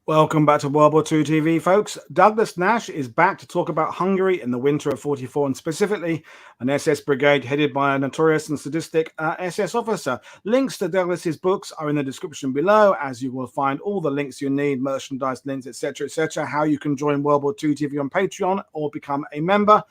Welcome back to World War II TV, folks. Douglas Nash is back to talk about Hungary in the winter of '44, and specifically an SS brigade headed by a notorious and sadistic SS officer. Links to Douglas's books are in the description below, as you will find all the links you need, merchandise links, etc., how you can join World War II TV on Patreon or become a member.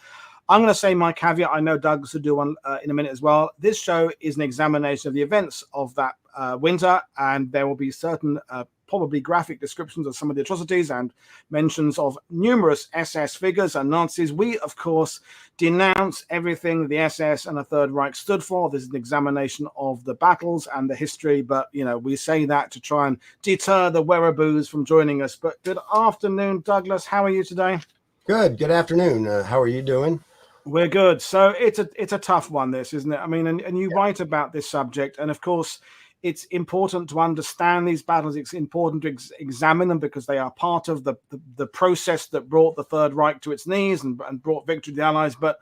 I'm going to say my caveat. I know Douglas will do one in a minute as well. This show is an examination of the events of that winter, and there will be certain probably graphic descriptions of some of the atrocities and mentions of numerous SS figures and Nazis. We, of course, denounce everything the SS and the Third Reich stood for. This is an examination of the battles and the history, but, you know, we say that to try and deter the wereaboos from joining us. But good afternoon, Douglas. How are you today? Good afternoon. How are you doing? We're good. So it's a tough one, this, isn't it? I mean, and you write about this subject, and of course, it's important to understand these battles. It's important to examine them because they are part of the process that brought the Third Reich to its knees and brought victory to the Allies. But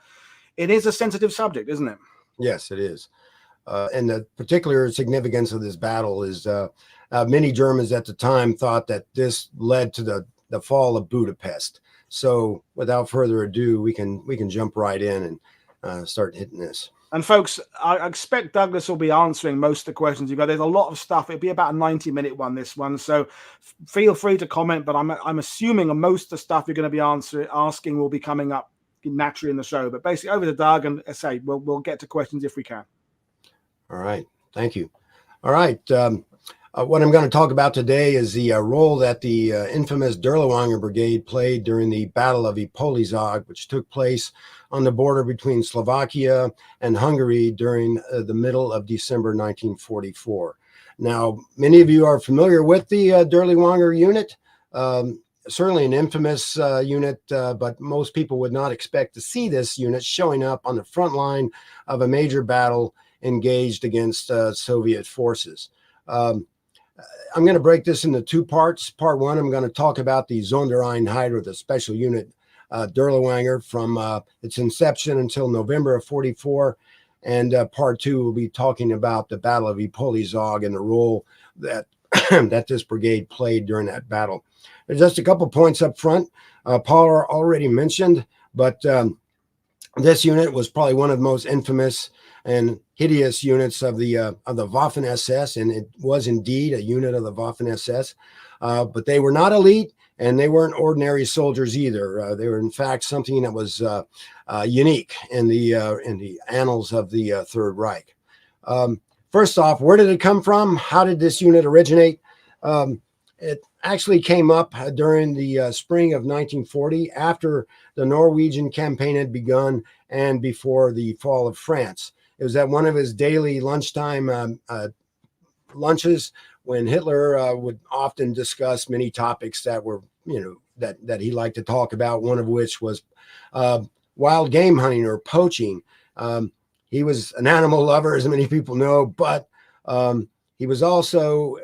it is a sensitive subject, isn't it? Yes, it is. And the particular significance of this battle is many Germans at the time thought that this led to the fall of Budapest. So without further ado, we can jump right in and start hitting this. And folks, I expect Douglas will be answering most of the questions you've got. There's a lot of stuff. It'll be about a 90-minute one, this one. So feel free to comment, but I'm assuming most of the stuff you're going to be asking will be coming up naturally in the show. But basically, over to Doug, and I say we'll get to questions if we can. All right. Thank you. All right. What I'm going to talk about today is the role that the infamous Dirlewanger Brigade played during the Battle of Ipolysag, which took place on the border between Slovakia and Hungary during the middle of December 1944. Now, many of you are familiar with the Dirlewanger unit, certainly an infamous unit, but most people would not expect to see this unit showing up on the front line of a major battle engaged against Soviet forces. I'm going to break this into two parts. Part one, I'm going to talk about the Sondereinheit, or the special unit Dirlewanger, from its inception until November of '44. And part two, we'll be talking about the Battle of Ipolysag and the role that that this brigade played during that battle. There's just a couple points up front. Paul already mentioned, but this unit was probably one of the most infamous and hideous units of the Waffen SS, and it was indeed a unit of the Waffen SS. But they were not elite, and they weren't ordinary soldiers either. They were, in fact, something that was unique in the annals of the Third Reich. First off, where did it come from? How did this unit originate? It actually came up during the spring of 1940, after the Norwegian campaign had begun and before the fall of France. It was at one of his daily lunchtime lunches when Hitler would often discuss many topics that were, that he liked to talk about, one of which was wild game hunting or poaching. He was an animal lover, as many people know, but he was also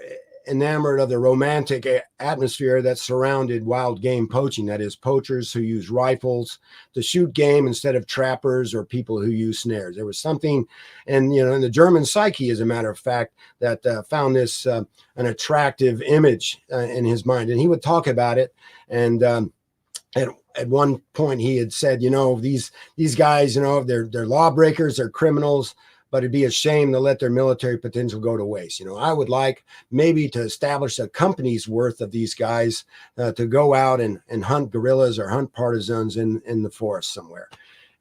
enamored of the romantic atmosphere that surrounded wild game poaching. That is, poachers who use rifles to shoot game instead of trappers or people who use snares. There was something, and in the German psyche, as a matter of fact, that found this an attractive image in his mind, and he would talk about it. And at one point, he had said, these guys, they're lawbreakers, they're criminals, but it'd be a shame to let their military potential go to waste. I would like maybe to establish a company's worth of these guys to go out and hunt guerrillas or hunt partisans in the forest somewhere.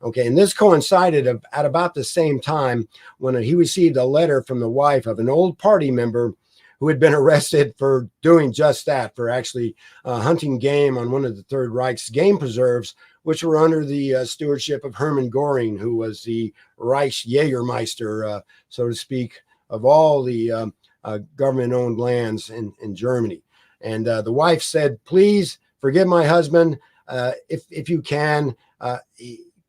Okay, and this coincided at about the same time when he received a letter from the wife of an old party member who had been arrested for doing just that, for actually hunting game on one of the Third Reich's game preserves, which were under the stewardship of Hermann Göring, who was the Reichsjägermeister, so to speak, of all the government-owned lands in Germany. And the wife said, "Please forgive my husband. If you can,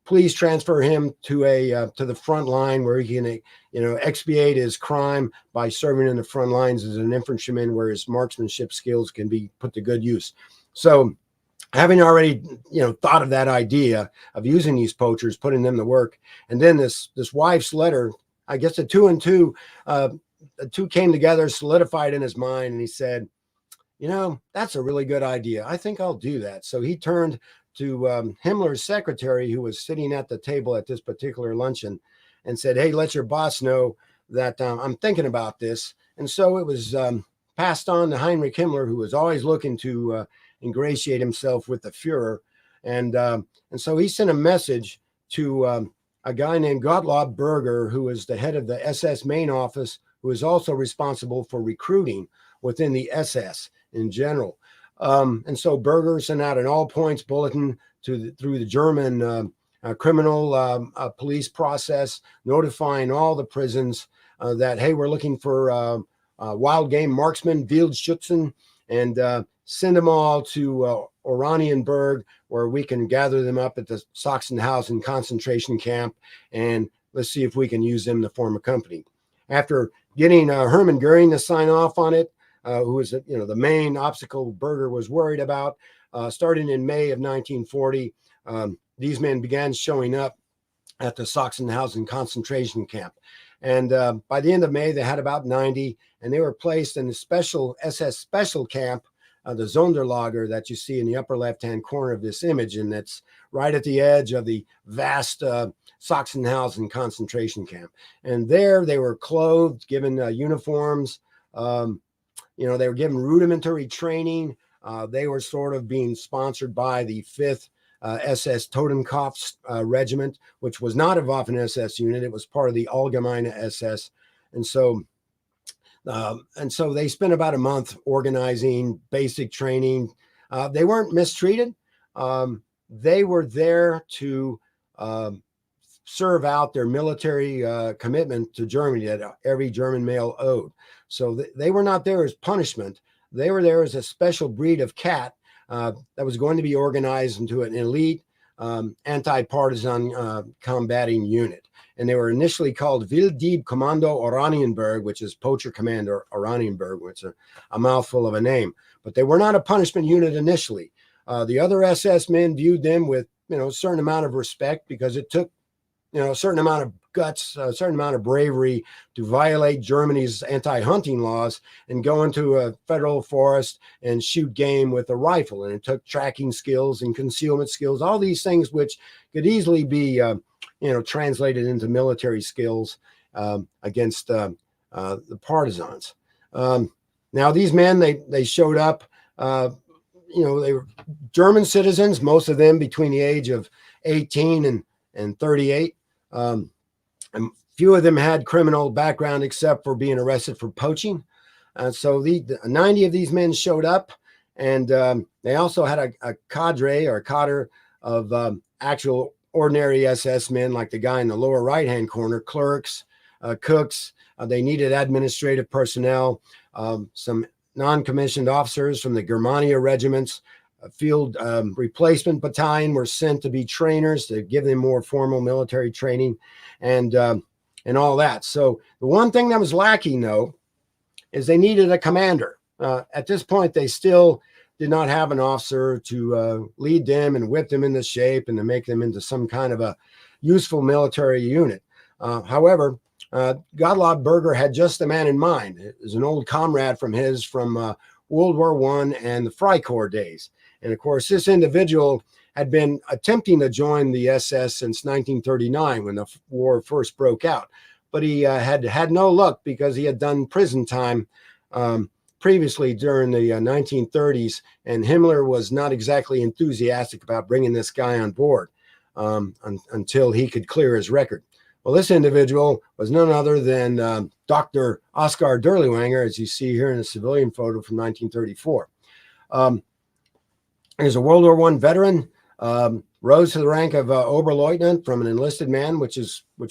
please transfer him to the front line where he can, expiate his crime by serving in the front lines as an infantryman, where his marksmanship skills can be put to good use." So, having already, thought of that idea of using these poachers, putting them to work, and then this wife's letter, I guess the two came together, solidified in his mind, and he said, you know, that's a really good idea. I think I'll do that. So he turned to Himmler's secretary, who was sitting at the table at this particular luncheon, and said, "Hey, let your boss know that I'm thinking about this." And so it was passed on to Heinrich Himmler, who was always looking to ingratiate himself with the Fuhrer. And so he sent a message to a guy named Gottlob Berger, who was the head of the SS main office, who is also responsible for recruiting within the SS in general. And so Berger sent out an all-points bulletin through the German criminal police process, notifying all the prisons that, hey, we're looking for wild game marksmen, Wildschützen, and send them all to Oranienburg, where we can gather them up at the Sachsenhausen concentration camp, and let's see if we can use them to form a company. After getting Hermann Goering to sign off on it, who was the main obstacle Berger was worried about, starting in May of 1940, these men began showing up at the Sachsenhausen concentration camp. And by the end of May, they had about 90, and they were placed in the special SS special camp, the Sonderlager that you see in the upper left-hand corner of this image, and that's right at the edge of the vast Sachsenhausen concentration camp. And there they were clothed, given uniforms. They were given rudimentary training. They were sort of being sponsored by the 5th SS Totenkopf Regiment, which was not a Waffen-SS unit. It was part of the Allgemeine SS. And so they spent about a month organizing basic training. They weren't mistreated. They were there to serve out their military commitment to Germany that every German male owed. So they were not there as punishment. They were there as a special breed of cat that was going to be organized into an elite anti-partisan combating unit. And they were initially called Wilddieb Kommando Oranienburg, which is Poacher Commander Oranienburg, which is a mouthful of a name. But they were not a punishment unit initially. The other SS men viewed them with a certain amount of respect, because it took a certain amount of guts, a certain amount of bravery to violate Germany's anti-hunting laws and go into a federal forest and shoot game with a rifle. And it took tracking skills and concealment skills, all these things which could easily be translated into military skills against the partisans. Now these men, they showed up, they were German citizens, most of them between the age of 18 and 38. And few of them had criminal background except for being arrested for poaching. So the 90 of these men showed up, and they also had a cadre of actual ordinary SS men, like the guy in the lower right-hand corner, clerks, cooks. They needed administrative personnel, some non-commissioned officers from the Germania regiments. A field replacement battalion were sent to be trainers to give them more formal military training, and all that. So the one thing that was lacking, though, is they needed a commander. At this point, they still did not have an officer to lead them and whip them into shape and to make them into some kind of a useful military unit. However, Gottlob Berger had just the man in mind. It was an old comrade from World War I and the Freikorps days. And of course, this individual had been attempting to join the SS since 1939 when the war first broke out. But he had no luck, because he had done prison time previously during the 1930s, and Himmler was not exactly enthusiastic about bringing this guy on board until he could clear his record. Well, this individual was none other than Dr. Oskar Dirlewanger, as you see here in a civilian photo from 1934. He's a World War I veteran, rose to the rank of Oberleutnant from an enlisted man, which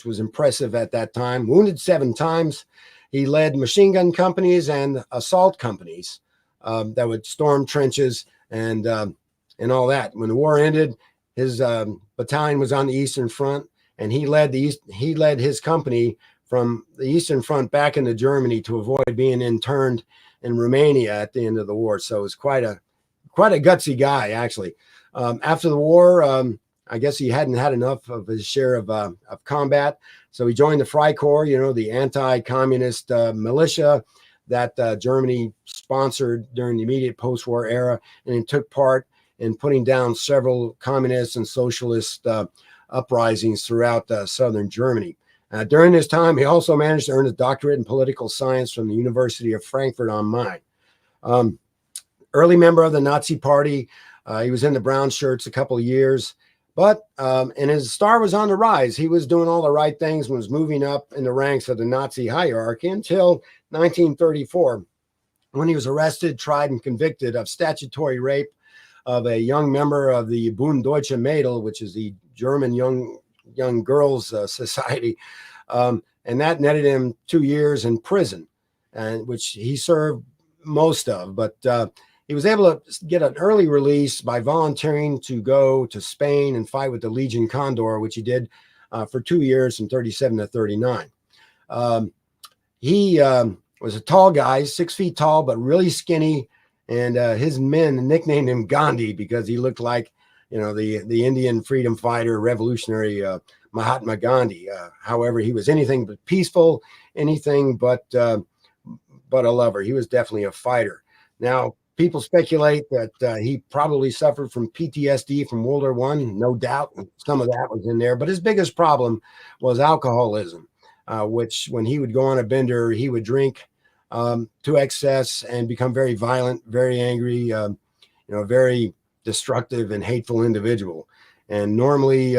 was impressive at that time. Wounded 7 times. He led machine gun companies and assault companies that would storm trenches and all that. When the war ended, his battalion was on the Eastern Front, and he led his company from the Eastern Front back into Germany to avoid being interned in Romania at the end of the war. So it was quite a gutsy guy, actually. After the war, I guess he hadn't had enough of his share of combat, so he joined the Freikorps, the anti-communist militia that Germany sponsored during the immediate post-war era, and took part in putting down several communist and socialist uprisings throughout southern Germany. During this time, he also managed to earn a doctorate in political science from the University of Frankfurt am Main. Early member of the Nazi Party, he was in the brown shirts a couple of years, but and his star was on the rise. He was doing all the right things and was moving up in the ranks of the Nazi hierarchy until 1934, when he was arrested, tried, and convicted of statutory rape of a young member of the Bund Deutsche Mädel, which is the German young girls society, and that netted him 2 years in prison, and which he served most of. But he was able to get an early release by volunteering to go to Spain and fight with the Legion Condor, which he did for 2 years from 37 to 39. He was a tall guy, 6 feet tall, but really skinny. And his men nicknamed him Gandhi because he looked like, the Indian freedom fighter, revolutionary Mahatma Gandhi. However, he was anything but peaceful, anything but a lover. He was definitely a fighter. Now, people speculate that he probably suffered from PTSD from World War I. No doubt some of that was in there. But his biggest problem was alcoholism, which when he would go on a bender, he would drink to excess and become very violent, very angry, very destructive and hateful individual. And normally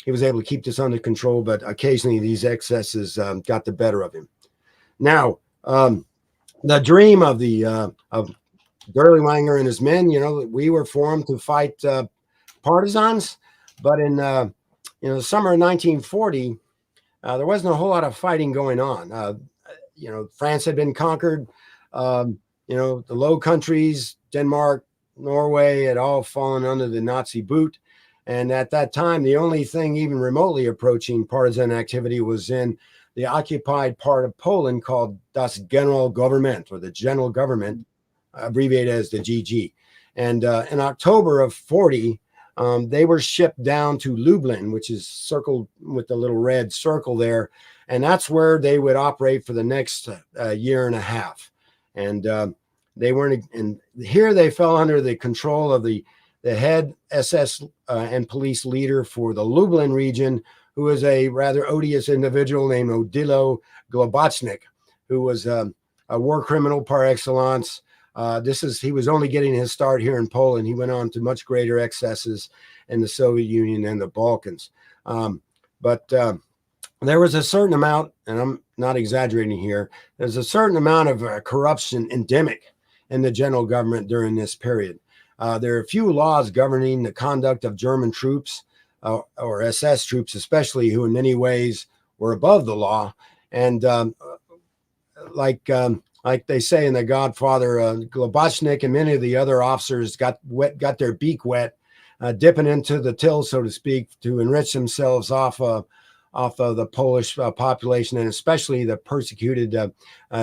he was able to keep this under control, but occasionally these excesses got the better of him. Now, the dream of Dirlewanger and his men, we were formed to fight partisans, but in the summer of 1940, there wasn't a whole lot of fighting going on. France had been conquered. The Low Countries, Denmark, Norway had all fallen under the Nazi boot. And at that time, the only thing even remotely approaching partisan activity was in the occupied part of Poland called Das Generalgouvernement, or the General Government, abbreviated as the GG. And in October of 40, they were shipped down to Lublin, which is circled with the little red circle there. And that's where they would operate for the next year and a half. And they weren't, and here they fell under the control of the head SS and police leader for the Lublin region, who was a rather odious individual named Odilo Globachnik, who was a war criminal par excellence. He was only getting his start here in Poland. He went on to much greater excesses in the Soviet Union and the Balkans. But there was a certain amount, and I'm not exaggerating here, there's a certain amount of corruption endemic in the general government during this period. There are a few laws governing the conduct of German troops, or SS troops especially, who in many ways were above the law. And like they say in The Godfather, Globachnik and many of the other officers got their beak wet, dipping into the till, so to speak, to enrich themselves off of the Polish population, and especially the persecuted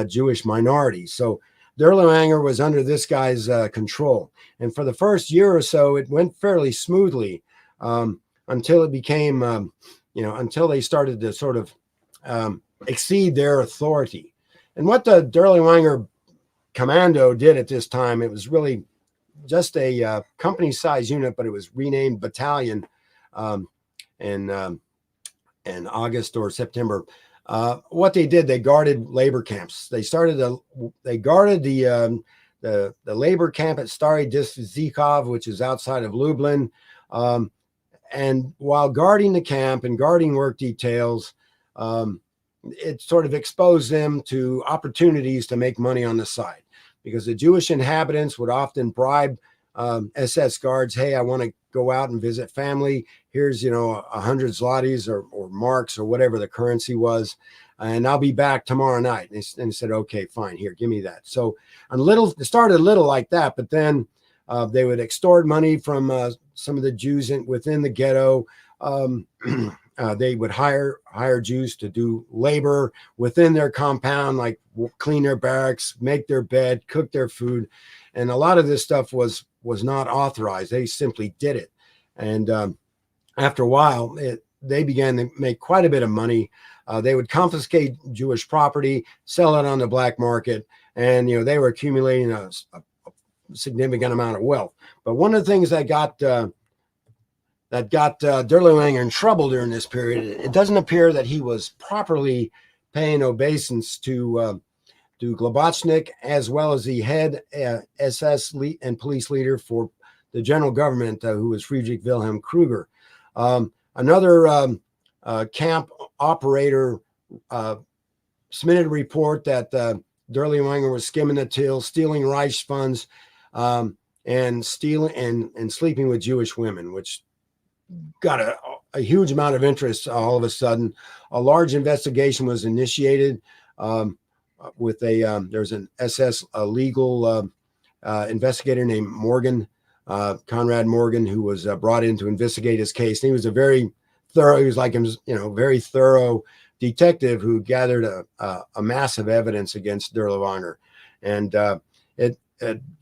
Jewish minority. So Dirlewanger was under this guy's control. And for the first year or so, it went fairly smoothly until it became, until they started to sort of exceed their authority. And what the Dirlewanger Commando did at this time, it was really just a company-sized unit, but it was renamed battalion in August or September. What they did, they guarded labor camps. They guarded the labor camp at Stary Zykov, which is outside of Lublin. And while guarding the camp and guarding work details, it sort of exposed them to opportunities to make money on the side, because the Jewish inhabitants would often bribe SS guards. Hey, I want to go out and visit family. Here's, 100 zlotys or marks or whatever the currency was, and I'll be back tomorrow night. And they said, okay, fine, here, give me that. So it started a little like that, but then they would extort money from some of the Jews within the ghetto. They would hire Jews to do labor within their compound, like clean their barracks, make their bed, cook their food. And a lot of this stuff was not authorized. They simply did it. And after a while, they began to make quite a bit of money. They would confiscate Jewish property, sell it on the black market, and they were accumulating a significant amount of wealth. But one of the things that got Dirlewanger in trouble during this period, it doesn't appear that he was properly paying obeisance to Globachnik, as well as the head SS and police leader for the general government, who was Friedrich Wilhelm Kruger. Another camp operator submitted a report that Dirlewanger was skimming the till, stealing Reich funds, and stealing and sleeping with Jewish women, which got a huge amount of interest all of a sudden. A large investigation was initiated with there's an SS legal investigator named Morgan, Conrad Morgan, who was brought in to investigate his case. And he was a very very thorough detective who gathered a massive evidence against Dirlewanger. And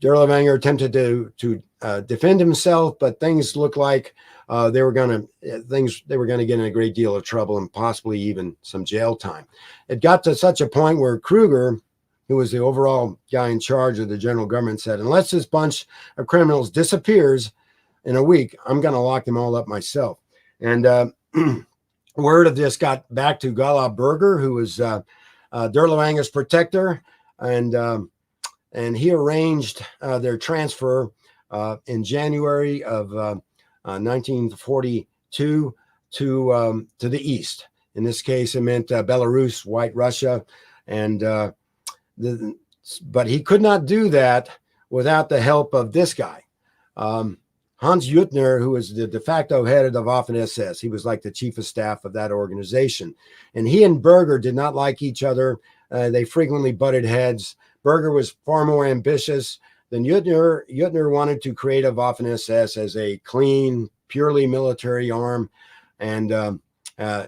Dirlewanger attempted to defend himself, but things looked like they were going to get in a great deal of trouble and possibly even some jail time. It got to such a point where Kruger, who was the overall guy in charge of the general government, said, unless this bunch of criminals disappears in a week, I'm going to lock them all up myself. And word of this got back to Gala Berger, who was Dirlewanger's protector, and he arranged their transfer in January of 1942 to the east. In this case, it meant Belarus, White Russia, and but he could not do that without the help of this guy, Hans Juttner, who was the de facto head of the Waffen-SS. He was like the chief of staff of that organization, and he and Berger did not like each other. They frequently butted heads. Berger was far more ambitious than Juttner. Juttner wanted to create a Waffen-SS as a clean, purely military arm, and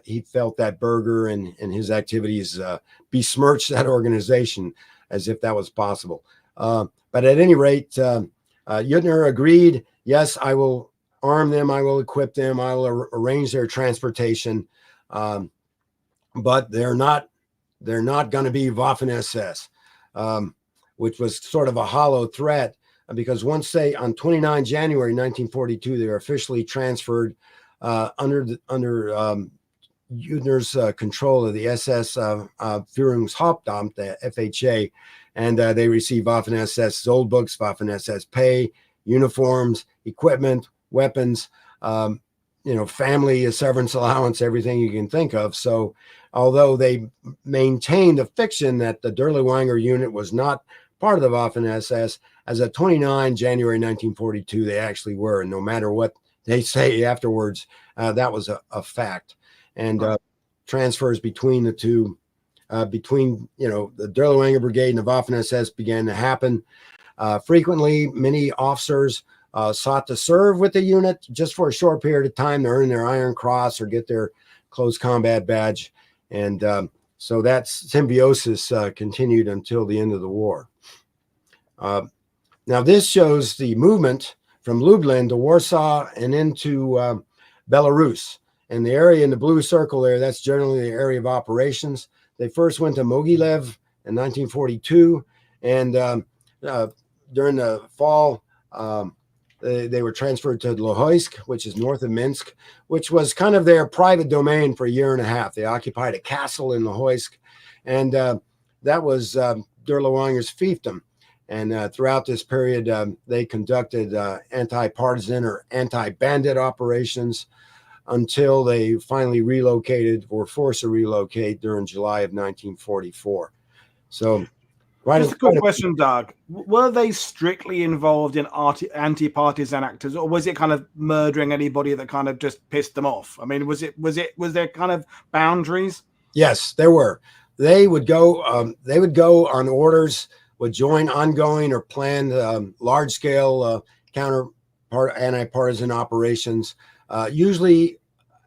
he felt that Berger and his activities besmirched that organization, as if that was possible. But at any rate, Juttner agreed, yes, I will arm them, I will equip them, I will arrange their transportation, but they're not going to be Waffen-SS. Which was sort of a hollow threat, because once on 29 January 1942, they were officially transferred under Juttner's control of the SS Führungshauptamt, the FHA, and they received Waffen-SS Zollbooks, Waffen-SS pay, uniforms, equipment, weapons, family severance allowance, everything you can think of. So although they maintained a fiction that the Dirlewanger unit was not part of the Waffen-SS, as of 29 January 1942, they actually were. And no matter what they say afterwards, that was a fact. And transfers between the two, between the Dirlewanger Brigade and the Waffen-SS began to happen. Frequently, many officers sought to serve with the unit just for a short period of time to earn their Iron Cross or get their close combat badge. And so that symbiosis continued until the end of the war. Now, this shows the movement from Lublin to Warsaw and into Belarus. And the area in the blue circle there, that's generally the area of operations. They first went to Mogilev in 1942. And during the fall, they were transferred to Lohoysk, which is north of Minsk, which was kind of their private domain for a year and a half. They occupied a castle in Lohoysk, and that was Dirlewanger's fiefdom. And throughout this period, they conducted anti-partisan or anti-bandit operations until they finally relocated or forced to relocate during July of 1944. So just a quick question, Doug. Were they strictly involved in anti-partisan actors, or was it kind of murdering anybody that kind of just pissed them off? I mean, was there kind of boundaries? Yes, there were. They would go on orders, would join ongoing or planned large-scale anti-partisan operations, usually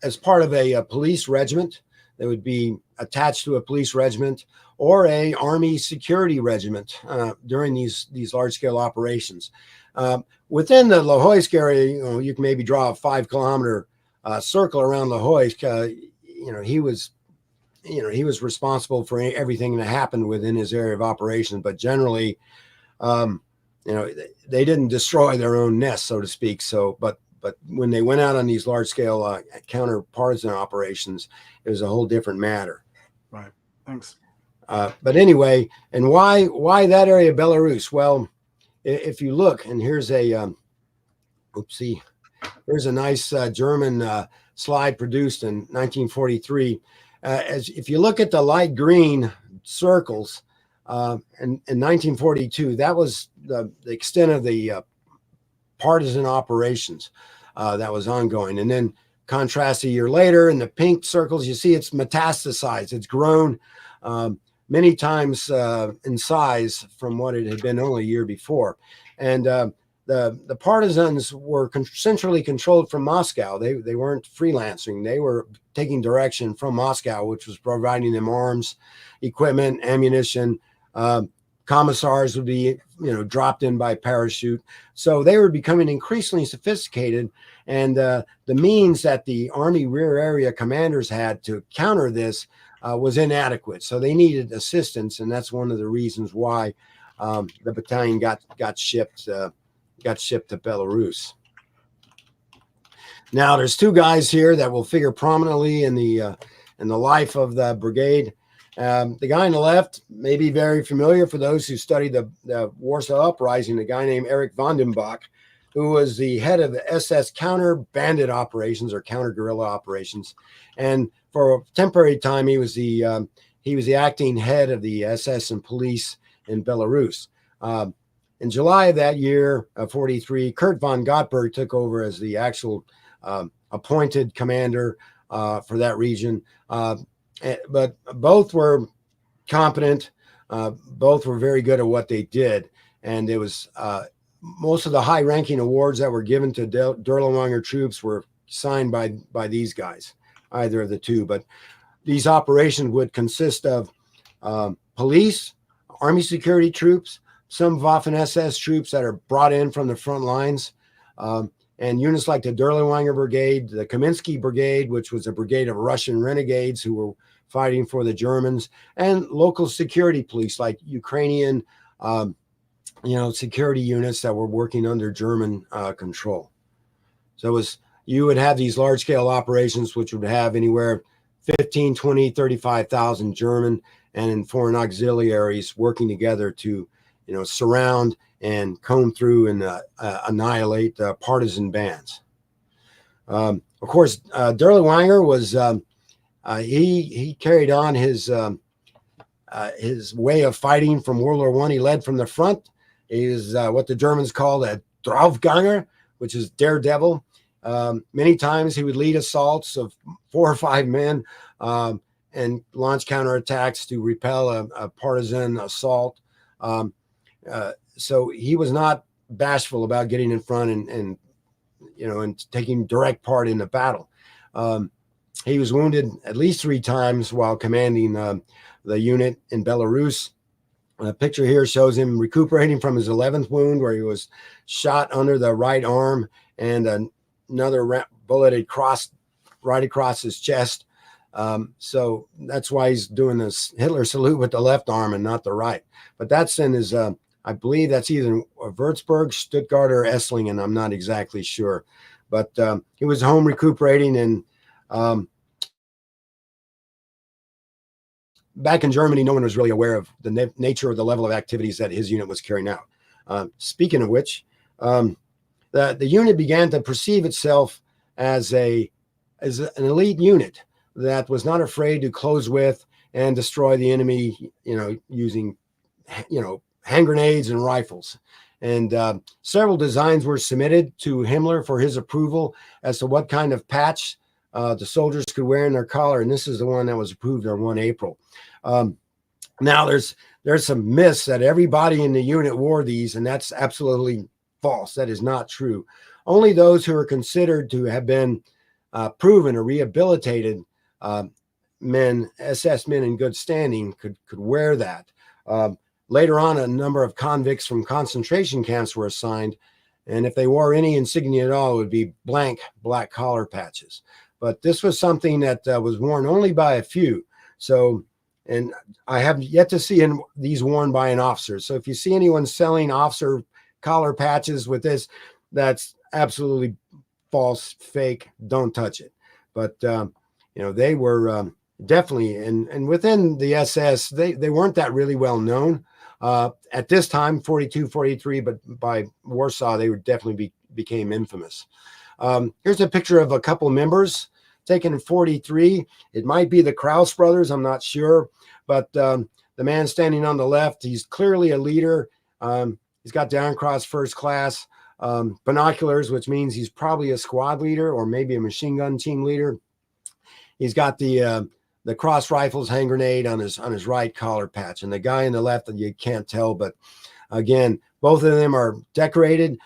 as part of a police regiment. They would be attached to a police regiment or a army security regiment during these large-scale operations. Within the Lohoysk area, you can maybe draw a 5-kilometer circle around the hoist. He was responsible for everything that happened within his area of operations, but generally, they didn't destroy their own nest, so to speak. So, but when they went out on these large scale counter partisan operations, it was a whole different matter. Right. Thanks. But anyway, and why that area of Belarus? Well, if you look, and here's a here's a nice German slide produced in 1943. If you look at the light green circles, in 1942, that was the extent of the partisan operations that was ongoing. And then contrast a year later, in the pink circles, you see it's metastasized. It's grown many times in size from what it had been only a year before. And the partisans were centrally controlled from Moscow. They weren't freelancing. They were taking direction from Moscow, which was providing them arms, equipment, ammunition. Commissars would be, dropped in by parachute. So they were becoming increasingly sophisticated. And the means that the Army rear area commanders had to counter this was inadequate. So they needed assistance. And that's one of the reasons why the battalion got shipped to Belarus. Now, there's two guys here that will figure prominently in the life of the brigade. The guy on the left may be very familiar for those who studied the Warsaw Uprising, a guy named Erich von den Bach, who was the head of the SS counter bandit operations or counter guerrilla operations. And for a temporary time, he was the acting head of the SS and police in Belarus. In July of that year, 43, Kurt von Gottberg took over as the actual appointed commander for that region. But both were competent. Both were very good at what they did. And it was most of the high-ranking awards that were given to Dirlewanger troops were signed by these guys, either of the two. But these operations would consist of police, Army security troops, some Waffen-SS troops that are brought in from the front lines, and units like the Dirlewanger Brigade, the Kaminsky Brigade, which was a brigade of Russian renegades who were fighting for the Germans, and local security police like Ukrainian, security units that were working under German control. So you would have these large-scale operations, which would have anywhere 15, 20, 35,000 German and foreign auxiliaries working together to surround and comb through and annihilate partisan bands. Of course, Dirlewanger was he carried on his way of fighting from World War I. He led from the front. He was what the Germans called a Draufganger, which is daredevil. Many times he would lead assaults of 4 or 5 men and launch counterattacks to repel a partisan assault. So he was not bashful about getting in front and taking direct part in the battle. He was wounded at least 3 times while commanding the unit in Belarus. The picture here shows him recuperating from his 11th wound, where he was shot under the right arm and another bullet had crossed right across his chest. So that's why he's doing this Hitler salute with the left arm and not the right. But that's in his, I believe that's either Würzburg, Stuttgart, or Esslingen. I'm not exactly sure. But he was home recuperating, and back in Germany, no one was really aware of the nature or the level of activities that his unit was carrying out. Speaking of which, the unit began to perceive itself as an elite unit that was not afraid to close with and destroy the enemy, using, hand grenades and rifles. And several designs were submitted to Himmler for his approval as to what kind of patch the soldiers could wear in their collar. And this is the one that was approved on 1 April. Now there's some myths that everybody in the unit wore these, and that's absolutely false. That is not true. Only those who are considered to have been proven or rehabilitated men, SS men in good standing, could wear that. Later on, a number of convicts from concentration camps were assigned, And if they wore any insignia at all, it would be blank black collar patches. But this was something that was worn only by a few. So, and I have yet to see these worn by an officer. So if you see anyone selling officer collar patches with this, that's absolutely false, fake. Don't touch it. But they were definitely, and within the SS, they weren't that really well known at this time, 42, 43, but by Warsaw, they would definitely became infamous. Here's a picture of a couple members taken in 43. It might be the Kraus brothers, I'm not sure, but the man standing on the left, he's clearly a leader. He's got down cross first class, binoculars, which means he's probably a squad leader or maybe a machine gun team leader. He's got the cross rifles hand grenade on his right collar patch, and the guy on the left, you can't tell, but again, both of them are decorated.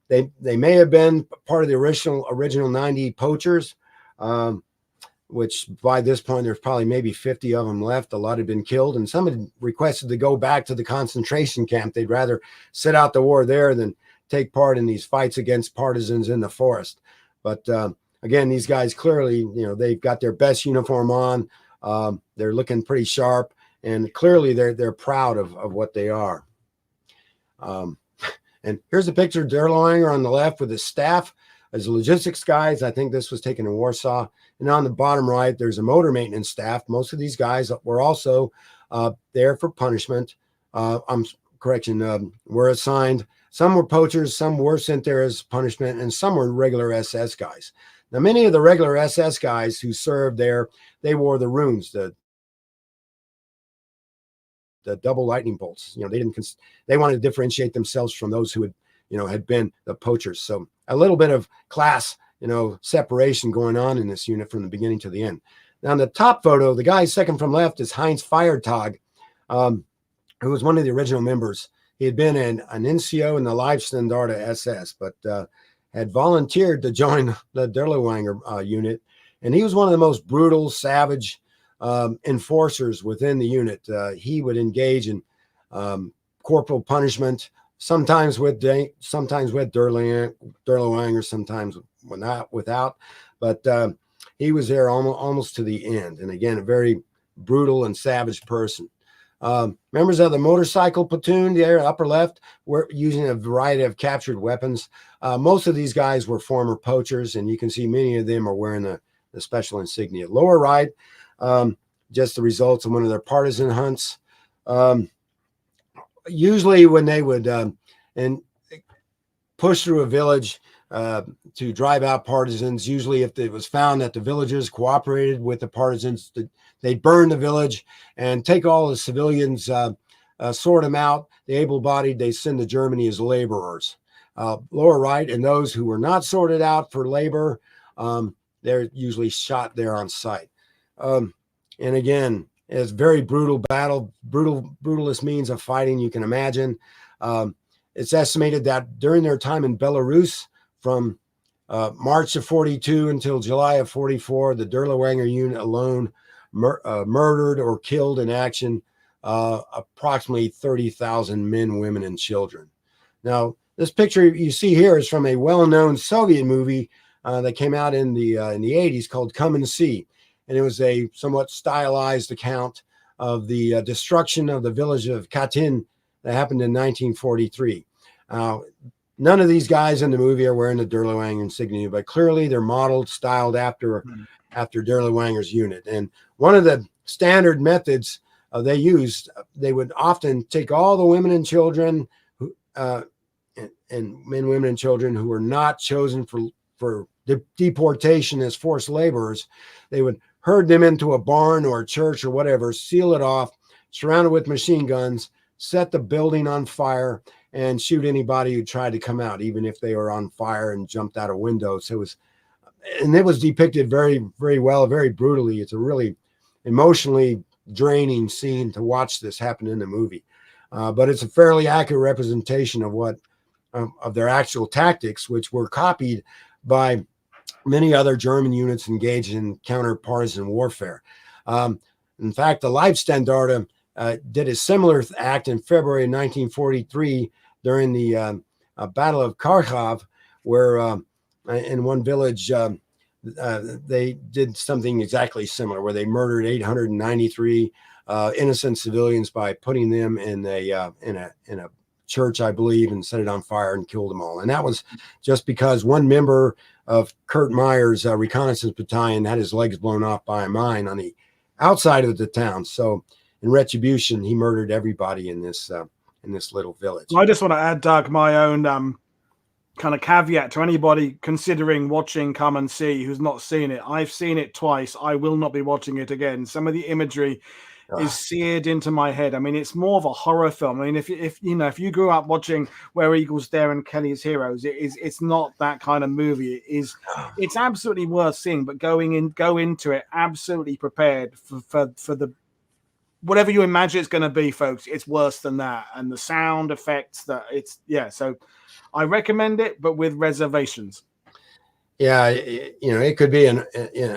They may have been part of the original 90 poachers, which by this point there's probably maybe 50 of them left. A lot had been killed, and some had requested to go back to the concentration camp. They'd rather sit out the war there than take part in these fights against partisans in the forest. But again, these guys clearly, they've got their best uniform on. They're looking pretty sharp, and clearly they're proud of what they are. And here's a picture of Dirlewanger on the left with his staff as logistics guys. I think this was taken in Warsaw. And on the bottom right, there's a motor maintenance staff. Most of these guys were also there for punishment. Were assigned. Some were poachers, some were sent there as punishment, and some were regular SS guys. Now, many of the regular SS guys who served there, they wore the runes, the double lightning bolts. They wanted to differentiate themselves from those who had been the poachers. So a little bit of class, separation going on in this unit from the beginning to the end. Now, in the top photo, the guy second from left is Heinz Feiertag, who was one of the original members. He had been an NCO in the Leibstandarte SS, but had volunteered to join the Dirlewanger unit. And he was one of the most brutal, savage enforcers within the unit. He would engage in corporal punishment, sometimes with Dirlewanger, sometimes without. But he was there almost to the end. And again, a very brutal and savage person. Members of the motorcycle platoon, the upper left, were using a variety of captured weapons. Most of these guys were former poachers, and you can see many of them are wearing the special insignia. Lower right, just the results of one of their partisan hunts. Usually when they would push through a village to drive out partisans, usually if it was found that the villagers cooperated with the partisans, they'd burn the village and take all the civilians, sort them out. The able-bodied, they send to Germany as laborers. Lower right, and those who were not sorted out for labor, they're usually shot there on sight. And again, it's very brutal battle, brutalest means of fighting you can imagine. It's estimated that during their time in Belarus, from March of 42 until July of 44, the Dirlewanger unit alone murdered or killed in action approximately 30,000 men, women, and children. Now, this picture you see here is from a well-known Soviet movie that came out in the 80s called Come and See. And it was a somewhat stylized account of the destruction of the village of Katyn that happened in 1943. None of these guys in the movie are wearing the Dirlewanger insignia, but clearly they're modeled, styled after Dirlewanger's unit. And one of the standard methods they used, they would often take all the women and children and men, women, and children who were not chosen for deportation as forced laborers. They would herd them into a barn or a church or whatever, seal it off, surround it with machine guns, set the building on fire, and shoot anybody who tried to come out, even if they were on fire and jumped out of windows. It was depicted very, very well, very brutally. It's a really emotionally draining scene to watch this happen in the movie. But it's a fairly accurate representation of what of their actual tactics, which were copied by many other German units engaged in counter-partisan warfare. In fact, the Leibstandarte did a similar act in February 1943 during the Battle of Kharkov, where in one village they did something exactly similar, where they murdered 893 innocent civilians by putting them in a church, I believe, and set it on fire and killed them all. And that was just because one member of Kurt Meyer's reconnaissance battalion had his legs blown off by a mine on the outside of the town. So in retribution, he murdered everybody in this little village. I just want to add, Doug, my own kind of caveat to anybody considering watching Come and See who's not seen it. I've seen it twice. I will not be watching it again. Some of the imagery is seared into my head. I mean, it's more of a horror film. I mean, if you grew up watching Where Eagles Dare and Kelly's Heroes, it's not that kind of movie. It's absolutely worth seeing, but go into it absolutely prepared for the whatever you imagine it's going to be, folks. It's worse than that, and the sound effects so I recommend it, but with reservations. Yeah, it could be an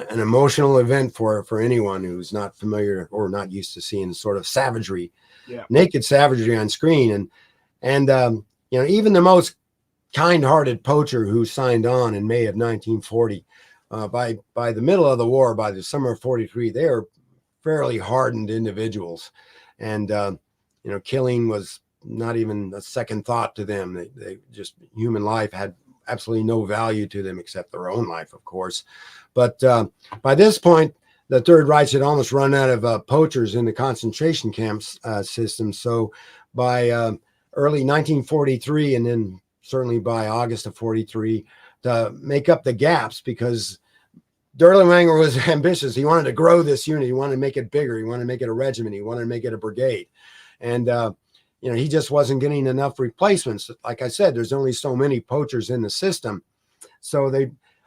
emotional event for anyone who's not familiar or not used to seeing sort of savagery, naked savagery on screen, and even the most kind-hearted poacher who signed on in May of 1940, by the middle of the war, by the summer of 43, they are fairly hardened individuals, and killing was not even a second thought to them. They just, human life had absolutely no value to them except their own life, of course. But by this point, the Third Reich had almost run out of poachers in the concentration camps system. So by early 1943, and then certainly by August of 43, to make up the gaps, because Dirlewanger was ambitious. He wanted to grow this unit. He wanted to make it bigger. He wanted to make it a regiment. He wanted to make it a brigade. And he just wasn't getting enough replacements. Like I said, there's only so many poachers in the system. So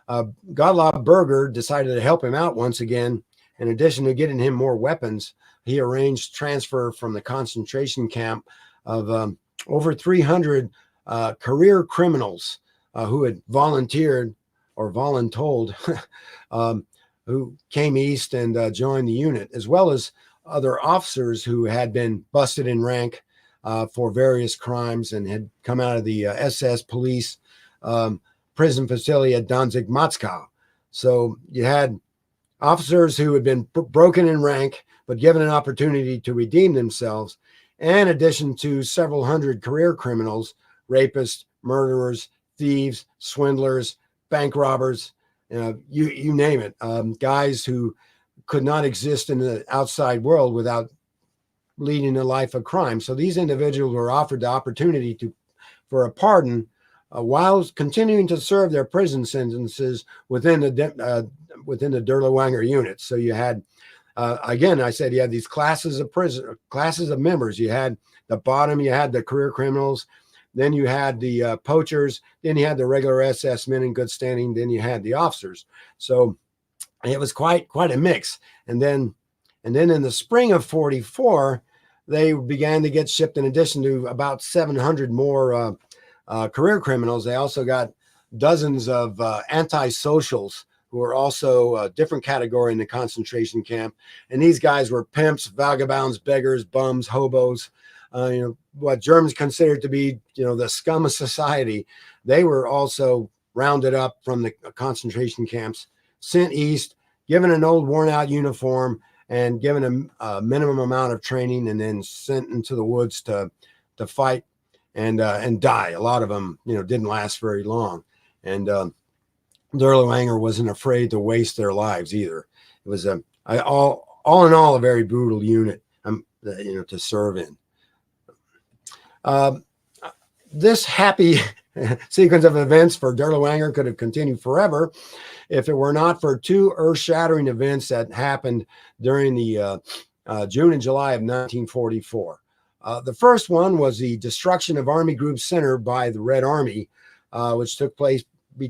Gottlob Berger decided to help him out once again. In addition to getting him more weapons, he arranged transfer from the concentration camp of over 300 career criminals who had volunteered or voluntold, who came east and joined the unit, as well as other officers who had been busted in rank for various crimes and had come out of the SS police prison facility at Danzig Moskau. So you had officers who had been broken in rank, but given an opportunity to redeem themselves, in addition to several hundred career criminals, rapists, murderers, thieves, swindlers, bank robbers, you name it, guys who could not exist in the outside world without leading a life of crime. So these individuals were offered the opportunity for a pardon while continuing to serve their prison sentences within the Dirlewanger unit. So you had, again, I said you had these classes of members. You had the bottom, you had the career criminals, then you had the poachers, then you had the regular SS men in good standing, then you had the officers. So it was quite a mix. And then in the spring of 44, they began to get shipped, in addition to about 700 more career criminals. They also got dozens of antisocials who were also a different category in the concentration camp. And these guys were pimps, vagabonds, beggars, bums, hobos, what Germans considered to be, the scum of society. They were also rounded up from the concentration camps, sent east, given an old worn out uniform, and given a minimum amount of training, and then sent into the woods to fight and die. A lot of them, didn't last very long. And Dirlewanger wasn't afraid to waste their lives either. It was all in all a very brutal unit, to serve in. This happy sequence of events for Dirlewanger could have continued forever if it were not for two earth-shattering events that happened during the June and July of 1944. The first one was the destruction of Army Group Center by the Red Army, which took place,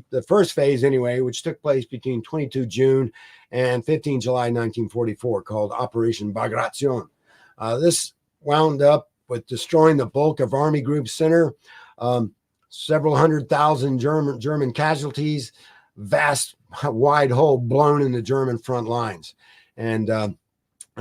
the first phase anyway, which took place between 22 June and 15 July 1944, called Operation Bagration. This wound up with destroying the bulk of Army Group Center, several 100,000 German casualties, vast wide hole blown in the German front lines. And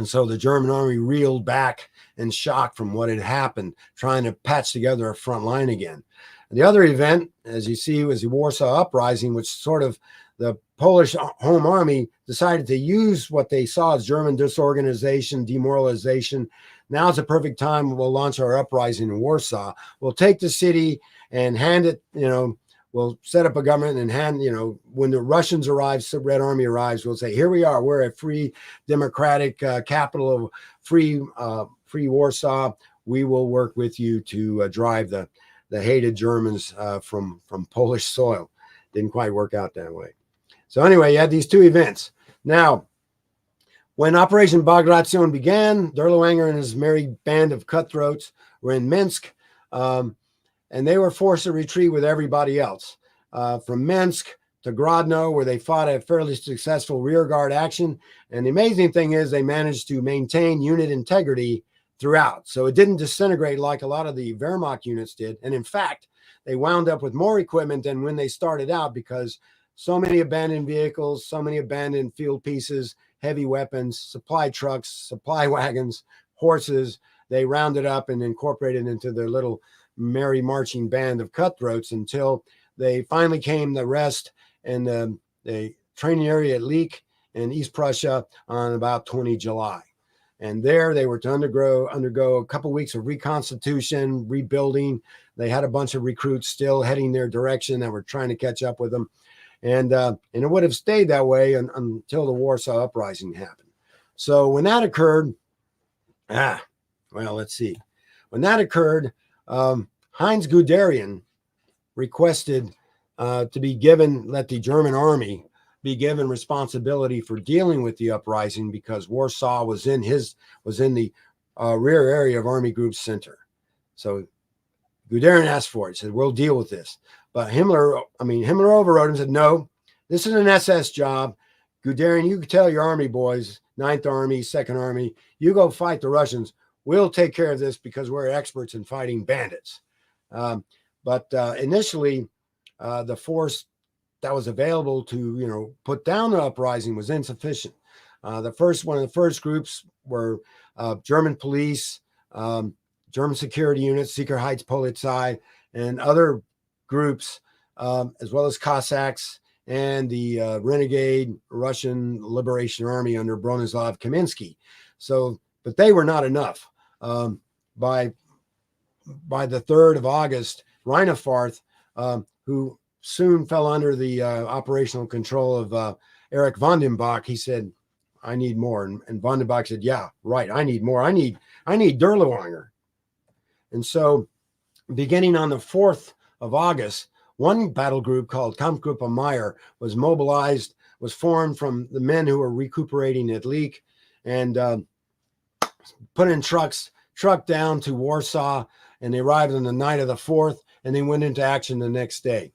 so the German army reeled back in shock from what had happened, trying to patch together a front line again. The other event, as you see, was the Warsaw Uprising, which sort of the Polish Home Army decided to use what they saw as German disorganization, demoralization. Now's a perfect time. We'll launch our uprising in Warsaw. We'll take the city and hand it, we'll set up a government and hand, when the Russians arrive, the Red Army arrives, we'll say, here we are. We're a free, democratic capital of free Warsaw. We will work with you to drive the hated Germans from Polish soil. Didn't quite work out that way. So anyway, you had these two events. Now, when Operation Bagration began, Dirlewanger and his merry band of cutthroats were in Minsk, and they were forced to retreat with everybody else. From Minsk to Grodno, where they fought a fairly successful rearguard action. And the amazing thing is they managed to maintain unit integrity throughout. So it didn't disintegrate like a lot of the Wehrmacht units did. And in fact, they wound up with more equipment than when they started out, because so many abandoned vehicles, so many abandoned field pieces, heavy weapons, supply trucks, supply wagons, horses, they rounded up and incorporated into their little merry marching band of cutthroats until they finally came the rest in the training area at Leek in East Prussia on about 20 July. And there they were to undergo a couple weeks of reconstitution, rebuilding. They had a bunch of recruits still heading their direction that were trying to catch up with them. And it would have stayed that way until the Warsaw Uprising happened. So when that occurred, let's see. When that occurred, Heinz Guderian requested to be given, let the German army be given responsibility for dealing with the uprising, because Warsaw was in the rear area of Army Group Center. So Guderian asked for it, said, we'll deal with this. But Himmler overrode him, said, no, this is an SS job. Guderian, you can tell your army boys, 9th Army, 2nd Army, you go fight the Russians. We'll take care of this because we're experts in fighting bandits. But initially, the force that was available to, put down the uprising was insufficient. One of the first groups were German police, German security units, Sicherheitspolizei, and other groups, as well as Cossacks and the renegade Russian Liberation Army under Bronislaw Kaminsky. So, but they were not enough. By the 3rd of August, Rheinefort, who soon fell under the operational control of Erich von den Bach, he said, I need more. And von den Bach said, yeah, right, I need more. I need Dirlewanger. And so beginning on the 4th of August, one battle group called Kampfgruppe Meyer was mobilized, was formed from the men who were recuperating at Leek, and put in truck down to Warsaw, and they arrived on the night of the 4th, and they went into action the next day.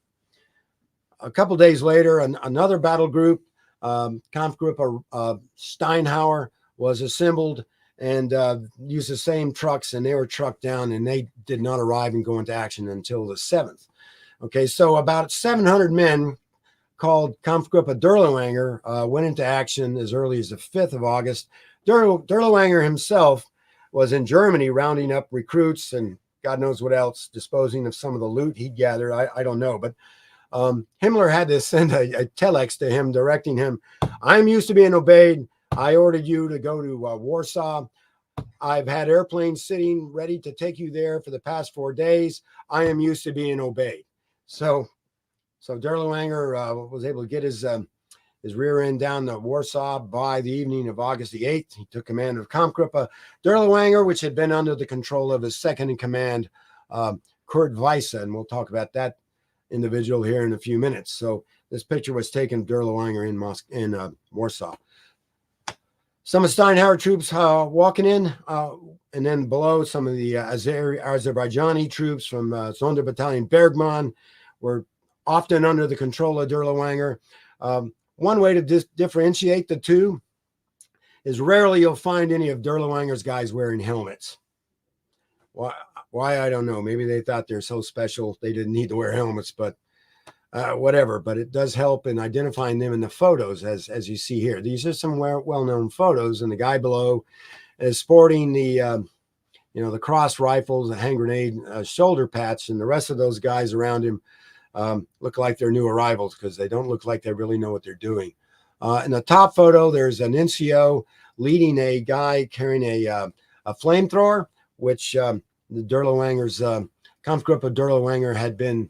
A couple days later, another battle group, Kampfgruppe Steinhauer, was assembled and used the same trucks, and they were trucked down, and they did not arrive and go into action until the 7th. Okay, so about 700 men called Kampfgruppe Dirlewanger went into action as early as the 5th of August. Dirlewanger himself was in Germany rounding up recruits and God knows what else, disposing of some of the loot he'd gathered. I don't know, but Himmler had to send a telex to him directing him, I'm used to being obeyed. I ordered you to go to Warsaw. I've had airplanes sitting ready to take you there for the past 4 days. I am used to being obeyed. So Dirlewanger was able to get his rear end down to Warsaw by the evening of August the 8th. He took command of Kampfgruppe Dirlewanger, which had been under the control of his second in command, Kurt Weisse, and we'll talk about that individual here in a few minutes. So this picture was taken of Dirlewanger in Warsaw. Some of Steinhauer troops walking in, and then below some of the Azerbaijani troops from Sonderbattalion Bergmann were often under the control of Dirlewanger. One way to differentiate the two is rarely you'll find any of Dirlewanger's guys wearing helmets. Why, I don't know. Maybe they thought they're so special they didn't need to wear helmets, but whatever. But it does help in identifying them in the photos, as you see here. These are some well-known photos, and the guy below is sporting the you know, the cross rifles, the hand grenade, shoulder patch, and the rest of those guys around him look like they're new arrivals because they don't look like they really know what they're doing. In the top photo, there's an NCO leading a guy carrying a flamethrower, which the Dirlewanger's Kampfgruppe Dirlewanger had been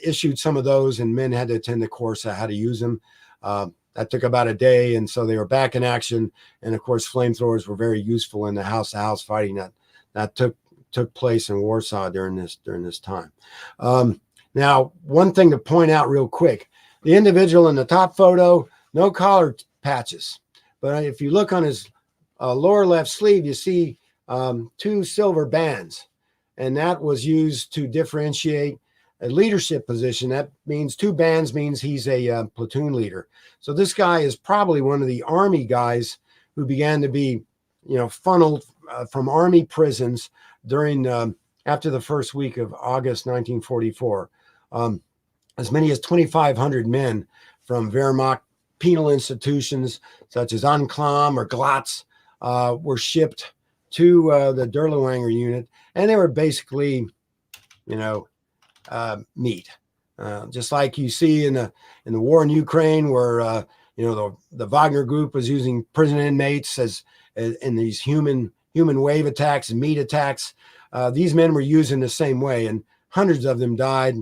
issued some of those, and men had to attend the course on how to use them. That took about a day, and so they were back in action. And of course, flamethrowers were very useful in the house-to-house fighting that took place in Warsaw during this time. Now, one thing to point out real quick: the individual in the top photo, no collar patches, but if you look on his lower left sleeve, you see 2 silver bands, and that was used to differentiate a leadership position. That means 2 bands means he's a platoon leader. So this guy is probably one of the army guys who began to be, you know, funneled from army prisons during after the first week of August 1944. As many as 2,500 men from Wehrmacht penal institutions such as Anklam or Glatz were shipped to the Dirlewanger unit, and they were basically, you know, meat, just like you see in the war in Ukraine, where you know, the Wagner group was using prison inmates as in these human wave attacks and meat attacks. These men were used in the same way, and hundreds of them died,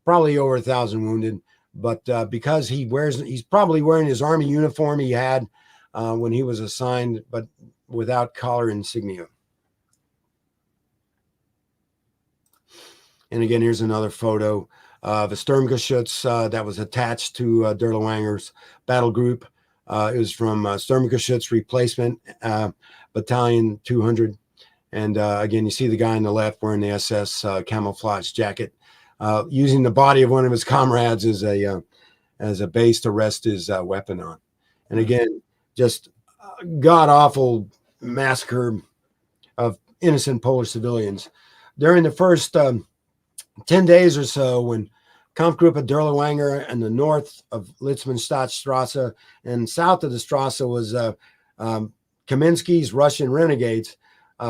probably over 1,000 wounded. But because he's probably wearing his army uniform he had when he was assigned, but without collar insignia. And again, here's another photo of a Sturmgeschütz that was attached to Dirlewanger's battle group. It was from Sturmgeschütz Replacement Battalion 200. And again, you see the guy on the left wearing the SS camouflage jacket, using the body of one of his comrades as a base to rest his weapon on. And again, just god-awful massacre of innocent Polish civilians. During the first 10 days or so, when Kampfgruppe Dirlewanger in the north of Litzmannstadtstrasse and south of the Strasse was Kaminsky's Russian renegades,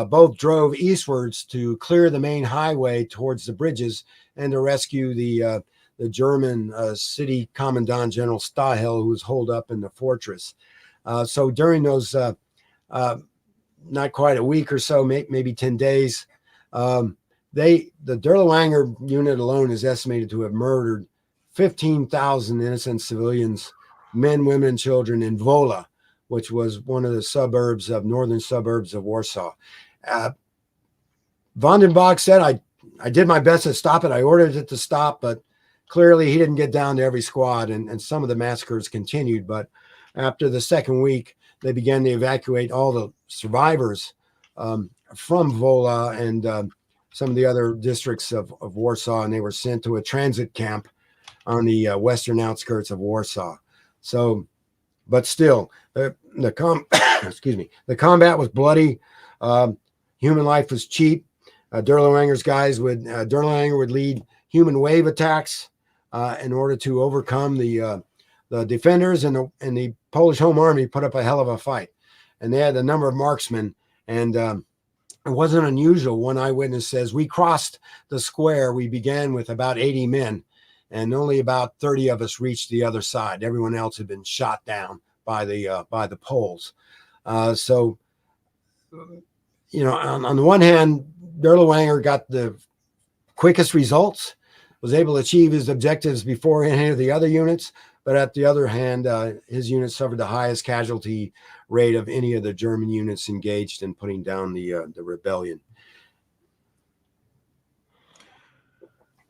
both drove eastwards to clear the main highway towards the bridges and to rescue the German city commandant, General Stahel, who was holed up in the fortress. So during those not quite a week or so, maybe 10 days, the Dirlewanger unit alone is estimated to have murdered 15,000 innocent civilians, men, women, and children in Wola, which was one of the northern suburbs of Warsaw. Von den Bock said, I did my best to stop it. I ordered it to stop, but clearly he didn't get down to every squad, and some of the massacres continued. But after the second week, they began to evacuate all the survivors from Wola and some of the other districts of Warsaw, and they were sent to a transit camp on the western outskirts of Warsaw. So, but still, excuse me, the combat was bloody. Human life was cheap. Dirlewanger would lead human wave attacks in order to overcome the defenders, and the Polish Home Army put up a hell of a fight, and they had a number of marksmen, and it wasn't unusual. One eyewitness says, we crossed the square. We began with about 80 men, and only about 30 of us reached the other side. Everyone else had been shot down by the Poles. So, you know, on the one hand, Dirlewanger got the quickest results, was able to achieve his objectives before any of the other units. But at the other hand, his unit suffered the highest casualty rate of any of the German units engaged in putting down the rebellion.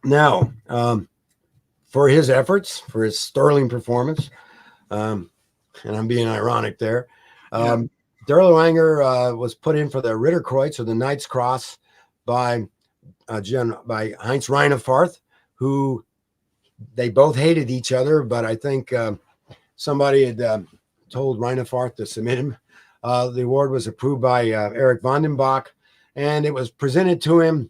Now, for his efforts, for his sterling performance, and I'm being ironic there, Dirlewanger was put in for the Ritterkreuz, or the Knight's Cross, by Heinz Rheinefarth, who they both hated each other, but I think somebody had told Rheinefarth to submit him. The award was approved by Erich von den Bock, and it was presented to him,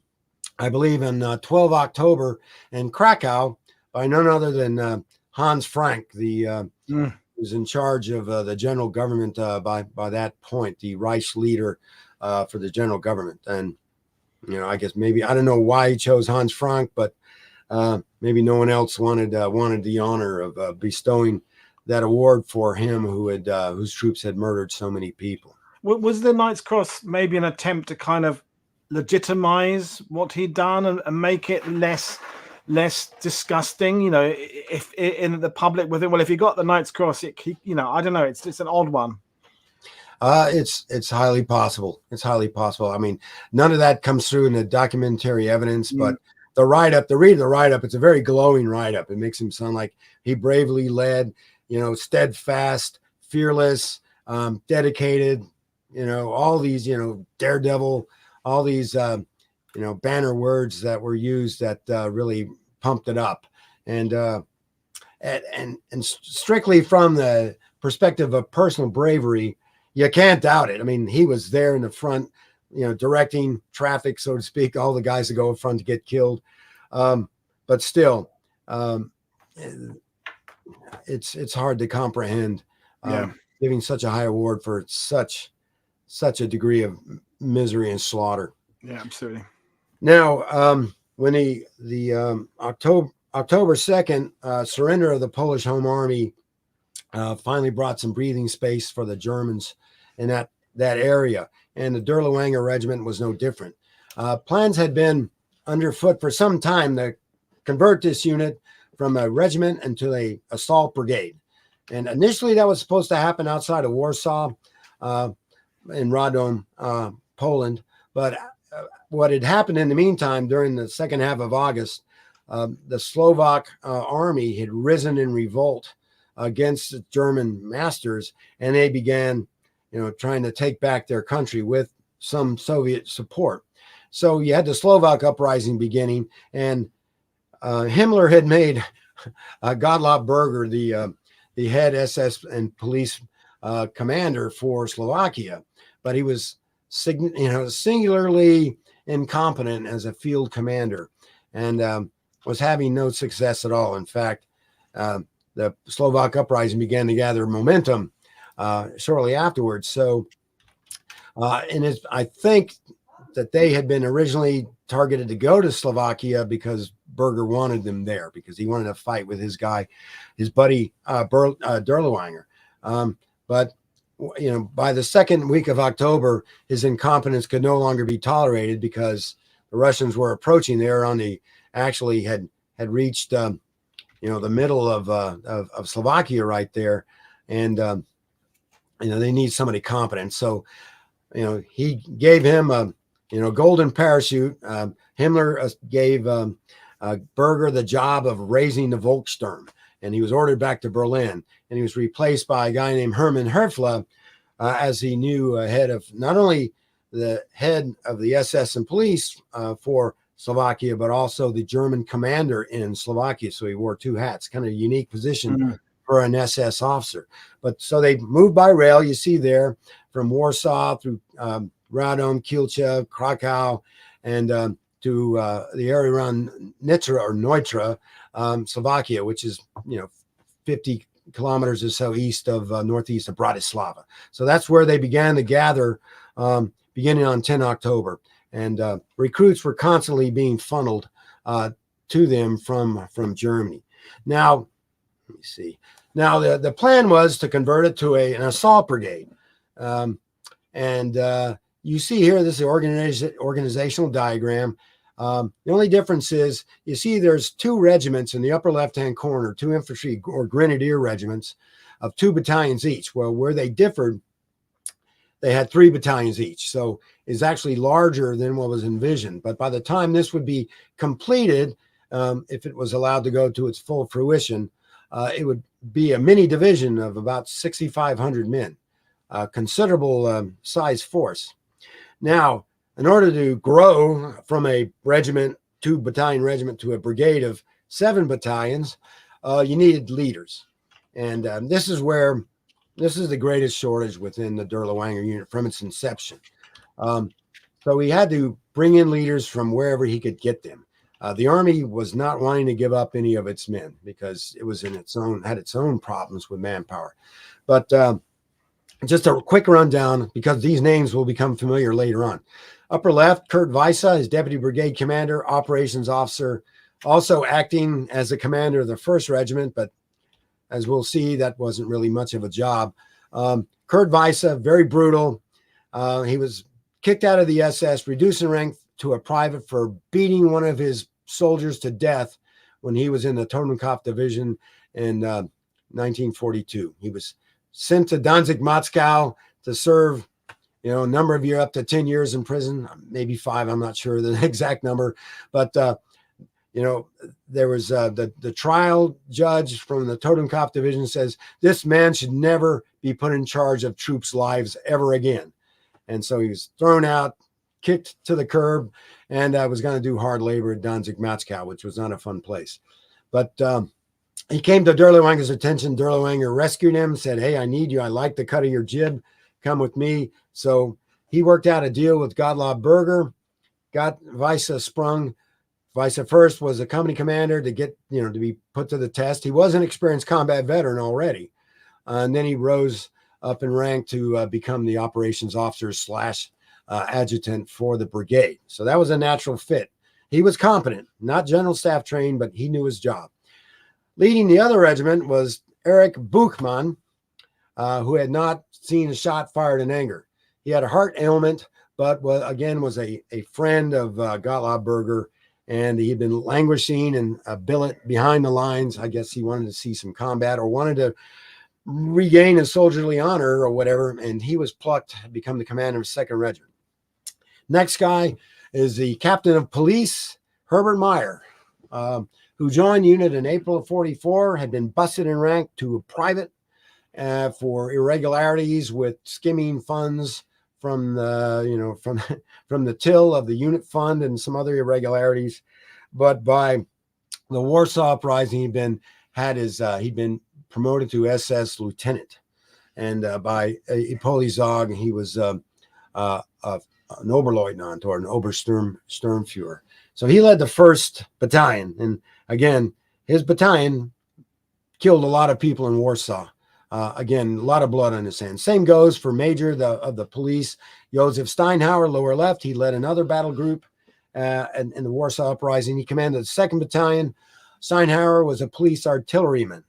I believe, on 12 October in Krakow by none other than Hans Frank, the was in charge of the general government by that point, the Reich leader for the general government. And I guess maybe I don't know why he chose Hans Frank, but maybe no one else wanted the honor of bestowing that award for him, whose troops had murdered so many people. Was the Knight's Cross maybe an attempt to kind of legitimize what he'd done and make it less disgusting? If in the public with it, well, if you got the Knight's Cross, I don't know, it's an odd one. It's highly possible. It's highly possible. I mean, none of that comes through in the documentary evidence, but the write-up, it's a very glowing write-up. It makes him sound like he bravely led, steadfast, fearless, dedicated, all these, daredevil, all these, banner words that were used that really pumped it up. And strictly from the perspective of personal bravery, you can't doubt it. I mean, he was there in the front, directing traffic, so to speak, all the guys that go in front to get killed. But still, it's hard to comprehend giving such a high award for such a degree of misery and slaughter. Yeah, absolutely. Now, when the October 2nd surrender of the Polish Home Army finally brought some breathing space for the Germans in that area, and the Dirlewanger regiment was no different. Plans had been underfoot for some time to convert this unit from a regiment into a assault brigade, and initially that was supposed to happen outside of Warsaw, in Radom, Poland. But what had happened in the meantime during the second half of August, the Slovak army had risen in revolt against the German masters, and they began, trying to take back their country with some Soviet support. So you had the Slovak uprising beginning, and Himmler had made Gottlob Berger the head SS and police commander for Slovakia, but he was singularly incompetent as a field commander, and was having no success at all. In fact, the Slovak uprising began to gather momentum shortly afterwards. So, I think that they had been originally targeted to go to Slovakia because Berger wanted them there, because he wanted to fight with his buddy Dirlewanger. But by the second week of October, his incompetence could no longer be tolerated because the Russians were approaching. They were actually had reached the middle of Slovakia right there, and they need somebody competent. So he gave him a golden parachute. Himmler gave Berger the job of raising the Volkssturm, and he was ordered back to Berlin, and he was replaced by a guy named Hermann Herfle as the new head of, not only the head of the SS and police for Slovakia, but also the German commander in Slovakia. So he wore two hats, kind of a unique position for an SS officer. But so they moved by rail, you see there, from Warsaw through Radom, Kielce, Krakow, and to the area around Neutra, Slovakia, which is 50 kilometers or so east of northeast of Bratislava. So that's where they began to gather, beginning on 10 October. And recruits were constantly being funneled to them from Germany. Now, let me see. Now, the plan was to convert it to an assault brigade. You see here, this is an organizational diagram. The only difference is, you see there's two regiments in the upper left-hand corner, two infantry or grenadier regiments of 2 battalions each. Well, where they differed, they had 3 battalions each. So it's actually larger than what was envisioned. But by the time this would be completed, if it was allowed to go to its full fruition, it would be a mini division of about 6,500 men, a considerable size force. Now, in order to grow from a regiment, 2 battalion regiment, to a brigade of 7 battalions, you needed leaders. And this is the greatest shortage within the Dirlewanger unit from its inception. So he had to bring in leaders from wherever he could get them. The army was not wanting to give up any of its men because it was had its own problems with manpower. But just a quick rundown, because these names will become familiar later on. Upper left, Kurt Weisse is Deputy Brigade Commander, Operations Officer, also acting as the commander of the 1st Regiment, but as we'll see, that wasn't really much of a job. Kurt Weisse, very brutal. He was kicked out of the SS, reduced in rank to a private for beating one of his soldiers to death when he was in the Totenkopf Division in 1942. He was sent to Danzig, Moscow to serve, a number of years, up to 10 years in prison, maybe 5. I'm not sure the exact number, but there was the trial judge from the Totenkopf Division says this man should never be put in charge of troops' lives ever again, and so he was thrown out, kicked to the curb, and was going to do hard labor at Danzig, Moscow, which was not a fun place. But he came to Dirlewanger's attention. Dirlewanger rescued him, said, "Hey, I need you. I like the cut of your jib. Come with me." So he worked out a deal with Gottlob Berger, got Weisse sprung. Weisse first was a company commander to get, to be put to the test. He was an experienced combat veteran already. And then he rose up in rank to become the operations officer / adjutant for the brigade. So that was a natural fit. He was competent, not general staff trained, but he knew his job. Leading the other regiment was Erich Buchmann, who had not seen a shot fired in anger. He had a heart ailment, but was a friend of Gottlob Berger, and he'd been languishing in a billet behind the lines. I guess he wanted to see some combat or wanted to regain his soldierly honor or whatever, and he was plucked to become the commander of 2nd Regiment. Next guy is the captain of police, Herbert Meyer, who joined the unit in April of 44, had been busted in rank to a private for irregularities with skimming funds from the, from the till of the unit fund and some other irregularities. But by the Warsaw Uprising, he'd been promoted to SS lieutenant, and by Ipolysag, he was an Oberleutnant or an Obersturmführer. So he led the 1st Battalion, and again, his battalion killed a lot of people in Warsaw. Again, a lot of blood on his hands. Same goes for Major of the police, Josef Steinhauer, lower left. He led another battle group in the Warsaw Uprising. He commanded the 2nd Battalion. Steinhauer was a police artilleryman.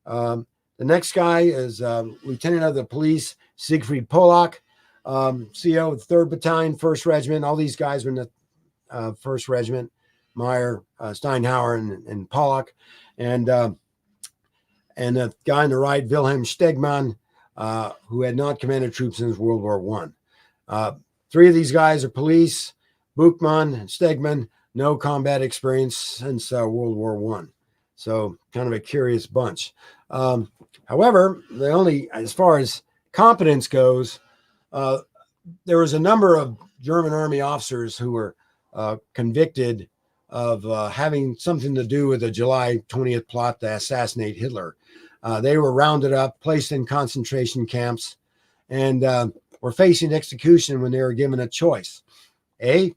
The next guy is Lieutenant of the Police, Siegfried Polak, CO of the 3rd Battalion, 1st Regiment. All these guys were in the 1st Regiment, Meyer, Steinhauer, and Polak. And the guy on the right, Wilhelm Stegmann, who had not commanded troops since World War I. 3 of these guys are police. Buchmann and Stegmann, no combat experience since World War I. So kind of a curious bunch. However, as far as competence goes, there was a number of German army officers who were convicted of having something to do with the July 20th plot to assassinate Hitler. They were rounded up, placed in concentration camps, and were facing execution when they were given a choice. You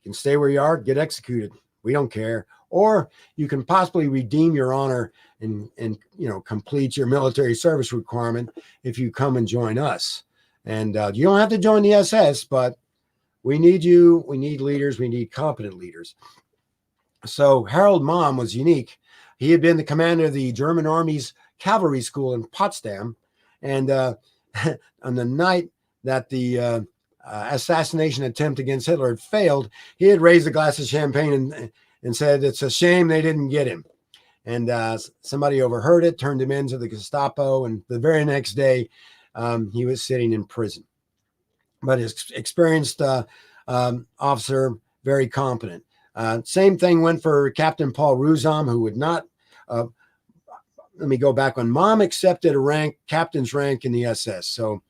can stay where you are, get executed. We don't care. Or you can possibly redeem your honor and complete your military service requirement if you come and join us. And you don't have to join the SS, but we need you. We need leaders. We need competent leaders. So Harold Malm was unique. He had been the commander of the German Army's cavalry school in Potsdam. And on the night that the assassination attempt against Hitler had failed, he had raised a glass of champagne and said, it's a shame they didn't get him. And somebody overheard it, turned him into the Gestapo. And the very next day, he was sitting in prison. But his experienced officer, very competent. Same thing went for Captain Paul Ruzam, who would not, let me go back, when Malm accepted a captain's rank in the SS. So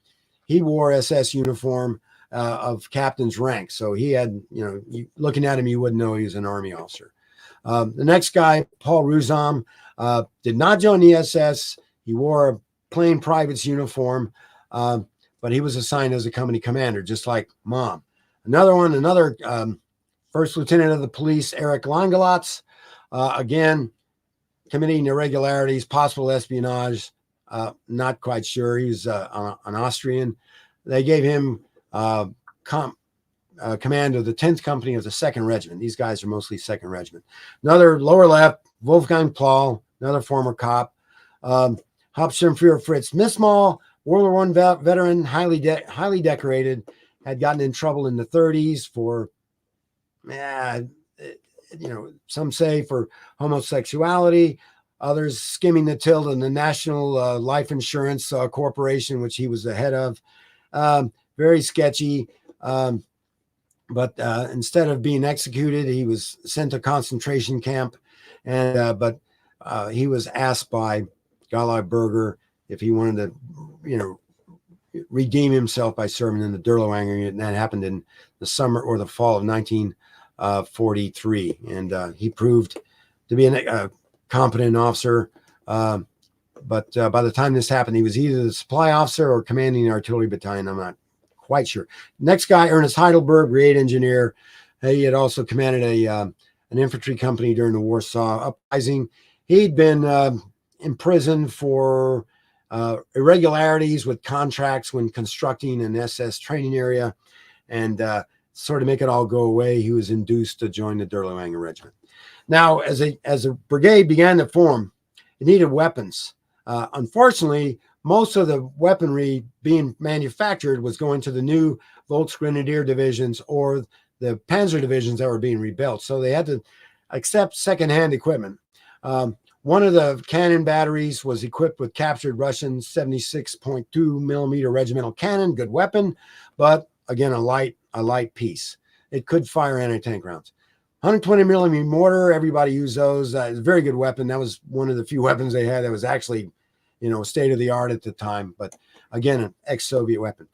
he wore SS uniform of captain's rank. So he had, looking at him, you wouldn't know he was an army officer. The next guy, Paul Ruzam, did not join the SS. He wore a plain private's uniform, but he was assigned as a company commander, just like Malm. Another First Lieutenant of the Police, Erich Langelatz, again, committing irregularities, possible espionage, not quite sure. He was an Austrian. They gave him command of the 10th Company of the 2nd Regiment. These guys are mostly 2nd Regiment. Another lower left, Wolfgang Plahl, another former cop. Hauptsturmführer Fritz Mismal, World War I veteran, highly decorated, had gotten in trouble in the 30s for, some say for homosexuality, others skimming the till in the National Life Insurance Corporation, which he was the head of. Very sketchy. But instead of being executed, he was sent to concentration camp. And but he was asked by Gala Berger if he wanted to, redeem himself by serving in the Dirlewanger unit. And that happened in the summer or the fall of 1943. And he proved to be a competent officer. But by the time this happened, he was either the supply officer or commanding the artillery battalion. I'm not quite sure. Next guy, Ernest Heidelberg, brigade engineer. He had also commanded an infantry company during the Warsaw Uprising. He'd been imprisoned for irregularities with contracts when constructing an SS training area, and sort of make it all go away, he was induced to join the Dirlewanger Regiment. Now, as a brigade began to form, it needed weapons. Unfortunately, most of the weaponry being manufactured was going to the new Volksgrenadier divisions or the Panzer divisions that were being rebuilt. So they had to accept secondhand equipment. One of the cannon batteries was equipped with captured Russian 76.2 millimeter regimental cannon, good weapon, but again, a light piece. It could fire anti-tank rounds. 120 millimeter mortar, everybody used those. It's a very good weapon. That was one of the few weapons they had that was actually, state of the art at the time. But again, an ex-Soviet weapon.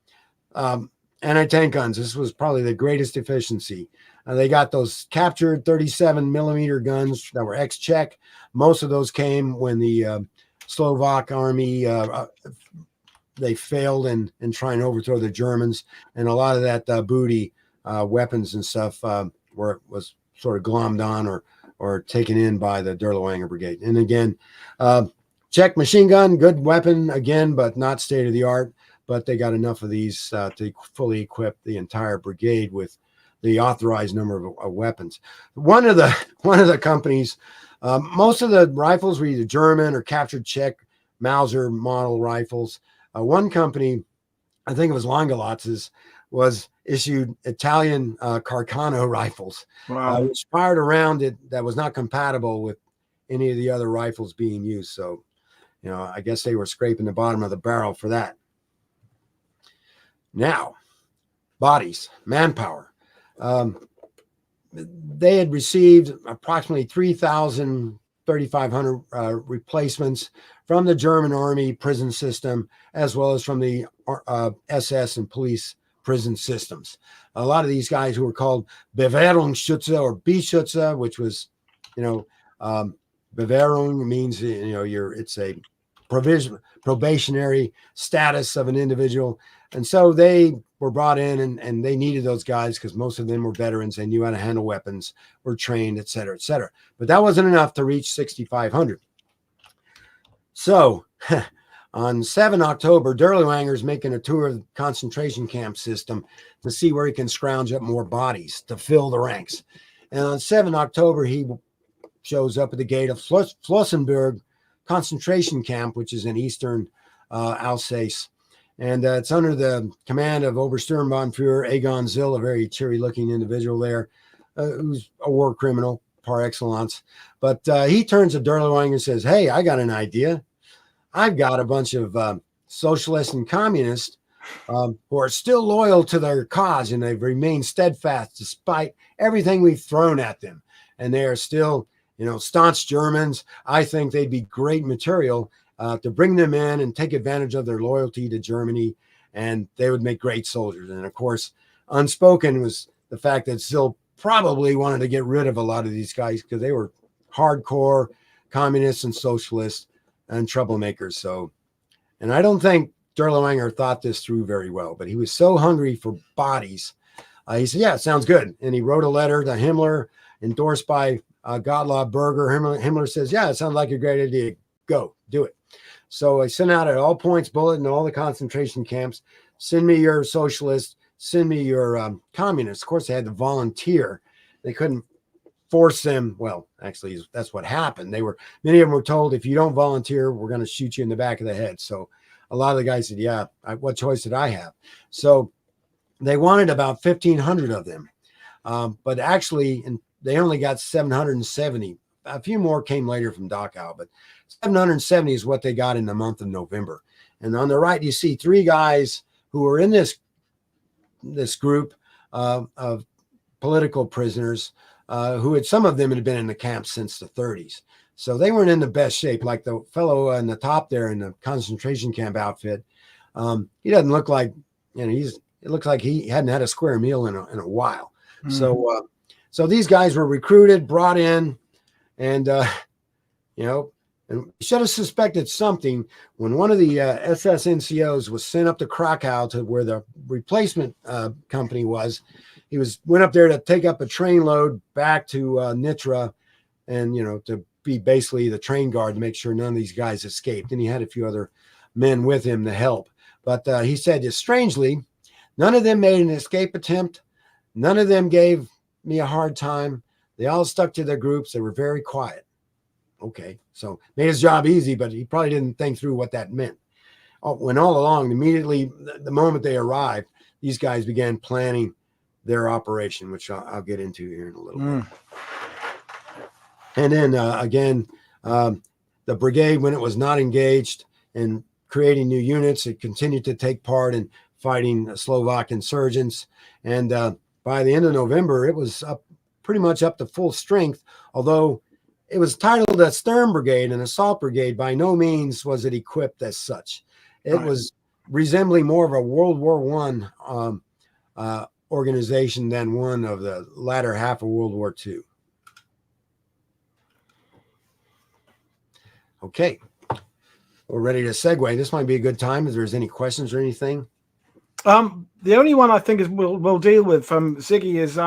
Anti-tank guns. This was probably the greatest efficiency. They got those captured 37 millimeter guns that were ex-Czech. Most of those came when the Slovak army, they failed in trying to overthrow the Germans. And a lot of that booty, weapons and stuff was sort of glommed on or taken in by the Dirlewanger Brigade. And again, Czech machine gun, good weapon, again, but not state of the art. But they got enough of these to fully equip the entire brigade with the authorized number of weapons. One of the companies, most of the rifles were either German or captured Czech Mauser model rifles. One company, I think it was Langelatz's, was issued Italian Carcano rifles, Wow. which fired a round that was not compatible with any of the other rifles being used. So, I guess they were scraping the bottom of the barrel for that. Now, bodies, manpower. They had received approximately 3,500 replacements from the German army prison system, as well as from the SS and police prison systems. A lot of these guys who were called Bewährungsschütze or B-Schütze, which was, Bewährung means, it's a probationary status of an individual. And so they were brought in and they needed those guys because most of them were veterans. They knew how to handle weapons, were trained, et cetera, et cetera. But that wasn't enough to reach 6,500. So on 7 October, Dirlewanger's making a tour of the concentration camp system to see where he can scrounge up more bodies to fill the ranks. And on 7 October, he shows up at the gate of Flossenburg concentration camp, which is in eastern Alsace. And it's under the command of Obersturmführer Egon Zill, a very cheery-looking individual there, who's a war criminal par excellence. But he turns to Dirlewanger and says, "Hey, I got an idea. I've got a bunch of socialists and communists who are still loyal to their cause, and they've remained steadfast despite everything we've thrown at them. And they are still, staunch Germans. I think they'd be great material to bring them in and take advantage of their loyalty to Germany, and they would make great soldiers." And of course, unspoken was the fact that Zill probably wanted to get rid of a lot of these guys because they were hardcore communists and socialists and troublemakers. So, and I don't think Dirlewanger thought this through very well, but he was so hungry for bodies He said, yeah, it sounds good. And he wrote a letter to Himmler, endorsed by Gottlob Berger. Himmler says, yeah, it sounds like a great idea. Go, do it. So I sent out an all points bulletin in all the concentration camps. Send me your socialists. Send me your communists. Of course, they had to volunteer. They couldn't force them. Well, actually, that's what happened. Many of them were told, if you don't volunteer, we're going to shoot you in the back of the head. So a lot of the guys said, yeah, what choice did I have? So they wanted about 1,500 of them. But actually, they only got 770. A few more came later from Dachau, but 770 is what they got in the month of November. And on the right, you see three guys who were in this group of political prisoners, some of them had been in the camp since the 30s. So they weren't in the best shape. Like the fellow in the top there in the concentration camp outfit, he doesn't look like, it looks like he hadn't had a square meal in a while. Mm-hmm. So these guys were recruited, brought in, and and we should have suspected something when one of the SS NCOs was sent up to Krakow to where the replacement company was. He went up there to take up a train load back to Nitra, and to be basically the train guard to make sure none of these guys escaped. And he had a few other men with him to help. But he said, strangely, none of them made an escape attempt. None of them gave me a hard time. They all stuck to their groups. They were very quiet. Okay, so made his job easy, but he probably didn't think through what that meant. When all along, immediately, the moment they arrived, these guys began planning their operation, which I'll get into here in a little bit. And then again, the brigade, when it was not engaged in creating new units, it continued to take part in fighting Slovak insurgents. And by the end of November, it was pretty much up to full strength, although it was titled a Sturmbrigade, an assault brigade. By no means was it equipped as such. It was resembling more of a World War I organization than one of the latter half of World War II. Okay, we're ready to segue. This might be a good time if there's any questions or anything. The only one I think is we'll deal with from Ziggy is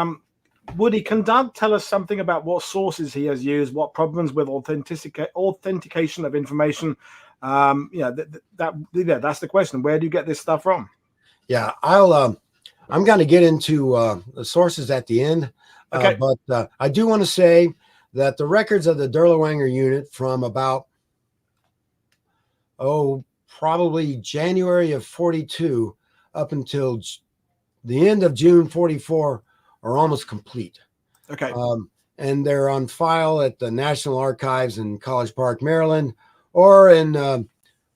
would he tell us something about what sources he has used, what problems with authentication of information? That's the question. Where do you get this stuff from? Yeah, I'm going to get into the sources at the end. Okay. But I do want to say that the records of the Dirlewanger unit from about, probably January of 42 up until the end of June 44 are almost complete. Okay. And they're on file at the National Archives in College Park, Maryland, or in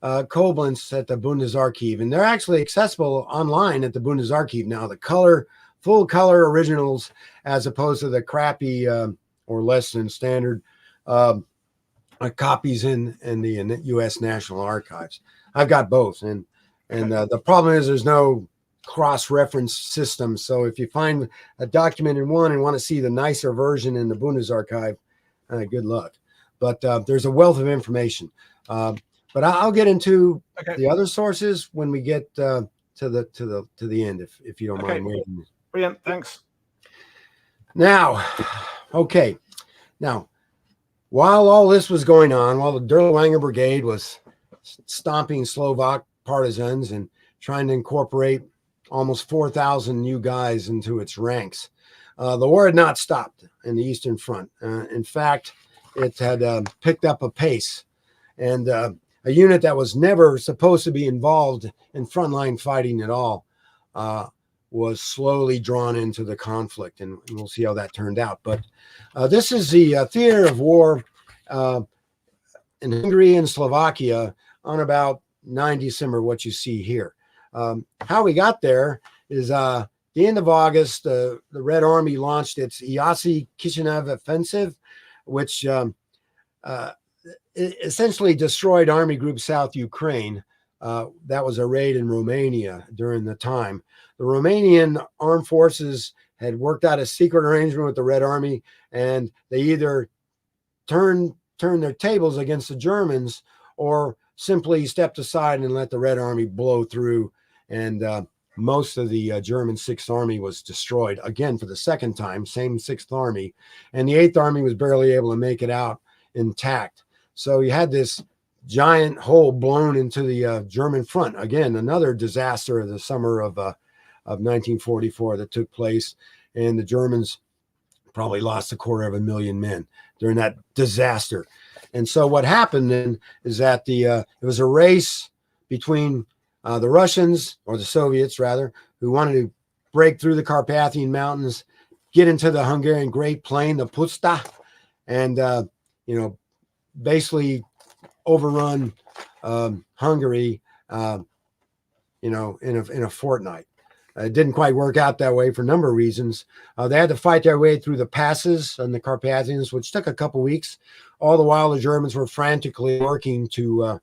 Koblenz at the Bundesarchiv. And they're actually accessible online at the Bundesarchiv now. The full color originals, as opposed to the crappy or less than standard copies in the U.S. National Archives. I've got both. And the problem is there's no cross-reference system. So if you find a document in one and want to see the nicer version in the Bundesarchiv, good luck. But there's a wealth of information. But I'll get into the other sources when we get to the end, if you don't mind waiting. Brilliant, thanks. Now, while all this was going on, while the Dirlewanger Brigade was stomping Slovak partisans and trying to incorporate almost 4,000 new guys into its ranks, the war had not stopped in the Eastern Front. In fact, it had picked up a pace, and a unit that was never supposed to be involved in frontline fighting at all was slowly drawn into the conflict, and we'll see how that turned out. But this is the theater of war in Hungary and Slovakia on about 9 December, what you see here. How we got there is the end of August, the Red Army launched its Iasi-Kishinev offensive, which essentially destroyed Army Group South Ukraine. That was a raid in Romania during the time. The Romanian armed forces had worked out a secret arrangement with the Red Army, and they either turned their tables against the Germans or simply stepped aside and let the Red Army blow through and most of the German 6th Army was destroyed, again, for the second time, same 6th Army. And the 8th Army was barely able to make it out intact. So you had this giant hole blown into the German front. Again, another disaster of the summer of 1944 that took place. And the Germans probably lost 250,000 men during that disaster. And so what happened then is that it was a race between the Russians, or the Soviets rather, who wanted to break through the Carpathian Mountains, get into the Hungarian Great Plain, the Puszta, and basically overrun Hungary, in a fortnight. It didn't quite work out that way for a number of reasons. They had to fight their way through the passes and the Carpathians, which took a couple weeks. All the while, the Germans were frantically working to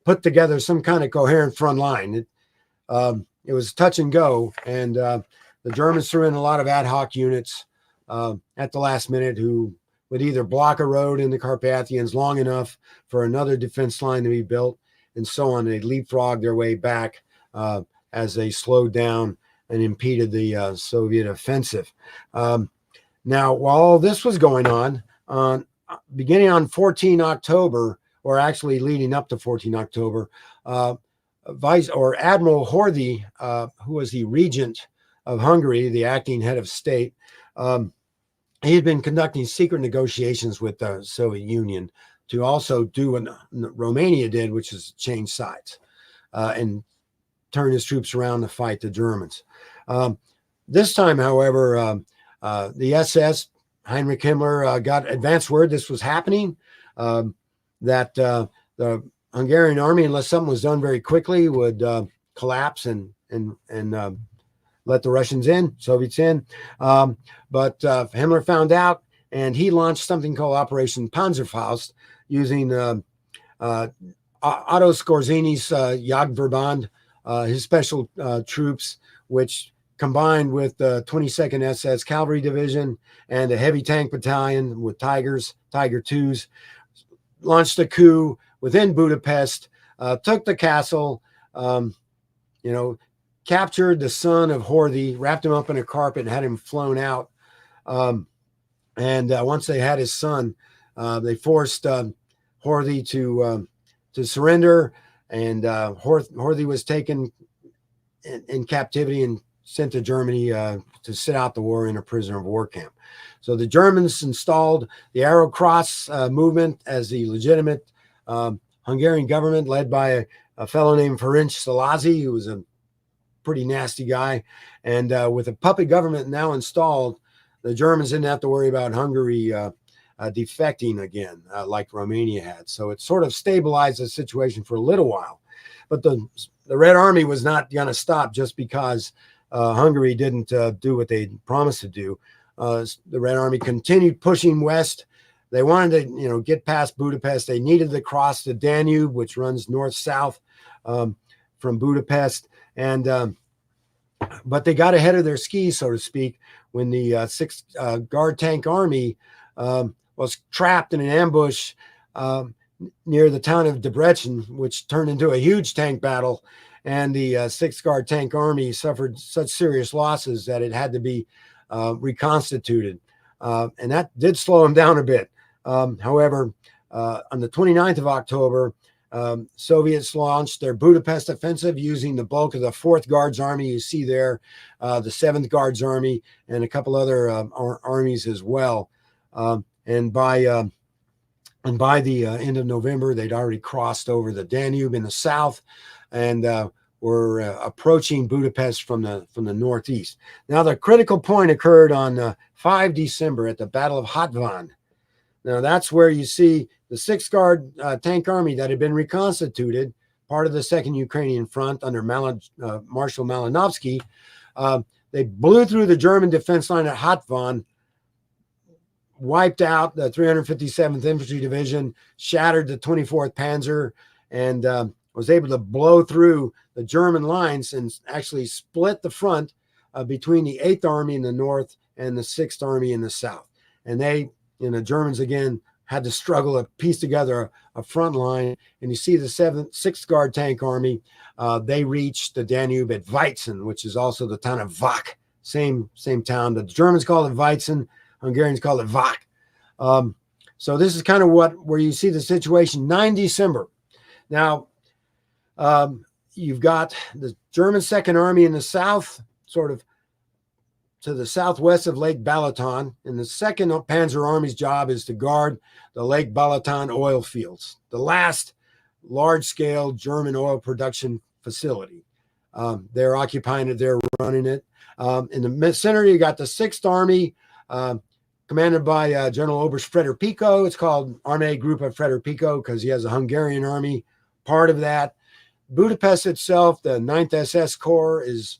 put together some kind of coherent front line. It was touch and go, and the Germans threw in a lot of ad hoc units at the last minute who would either block a road in the Carpathians long enough for another defense line to be built, and so on. They'd leapfrog their way back as they slowed down and impeded the Soviet offensive. Now, while all this was going on, beginning on 14 October, or actually leading up to 14 October, Admiral Horthy, who was the regent of Hungary, the acting head of state, he had been conducting secret negotiations with the Soviet Union to also do what Romania did, which is change sides and turn his troops around to fight the Germans. This time, however, the SS, Heinrich Himmler, got advance word this was happening, that the Hungarian army, unless something was done very quickly, would collapse and let the Russians in, Soviets in. But Himmler found out, and he launched something called Operation Panzerfaust, using Otto Skorzény's Jagdverband, his special troops, which combined with the 22nd SS Cavalry Division and a heavy tank battalion with Tiger 2s, launched a coup within Budapest, took the castle, captured the son of Horthy, wrapped him up in a carpet, and had him flown out. And once they had his son, they forced Horthy to surrender, and Horthy was taken in captivity and sent to Germany to sit out the war in a prisoner of war camp. So the Germans installed the Arrow Cross movement as the legitimate Hungarian government, led by a fellow named Ferenc Szalasi, who was a pretty nasty guy. And with a puppet government now installed, the Germans didn't have to worry about Hungary defecting again, like Romania had. So it sort of stabilized the situation for a little while. But the Red Army was not going to stop just because Hungary didn't do what they promised to do. The Red Army continued pushing west. They wanted to, get past Budapest. They needed to cross the Danube, which runs north-south from Budapest. And but they got ahead of their skis, so to speak, when the 6th Guard Tank Army was trapped in an ambush near the town of Debrecen, which turned into a huge tank battle. And the 6th Guard Tank Army suffered such serious losses that it had to be reconstituted. And that did slow them down a bit. However, on the 29th of October, Soviets launched their Budapest offensive using the bulk of the 4th Guards Army. You see there, the 7th Guards Army, and a couple other armies as well. And by the end of November, they'd already crossed over the Danube in the south, and were approaching Budapest from the northeast. Now, the critical point occurred on 5 December at the Battle of Hatvan. Now, that's where you see the 6th Guard Tank Army that had been reconstituted, part of the 2nd Ukrainian Front under Marshal Malinovsky. They blew through the German defense line at Hatvan, wiped out the 357th Infantry Division, shattered the 24th Panzer, and was able to blow through the German lines and actually split the front between the 8th Army in the north and the 6th Army in the south. And the Germans again had to struggle to piece together a front line. And you see the 6th Guard Tank Army, they reached the Danube at Weizen, which is also the town of Vach, same town. The Germans call it Weizen, Hungarians call it Vach. So this is kind of where you see the situation. 9 December. Now, you've got the German Second Army in the south, sort of to the southwest of Lake Balaton, and the Second Panzer Army's job is to guard the Lake Balaton oil fields, the last large-scale German oil production facility. They're occupying it, they're running it. In the center, you got the 6th Army, commanded by General Oberst Frederick Pico. It's called Armee Group of Frederick Pico because he has a Hungarian army, part of that. Budapest itself, the 9th SS Corps is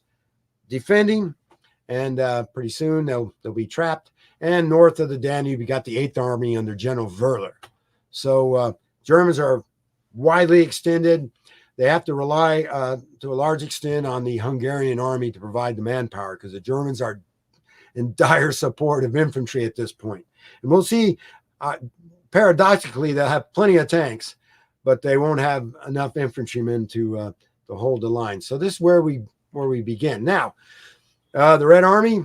defending, and pretty soon they'll be trapped. And north of the Danube, you got the 8th Army under General Wöhler. So Germans are widely extended. They have to rely to a large extent on the Hungarian army to provide the manpower because the Germans are in dire support of infantry at this point. And we'll see, paradoxically, they'll have plenty of tanks, but they won't have enough infantrymen to hold the line. So this is where we begin. Now, the Red Army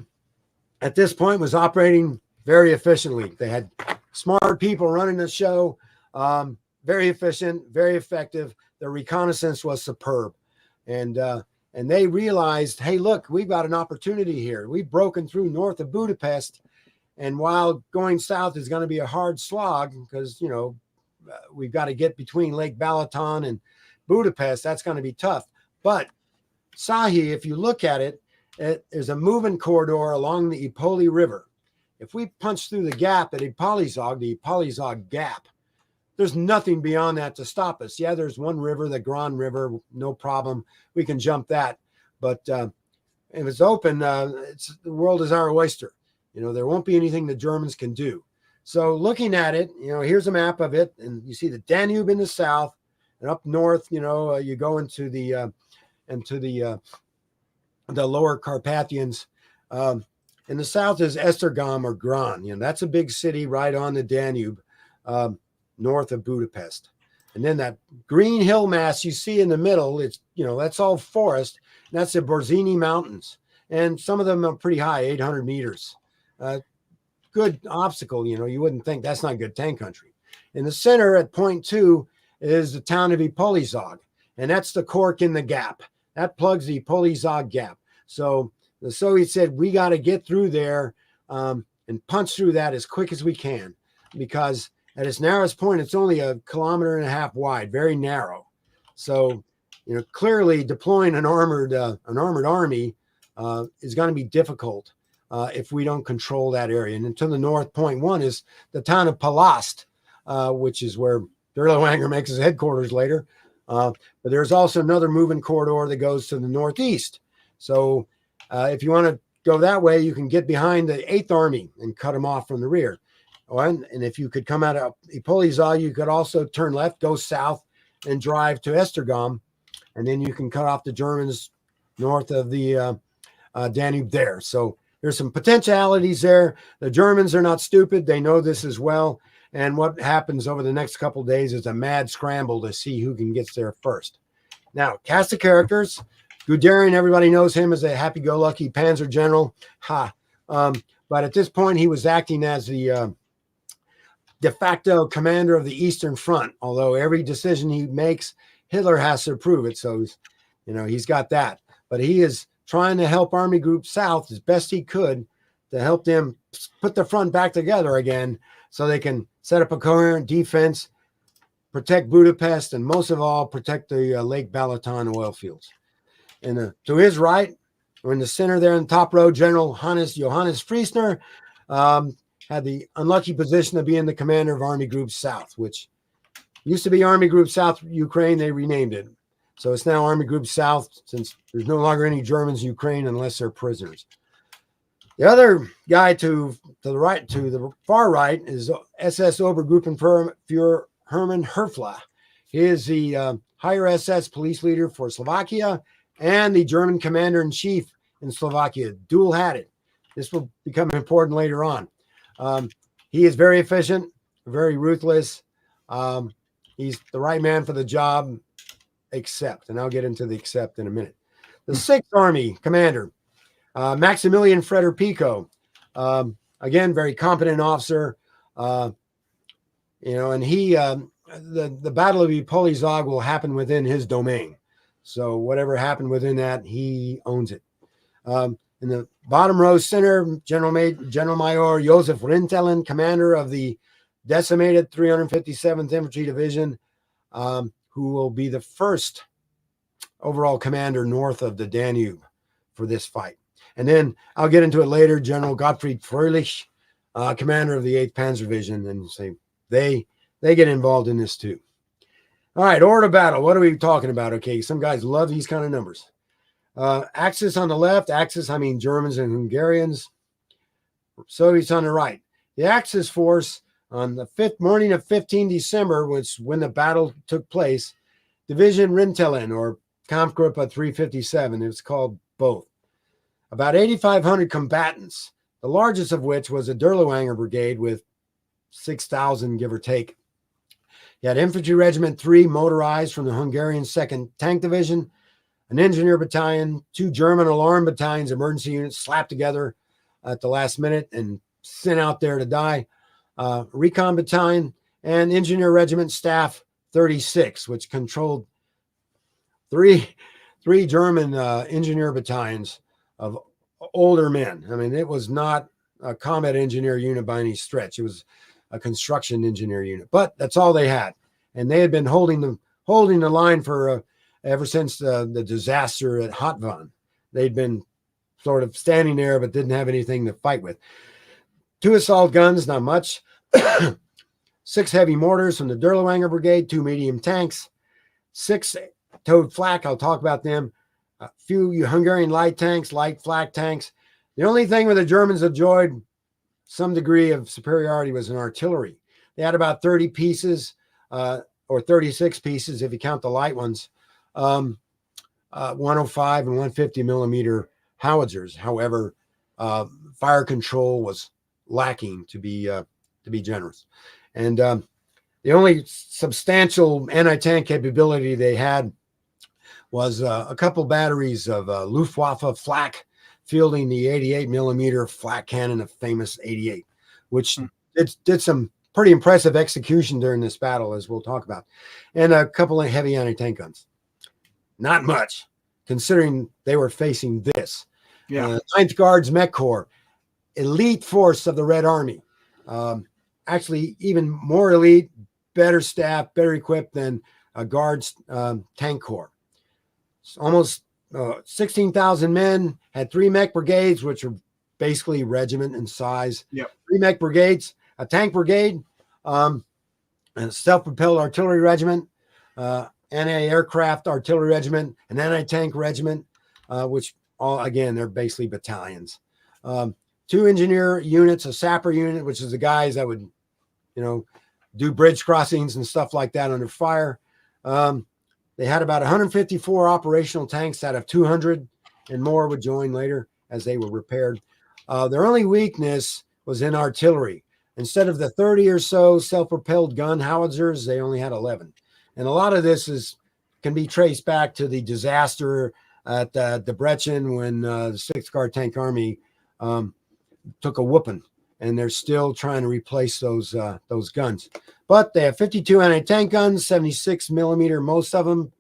at this point was operating very efficiently. They had smart people running the show, very efficient, very effective. Their reconnaissance was superb. And they realized, hey, look, we've got an opportunity here. We've broken through north of Budapest. And while going south is going to be a hard slog because, you know, we've got to get between Lake Balaton and Budapest, that's going to be tough. But Sahy, if you look at it, there's a moving corridor along the Ipolysag River. If we punch through the gap at Ipolysag, the Ipolysag Gap, there's nothing beyond that to stop us. Yeah, there's one river, the Grand River, no problem. We can jump that. But if it's open, the world is our oyster. You know, there won't be anything the Germans can do. So looking at it, you know, here's a map of it. And you see the Danube in the south. And up north, you know, you go into the lower Carpathians. In the south is Esztergom or Gran. You know, that's a big city right on the Danube. North of Budapest. And then that green hill mass you see in the middle, it's, you know, that's all forest. And that's the Borzini Mountains. And some of them are pretty high, 800 meters. Good obstacle, you know, you wouldn't think that's not good tank country. In the center at point 2 is the town of Ipolysag. And that's the cork in the gap. That plugs the Ipolysag gap. So the Soviets said, we got to get through there and punch through that as quick as we can because at its narrowest point, it's only 1.5 kilometers wide, very narrow. So, you know, clearly deploying an armored army is going to be difficult if we don't control that area. And to the north, point 1 is the town of Palast, which is where Dirlewanger makes his headquarters later. But there's also another moving corridor that goes to the northeast. So if you want to go that way, you can get behind the 8th Army and cut them off from the rear. And if you could come out of Ipolysag, you could also turn left, go south, and drive to Esztergom, and then you can cut off the Germans north of the Danube there. So there's some potentialities there. The Germans are not stupid. They know this as well. And what happens over the next couple of days is a mad scramble to see who can get there first. Now, cast of characters. Guderian, everybody knows him as a happy-go-lucky panzer general. But at this point, he was acting as the de facto commander of the Eastern Front, although every decision he makes, Hitler has to approve it. So, you know, he's got that. But he is trying to help Army Group South as best he could to help them put the front back together again so they can set up a coherent defense, protect Budapest, and most of all, protect the Lake Balaton oil fields. And to his right, or in the center there in the top row, General Johannes Friesner, had the unlucky position of being the commander of Army Group South, which used to be Army Group South Ukraine. They renamed it. So it's now Army Group South since there's no longer any Germans in Ukraine unless they're prisoners. The other guy to the far right is SS-Obersturmführer Hermann Herfla. He is the higher SS police leader for Slovakia and the German commander-in-chief in Slovakia, dual-hatted. This will become important later on. He is very efficient, very ruthless. He's the right man for the job, except, and I'll get into the except in a minute. The 6th Army commander, Maximilian Freder Pico, again, very competent officer. And he, the Battle of Ipolysag will happen within his domain. So whatever happened within that, he owns it. In the bottom row center, General Major Josef Rintelen, commander of the decimated 357th Infantry Division, who will be the first overall commander north of the Danube for this fight. And then I'll get into it later, General Gottfried Fröhlich, commander of the 8th Panzer Division, and say they get involved in this too. All right, order of battle. What are we talking about? Okay, some guys love these kind of numbers. Axis on the left, Axis, I mean Germans and Hungarians, Soviets on the right. The Axis force on the morning of 15 December, which when the battle took place, Division Rintelen, or Kampfgruppe 357, it's called both. About 8,500 combatants, the largest of which was a Dirlewanger Brigade with 6,000, give or take. You had Infantry Regiment 3 motorized from the Hungarian 2nd Tank Division, an engineer battalion, 2 German alarm battalions, emergency units slapped together at the last minute and sent out there to die, recon battalion, and engineer regiment staff 36, which controlled three German engineer battalions of older men. I mean, it was not a combat engineer unit by any stretch. It was a construction engineer unit, but that's all they had. And they had been holding the line for ever since the disaster at Hatvan. They'd been sort of standing there, but didn't have anything to fight with. 2 assault guns, not much. 6 heavy mortars from the Dirlewanger Brigade, 2 medium tanks, 6 towed flak. I'll talk about them. A few Hungarian light tanks, light flak tanks. The only thing where the Germans enjoyed some degree of superiority was in artillery. They had about 30 pieces, or 36 pieces if you count the light ones, 105 and 150 millimeter howitzers. However, fire control was lacking, to be generous. And the only substantial anti-tank capability they had was a couple batteries of Luftwaffe flak fielding the 88 millimeter flak cannon of famous 88, which did some pretty impressive execution during this battle, as we'll talk about, and a couple of heavy anti-tank guns. Not much, considering they were facing this. Yeah. 9th Guards Mech Corps, elite force of the Red Army. Actually, even more elite, better staffed, better equipped than a Guards Tank Corps. Almost 16,000 men, had 3 mech brigades, which are basically regiment in size. Yep. 3 mech brigades, a tank brigade, a self-propelled artillery regiment, anti-aircraft artillery regiment, an anti-tank regiment, which all, again, they're basically battalions. 2 engineer units, a sapper unit, which is the guys that would, do bridge crossings and stuff like that under fire. They had about 154 operational tanks out of 200, and more would join later as they were repaired. Their only weakness was in artillery. Instead of the 30 or so self-propelled gun howitzers, they only had 11. And a lot of this can be traced back to the disaster at Debrecen when the 6th Guard Tank Army took a whooping, and they're still trying to replace those guns. But they have 52 anti-tank guns, 76 millimeter, most of them.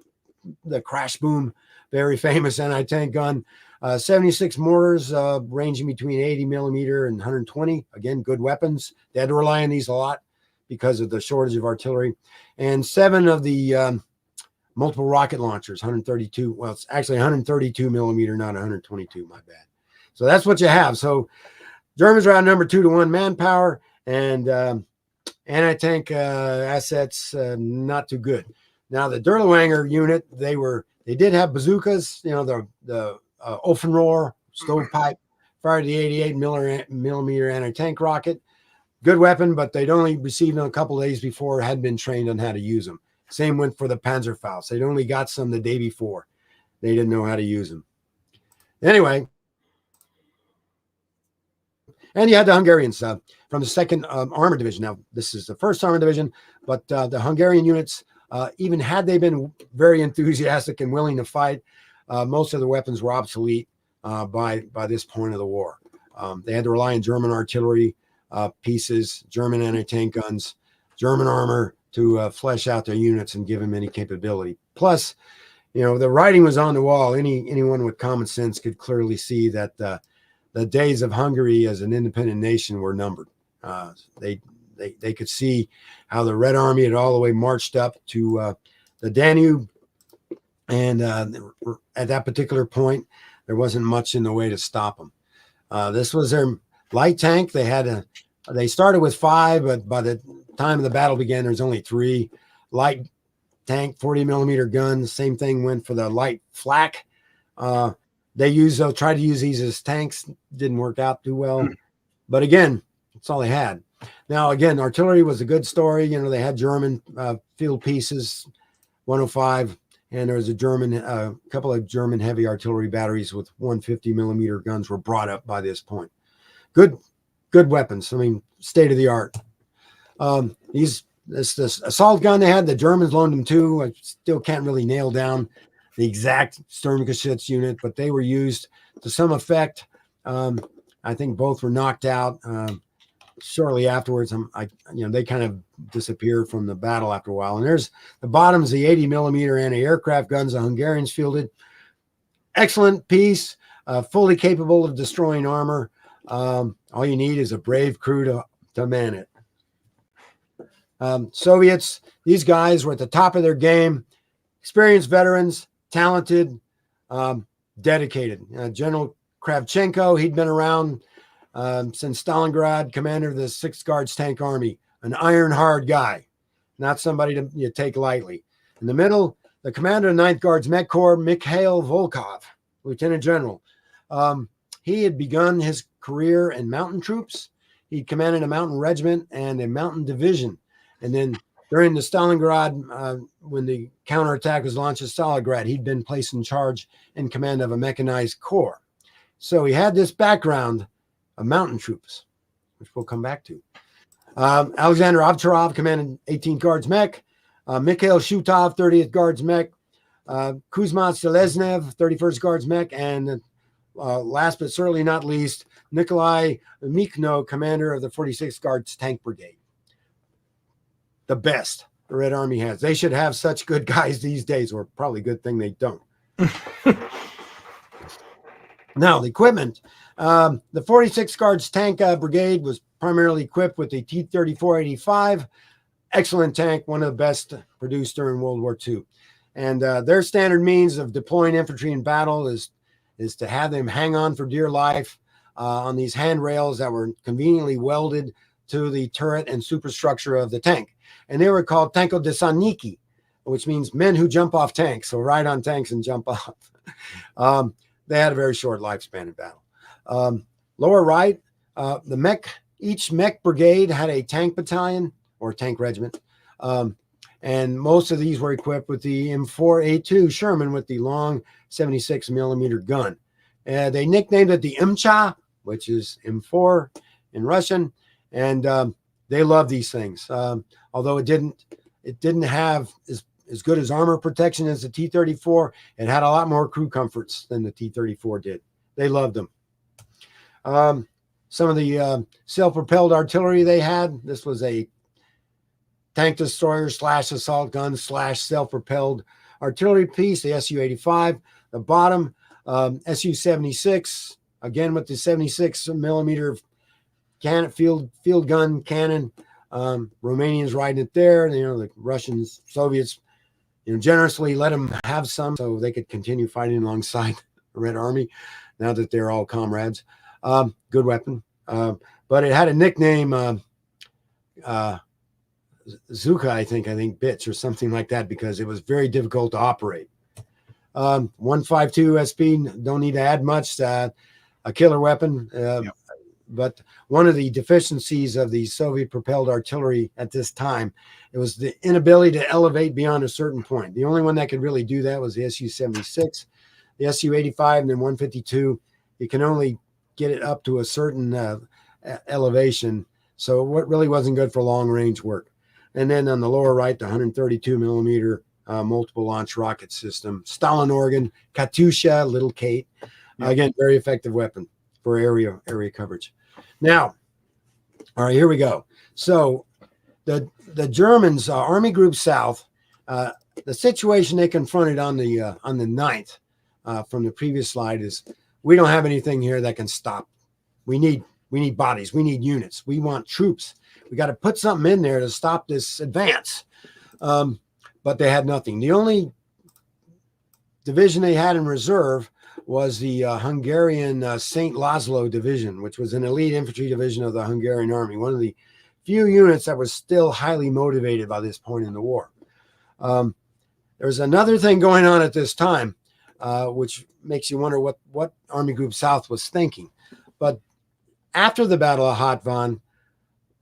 The Crash Boom, very famous anti-tank gun. 76 mortars, ranging between 80 millimeter and 120. Again, good weapons. They had to rely on these a lot because of the shortage of artillery. And 7 of the multiple rocket launchers, 132. Well, it's actually 132 millimeter, not 122. My bad. So that's what you have. So Germans are outnumbered 2-to-1 manpower, and anti-tank assets not too good. Now the Dirlewanger unit, they did have bazookas, the Offenrohr stovepipe, fired the 88 millimeter anti-tank rocket. Good weapon, but they'd only received them a couple of days before, hadn't been trained on how to use them. Same went for the Panzerfaust. They'd only got some the day before. They didn't know how to use them. Anyway, And you had the Hungarians from the 2nd Armored Division. Now, this is the 1st Armored Division, but the Hungarian units, even had they been very enthusiastic and willing to fight, most of the weapons were obsolete by this point of the war. They had to rely on German artillery pieces, German anti-tank guns, German armor to flesh out their units and give them any capability. Plus, the writing was on the wall. Anyone with common sense could clearly see that the days of Hungary as an independent nation were numbered. They could see how the Red Army had all the way marched up to the Danube, and at that particular point, there wasn't much in the way to stop them. This was their light tank. They started with 5, but by the time the battle began, there's only 3. Light tank, 40mm guns. Same thing went for the light flak. They tried to use these as tanks. Didn't work out too well. But again, that's all they had. Now, again, artillery was a good story. They had German field pieces, 105, and there was a couple of German heavy artillery batteries with 150mm guns were brought up by this point. Good weapons. I mean, state of the art. This assault gun they had, the Germans loaned them too. I still can't really nail down the exact Sturmgeschütz unit, but they were used to some effect. I think both were knocked out shortly afterwards. They kind of disappeared from the battle after a while. And there's the bottoms, the 80mm anti-aircraft guns the Hungarians fielded. Excellent piece, fully capable of destroying armor. All you need is a brave crew to man it. Soviets, these guys were at the top of their game, experienced veterans, talented, dedicated. General Kravchenko, he'd been around since Stalingrad, commander of the 6th Guards Tank Army, an iron hard guy, not somebody to take lightly. In the middle, the commander of the 9th Guards Mech Corps, Mikhail Volkov, Lieutenant General. He had begun his career in mountain troops. He commanded a mountain regiment and a mountain division. And then during the Stalingrad, when the counterattack was launched at Stalingrad, he'd been placed in charge in command of a mechanized corps. So he had this background of mountain troops, which we'll come back to. Alexander Ovcharov commanded 18th Guards Mech, Mikhail Shutov, 30th Guards Mech, Kuzma Seleznev, 31st Guards Mech, and last but certainly not least, Nikolai Mikhno, commander of the 46th Guards Tank Brigade. The best the Red Army has. They should have such good guys these days, or probably a good thing they don't. Now, the equipment. The 46th Guards Tank Brigade was primarily equipped with the T-34-85. Excellent tank, one of the best produced during World War II. And their standard means of deploying infantry in battle is to have them hang on for dear life on these handrails that were conveniently welded to the turret and superstructure of the tank. And they were called tanko desantniki, which means men who jump off tanks, so ride on tanks and jump off. They had a very short lifespan in battle. Lower right, each mech brigade had a tank battalion or tank regiment. And most of these were equipped with the M4A2 Sherman with the long 76mm gun. They nicknamed it the Imcha, which is M4 in Russian. And they loved these things. Although it didn't have as good as armor protection as the T-34, it had a lot more crew comforts than the T-34 did. They loved them. Some of the self-propelled artillery they had, this was a tank destroyer / assault gun / self-propelled artillery piece, the Su-85. The bottom, Su-76, again with the 76mm cannon, field gun cannon. Romanians riding it there. The Russians, Soviets, generously let them have some so they could continue fighting alongside the Red Army now that they're all comrades. Good weapon. But it had a nickname, Zuka, I think Bitch or something like that, because it was very difficult to operate. 152 SP, don't need to add much. A killer weapon. Yep. But one of the deficiencies of the Soviet propelled artillery at this time, it was the inability to elevate beyond a certain point. The only one that could really do that was the Su-76, the Su-85, and then 152. You can only get it up to a certain elevation. So what really wasn't good for long range work. And then on the lower right, the 132 millimeter multiple launch rocket system, Stalin organ, Katyusha, Little Kate. Again, very effective weapon for area coverage. Now, all right, here we go. So the Germans, Army Group South, the situation they confronted on the 9th from the previous slide is, we don't have anything here that can stop. We need bodies. We need units. We want troops. We got to put something in there to stop this advance. But they had nothing. The only division they had in reserve was the Hungarian St. Laszlo Division, which was an elite infantry division of the Hungarian army, one of the few units that was still highly motivated by this point in the war. There's another thing going on at this time, which makes you wonder what Army Group South was thinking. But after the Battle of Hatvan,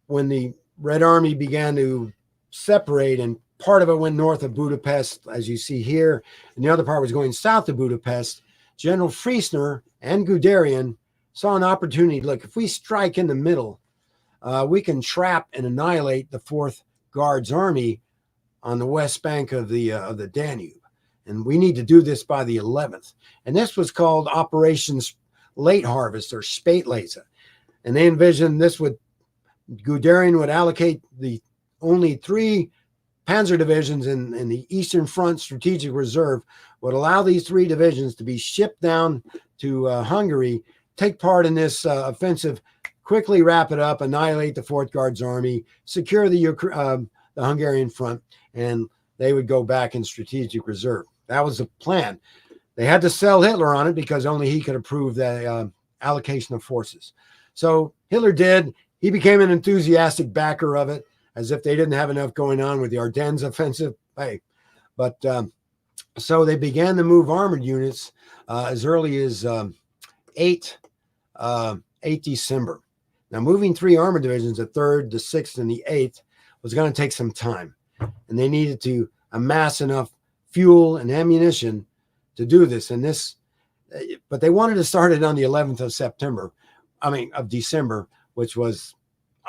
when the Red Army began to separate, and part of it went north of Budapest, as you see here, and the other part was going south of Budapest, General Friesner and Guderian saw an opportunity. Look, if we strike in the middle, we can trap and annihilate the 4th Guards Army on the west bank of the Danube. And we need to do this by the 11th. And this was called Operations Late Harvest, or Spätlese. And they envisioned this Guderian would allocate the only 3 panzer divisions in the Eastern Front Strategic Reserve, would allow these 3 divisions to be shipped down to Hungary, take part in this offensive, quickly wrap it up, annihilate the 4th Guards Army, secure the Hungarian front, and they would go back in Strategic Reserve. That was the plan. They had to sell Hitler on it because only he could approve the allocation of forces. So Hitler did. He became an enthusiastic backer of it, as if they didn't have enough going on with the Ardennes offensive. Hey, but so they began to move armored units as early as 8 December. Now, moving 3 armored divisions, the 3rd, the 6th, and the 8th, was going to take some time, and they needed to amass enough fuel and ammunition to do this. But they wanted to start it on the 11th of December, which was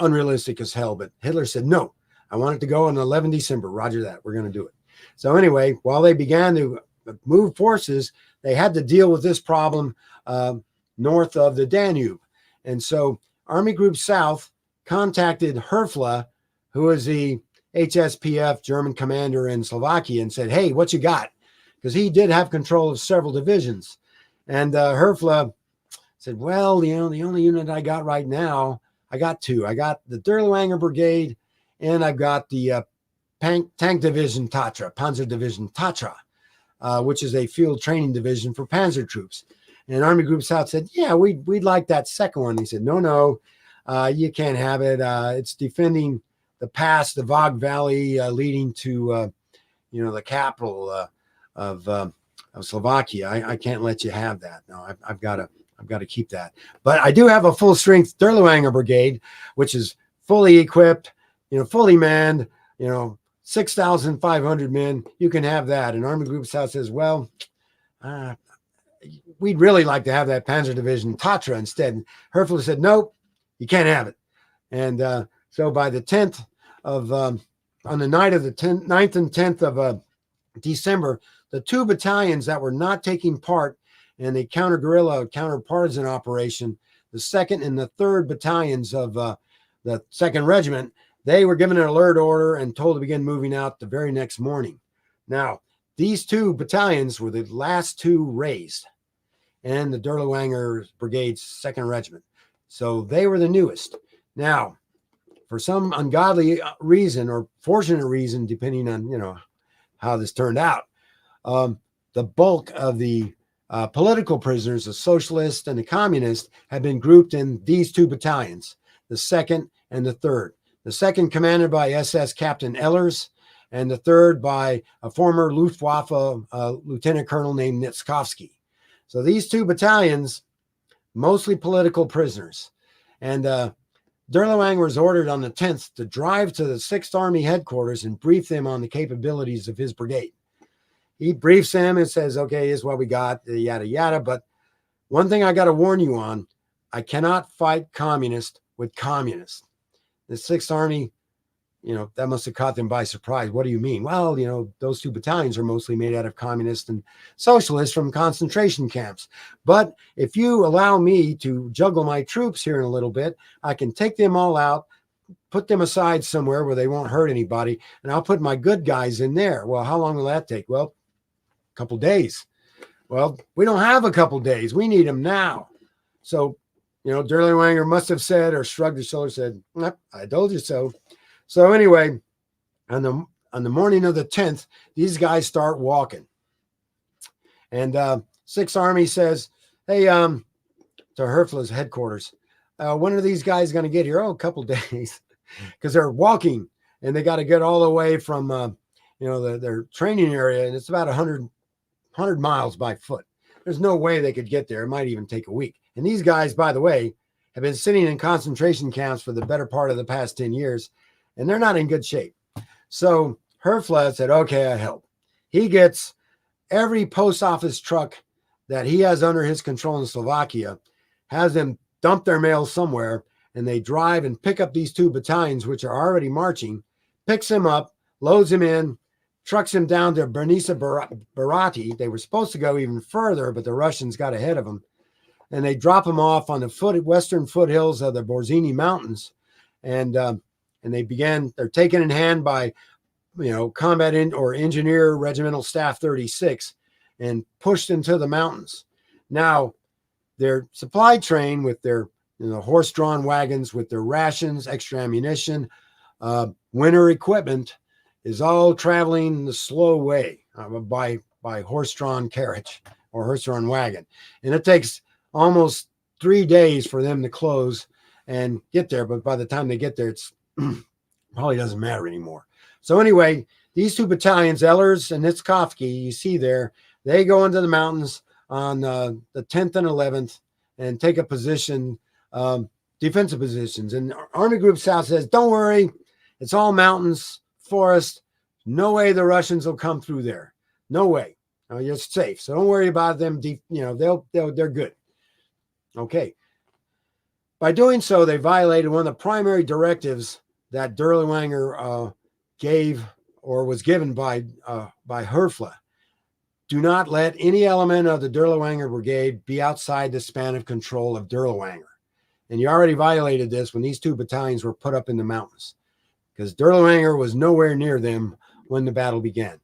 unrealistic as hell. But Hitler said, no, I want it to go on 11 December. Roger that. We're going to do it. So anyway, while they began to move forces, they had to deal with this problem north of the Danube. And so Army Group South contacted Herfla, who is the HSPF German commander in Slovakia, and said, hey, what you got? Because he did have control of several divisions. And Herfla said, well, the only unit I got right now, I got 2. I got the Dirlewanger Brigade, and I've got the Tank Division Tatra, Panzer Division Tatra, which is a field training division for panzer troops. And Army Group South said, yeah, we'd like that second one. He said, no, you can't have it. It's defending the pass, the Vag Valley, leading to, the capital of Slovakia. I can't let you have that. No, I've got to keep that. But I do have a full strength Dirlewanger Brigade, which is fully equipped, fully manned, 6,500 men. You can have that. And Army Group South says, well, we'd really like to have that Panzer Division Tatra instead. And Herfla said, nope, you can't have it. And so by the 10th on the night of the 9th and 10th of December, the 2 battalions that were not taking part in the counter-guerrilla, counter-partisan operation, the 2nd and the 3rd battalions of the 2nd Regiment, they were given an alert order and told to begin moving out the very next morning. Now, these 2 battalions were the last 2 raised, and the Dirlewanger Brigade's 2nd Regiment. So they were the newest. Now, for some ungodly reason or fortunate reason, depending on, how this turned out, the bulk of the political prisoners, the socialists and the communists, had been grouped in these 2 battalions, the 2nd and the 3rd. The 2nd commanded by SS Captain Ehlers, and the 3rd by a former Luftwaffe lieutenant colonel named Nitskovsky. So these 2 battalions, mostly political prisoners. And Dirlewanger was ordered on the 10th to drive to the 6th Army headquarters and brief them on the capabilities of his brigade. He briefs them and says, okay, here's what we got, yada, yada. But one thing I got to warn you on, I cannot fight communists with communists. The 6th Army, that must have caught them by surprise. What do you mean? Well, those 2 battalions are mostly made out of communists and socialists from concentration camps. But if you allow me to juggle my troops here in a little bit, I can take them all out, put them aside somewhere where they won't hurt anybody, and I'll put my good guys in there. Well, how long will that take? Well, a couple days. Well, we don't have a couple days. We need them now. So, Dirlewanger must have said, or shrugged his shoulders, said, I told you so. So anyway, on the morning of the 10th, these guys start walking. And 6th Army says, hey, to Herfla's headquarters, when are these guys going to get here? Oh, a couple days. Because they're walking, and they got to get all the way from, their training area, and it's about 100 miles by foot. There's no way they could get there. It might even take a week. And these guys, by the way, have been sitting in concentration camps for the better part of the past 10 years, and they're not in good shape. So Herfla said, okay, I help. He gets every post office truck that he has under his control in Slovakia, has them dump their mail somewhere, and they drive and pick up these 2 battalions, which are already marching, picks them up, loads them in, trucks them down to Bernica Barati. They were supposed to go even further, but the Russians got ahead of them. And they drop them off on the western foothills of the Borzini Mountains. And they're taken in hand by, combat or engineer regimental staff 36 and pushed into the mountains. Now, their supply train with their horse-drawn wagons with their rations, extra ammunition, winter equipment is all traveling the slow way by horse-drawn carriage or horse-drawn wagon. And it takes almost 3 days for them to close and get there. But by the time they get there, it's probably doesn't matter anymore. So anyway, these 2 battalions, Ehlers and Nitskovsky, you see there, they go into the mountains on the 10th and 11th and take a position, defensive positions. And Army Group South says, don't worry, it's all mountains, forest. No way the Russians will come through there. No way. You're safe. So don't worry about them. They're good. Okay. By doing so, they violated one of the primary directives that Dirlewanger gave or was given by Herfla. Do not let any element of the Dirlewanger Brigade be outside the span of control of Dirlewanger. And you already violated this when these 2 battalions were put up in the mountains, because Dirlewanger was nowhere near them when the battle began.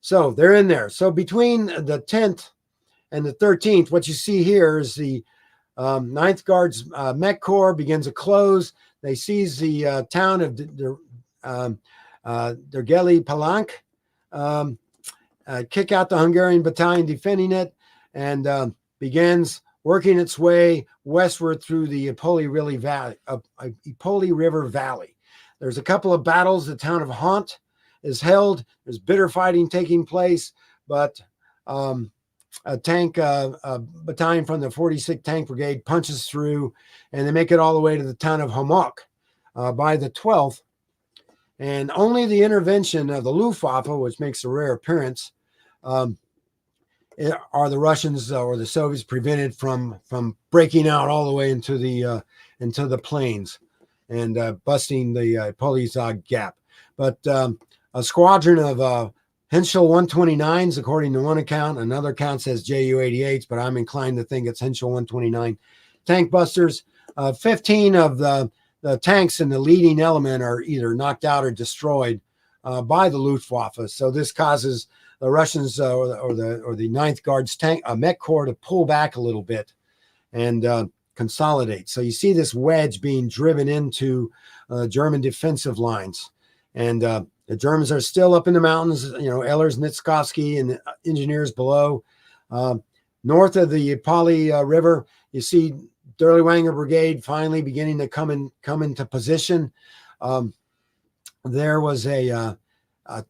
So they're in there. So between the 10th and the 13th, what you see here is the 9th Guards Mech Corps begins a close. They seize the town of Dergeli Palank, kick out the Hungarian battalion defending it, and begins working its way westward through the Ipoli River Valley. There's a couple of battles. The town of Hont is held. There's bitter fighting taking place, but a tank battalion from the 46th Tank Brigade punches through, and they make it all the way to the town of Homok by the 12th. And only the intervention of the Luftwaffe, which makes a rare appearance, are the Russians or the Soviets prevented from breaking out all the way into the plains and busting the Ipolysag gap. But a squadron of Henschel 129s, according to one account. Another account says Ju-88s, but I'm inclined to think it's Henschel 129 tank busters. 15 of the tanks in the leading element are either knocked out or destroyed by the Luftwaffe. So this causes the Russians or the 9th Guards tank Mech Corps to pull back a little bit and consolidate. So you see this wedge being driven into German defensive lines, and the Germans are still up in the mountains. Ehlers, Nitskovsky, and the engineers below. North of the Ipoli River, you see Dirlewanger Brigade finally beginning to come into position. There was a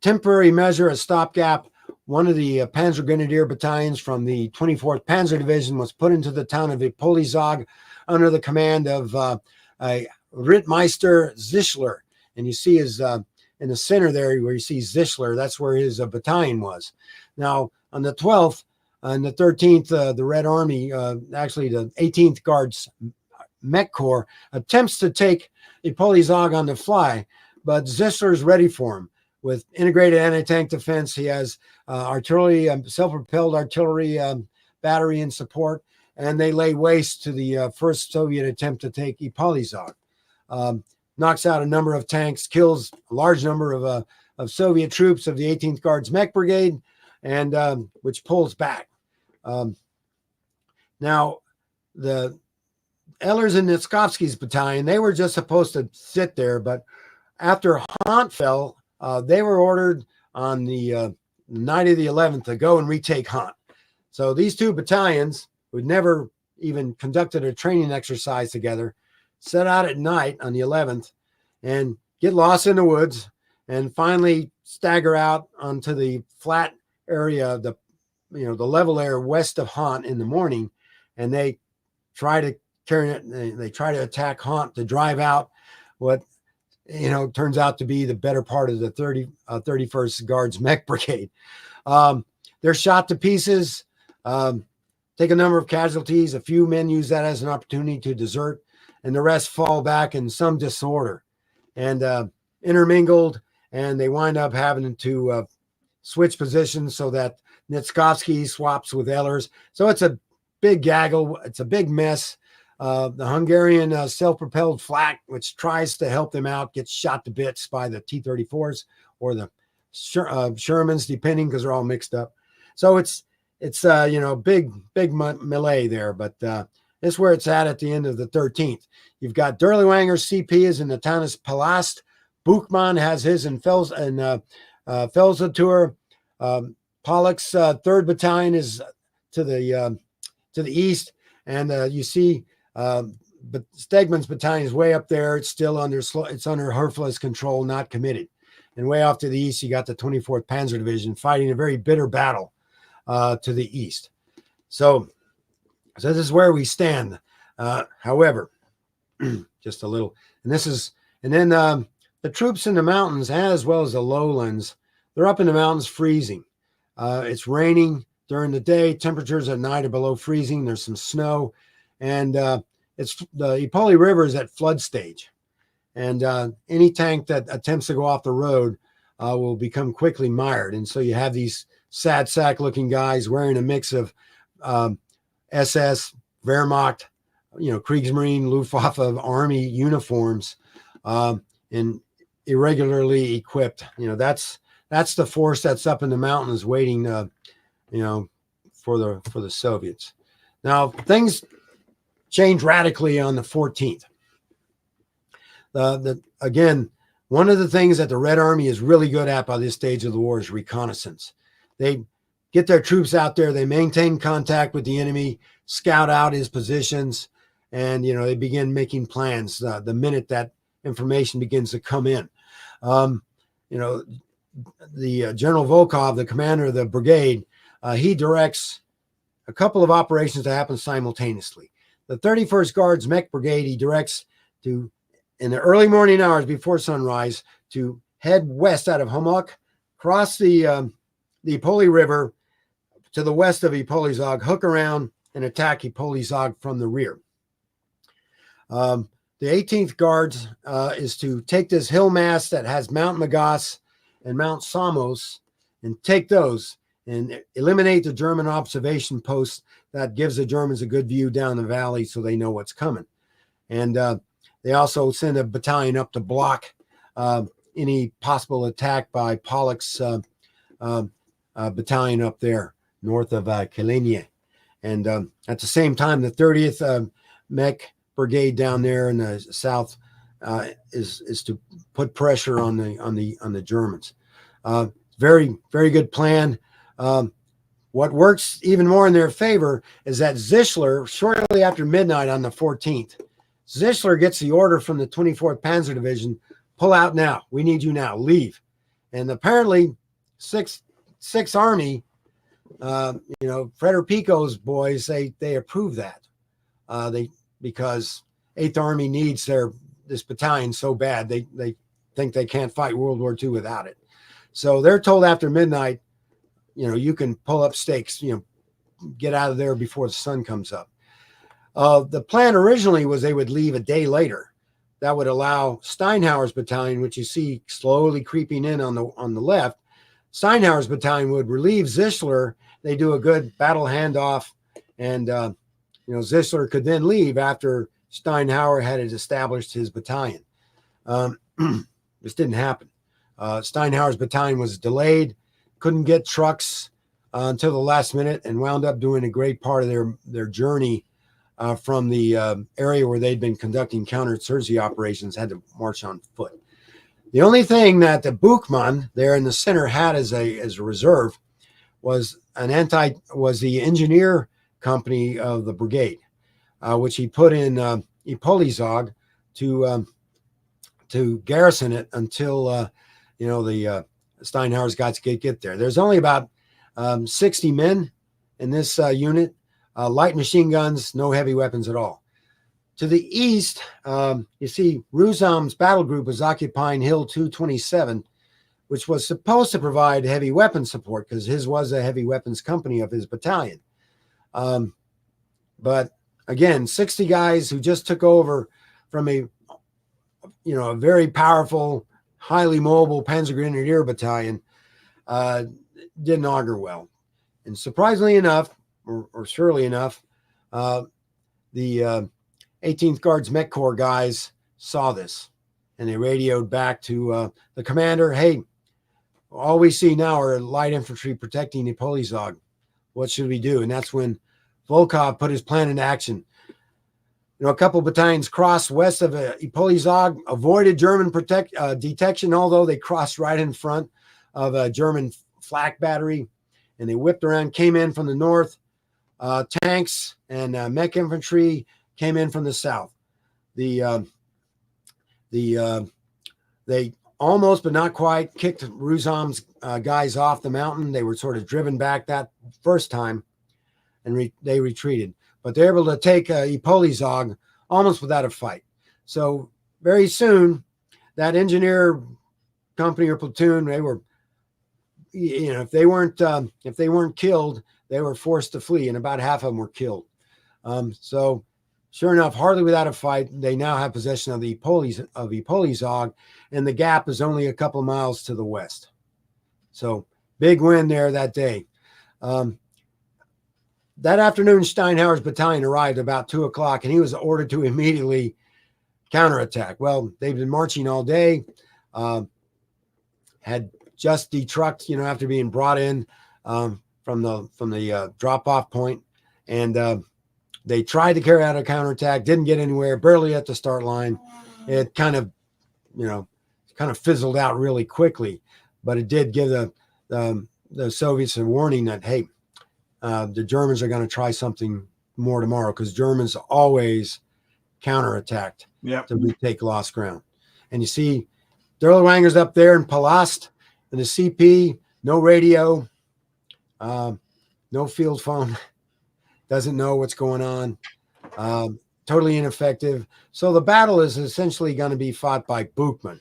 temporary measure, a stopgap. One of the Panzer Grenadier battalions from the 24th Panzer Division was put into the town of Ipolysag under the command of Rittmeister Zischler. And you see his in the center there where you see Zischler, that's where his battalion was. Now, on the 12th and the 13th, the Red Army, actually the 18th Guards Mech Corps attempts to take Ipolysag on the fly, but Zischler's ready for him. With integrated anti-tank defense, he has artillery, self-propelled artillery battery in support, and they lay waste to the first Soviet attempt to take Ipolysag. Knocks out a number of tanks, kills a large number of Soviet troops of the 18th Guards Mech Brigade, and which pulls back. Now, the Ehlers and Nitskovsky's battalion, they were just supposed to sit there, but after Hont fell, they were ordered on the night of the 11th to go and retake Hont. So these two battalions, who'd never even conducted a training exercise together, set out at night on the 11th and get lost in the woods and finally stagger out onto the flat area, the level area west of Hont in the morning, and they try to they try to attack Hont to drive out what turns out to be the better part of the 31st Guards Mech Brigade. They're shot to pieces, take a number of casualties. A few men use that as an opportunity to desert, and the rest fall back in some disorder and intermingled, and they wind up having to switch positions so that Nitskovsky swaps with Ehlers. So it's a big gaggle. It's a big mess. The Hungarian self-propelled flak, which tries to help them out, gets shot to bits by the T-34s or the Shermans, depending, because they're all mixed up. So it's big melee there, but this is where it's at the end of the 13th. You've got Dirlewanger CP is in the town of Palast. Buchmann has his in Felsentour. Pollock's 3rd Battalion is to the east, and you see but Stegman's battalion is way up there. It's still under Herfla's control, not committed. And way off to the east, you got the 24th Panzer Division fighting a very bitter battle to the east. So this is where we stand. However, just a little, and then the troops in the mountains as well as the lowlands, they're up in the mountains freezing. It's raining during the day. Temperatures at night are below freezing. There's some snow, and it's the Ipoli River is at flood stage. And any tank that attempts to go off the road will become quickly mired. And so you have these sad sack looking guys wearing a mix of SS, Wehrmacht, Kriegsmarine, Luftwaffe, Army uniforms, and irregularly equipped. That's the force that's up in the mountains waiting, for the Soviets. Now things change radically on the 14th. Again, one of the things that the Red Army is really good at by this stage of the war is reconnaissance. They get their troops out there, they maintain contact with the enemy, scout out his positions, and they begin making plans the minute that information begins to come in. The General Volkov, the commander of the brigade, he directs a couple of operations to happen simultaneously. The 31st Guards Mech Brigade, he directs to, in the early morning hours before sunrise, to head west out of Homok, cross the Ipoli River to the west of Ipolysag, hook around and attack Ipolysag from the rear. The 18th Guards is to take this hill mass that has Mount Magas and Mount Samos and take those and eliminate the German observation posts. That gives the Germans a good view down the valley so they know what's coming. And they also send a battalion up to block any possible attack by Pollock's battalion up there north of Kalenia. And at the same time, the 30th Mech Brigade down there in the south is to put pressure on the Germans. Very, very good plan. What works even more in their favor is that Zischler, shortly after midnight on the 14th, Zischler gets the order from the 24th Panzer Division, pull out now. We need you now. Leave. And apparently, Sixth Army, Frederick Pico's boys, they approve that. Because 8th Army needs this battalion so bad, they think they can't fight World War II without it. So they're told after midnight, you can pull up stakes, get out of there before the sun comes up. The plan originally was they would leave a day later. That would allow Steinhauer's battalion, which you see slowly creeping in on the left. Steinhauer's battalion would relieve Zischler. They do a good battle handoff, and Zischler could then leave after Steinhauer had established his battalion. This didn't happen. Steinhauer's battalion was delayed, couldn't get trucks until the last minute, and wound up doing a great part of their journey from the area where they'd been conducting counterinsurgency operations, had to march on foot. The only thing that the Buchmann there in the center had as a reserve was the engineer company of the brigade, which he put in Ipolysag to garrison it until the Steinhauer's got to get there. There's only about 60 men in this unit, light machine guns, no heavy weapons at all. To the east, you see Ruzam's battle group was occupying Hill 227, which was supposed to provide heavy weapon support because his was a heavy weapons company of his battalion. But again, 60 guys who just took over from a very powerful, highly mobile Panzergrenadier battalion didn't augur well. And surprisingly enough, or surely enough, the 18th Guards Mech Corps guys saw this, and they radioed back to the commander, "Hey, all we see now are light infantry protecting Ipolysag. What should we do?" And that's when Volkov put his plan into action. A couple battalions crossed west of Ipolysag, avoided German detection, although they crossed right in front of a German flak battery, and they whipped around, came in from the north. Tanks and mech infantry came in from the south. They almost, but not quite, kicked Ruzam's guys off the mountain. They were sort of driven back that first time, and they retreated. But they're able to take Ipolysag almost without a fight. So very soon, that engineer company or platoon, they were, if they weren't killed, they were forced to flee, and about half of them were killed. So sure enough, hardly without a fight, they now have possession of Ipolysag, and the gap is only a couple miles to the west. So big win there that day. That afternoon, Steinhauer's battalion arrived about 2 o'clock, and he was ordered to immediately counterattack. Well, they've been marching all day, had just detrucked, after being brought in from the drop-off point, and they tried to carry out a counterattack, didn't get anywhere, barely at the start line. It kind of fizzled out really quickly, but it did give the Soviets a warning that, hey, the Germans are going to try something more tomorrow, because Germans always counterattacked to retake lost ground. And you see Dirlewanger's up there in Palast, and the CP, no radio, no field phone, doesn't know what's going on, totally ineffective. So the battle is essentially going to be fought by Buchmann,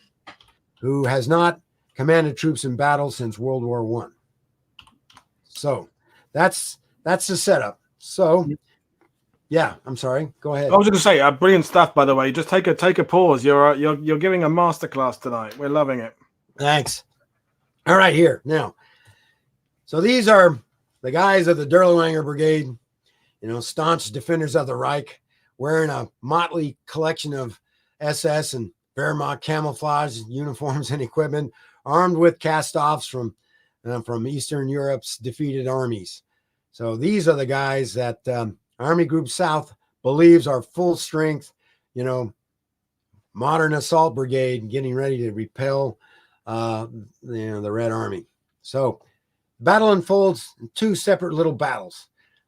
who has not commanded troops in battle since World War I. So that's the setup. So yeah, I'm sorry. Go ahead. I was going to say, brilliant stuff, by the way. Just take a pause. You're giving a masterclass tonight. We're loving it. Thanks. All right, here now. So these are the guys of the Dirlewanger Brigade, staunch defenders of the Reich, wearing a motley collection of SS and Wehrmacht camouflage uniforms and equipment, armed with cast-offs from Eastern Europe's defeated armies. So these are the guys that Army Group South believes are full strength, modern assault brigade getting ready to repel the Red Army. So battle unfolds in two separate little battles.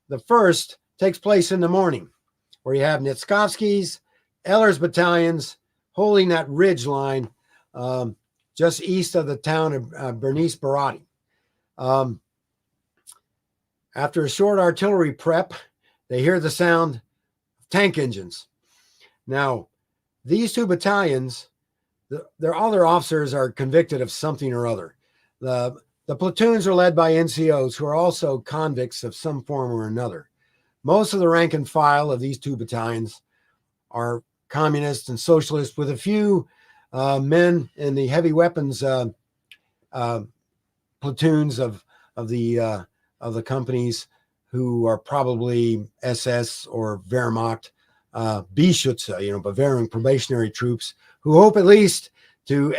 The first takes place in the morning, where you have Nitskovsky's, Eller's battalions holding that ridge line just east of the town of Bernice Barati. After a short artillery prep, they hear the sound of tank engines. Now, these two battalions, all their officers are convicted of something or other. The platoons are led by NCOs who are also convicts of some form or another. most of the rank and file of these two battalions are communists and socialists, with a few men in the heavy weapons platoons of the companies who are probably SS or Wehrmacht, B-Schütze, Bavarian probationary troops, who hope at least to,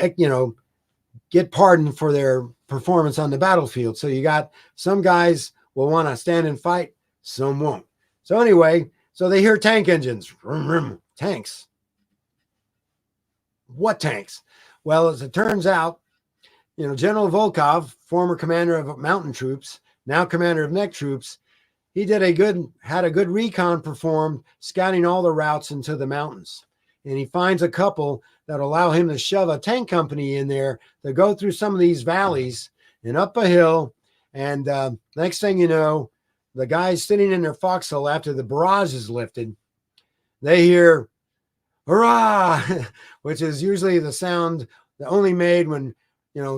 get pardoned for their performance on the battlefield. So you got some guys will want to stand and fight, some won't. So anyway, so they hear tank engines, vroom, vroom, tanks. What tanks? Well, as it turns out, General Volkov, former commander of mountain troops, now commander of neck troops, he had a good recon performed, scouting all the routes into the mountains. And he finds a couple that allow him to shove a tank company in there to go through some of these valleys and up a hill. And next thing you know, the guys sitting in their foxhole after the barrage is lifted, they hear, hurrah, which is usually the sound that only made when,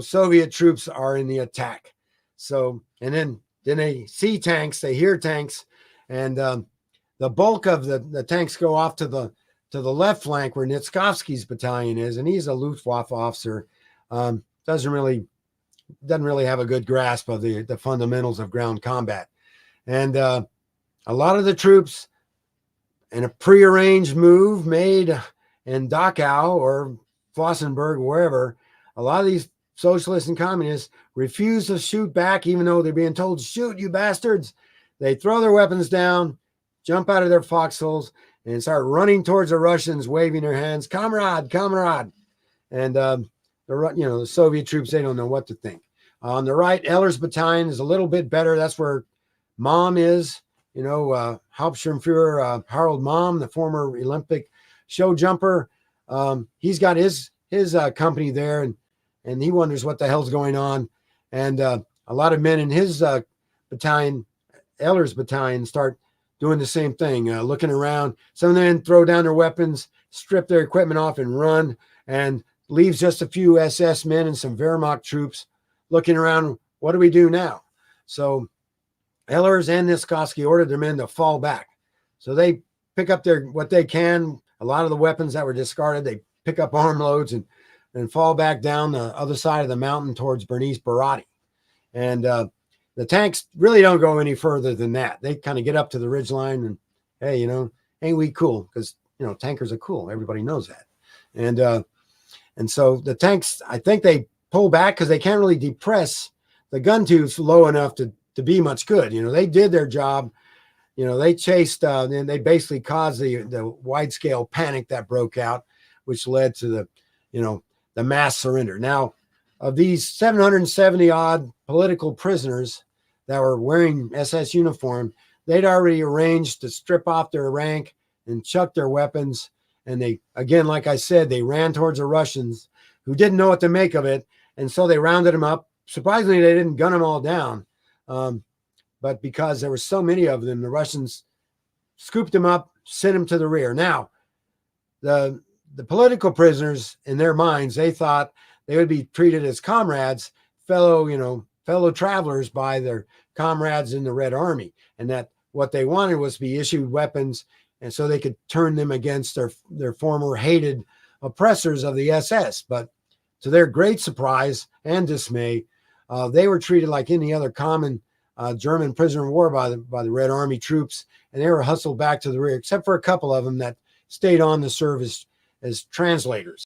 Soviet troops are in the attack. So, and then they see tanks, they hear tanks, and the bulk of the tanks go off to the left flank where Nitskovsky's battalion is, and he's a Luftwaffe officer. Doesn't really have a good grasp of the fundamentals of ground combat. And a lot of the troops, in a prearranged move made in Dachau or Flossenburg, wherever, a lot of these socialists and communists refuse to shoot back, even though they're being told, shoot, you bastards. They throw their weapons down, jump out of their foxholes, and start running towards the Russians, waving their hands, comrade, comrade. And the Soviet troops, they don't know what to think. On the right, Eller's battalion is a little bit better. That's where Mom is, Hauptsturmführer Harold Mom, the former Olympic show jumper. He's got his company there, and he wonders what the hell's going on. And a lot of men in his battalion, Eller's battalion, start doing the same thing, looking around. Some of the men throw down their weapons, strip their equipment off, and run, and leaves just a few SS men and some Wehrmacht troops looking around. What do we do now? So Ellers and Nitskovsky ordered their men to fall back. So they pick up what they can. A lot of the weapons that were discarded, they pick up armloads and fall back down the other side of the mountain towards Bernice Barati. And the tanks really don't go any further than that. They kind of get up to the ridgeline and, hey, ain't we cool? Because, tankers are cool. Everybody knows that. And so the tanks, I think they pull back because they can't really depress the gun tubes low enough to be much good. They did their job. They chased, and they basically caused the wide-scale panic that broke out, which led to the mass surrender. Now, of these 770 odd political prisoners that were wearing SS uniform, they'd already arranged to strip off their rank and chuck their weapons. And they, again, like I said, they ran towards the Russians, who didn't know what to make of it. And so they rounded them up. Surprisingly, they didn't gun them all down. But because there were so many of them, the Russians scooped them up, sent them to the rear. Now, the political prisoners, in their minds, they thought they would be treated as comrades, fellow travelers by their comrades in the Red Army, and that what they wanted was to be issued weapons, and so they could turn them against their former hated oppressors of the SS. But to their great surprise and dismay, they were treated like any other common German prisoner of war by the Red Army troops, and they were hustled back to the rear, except for a couple of them that stayed on to serve as translators.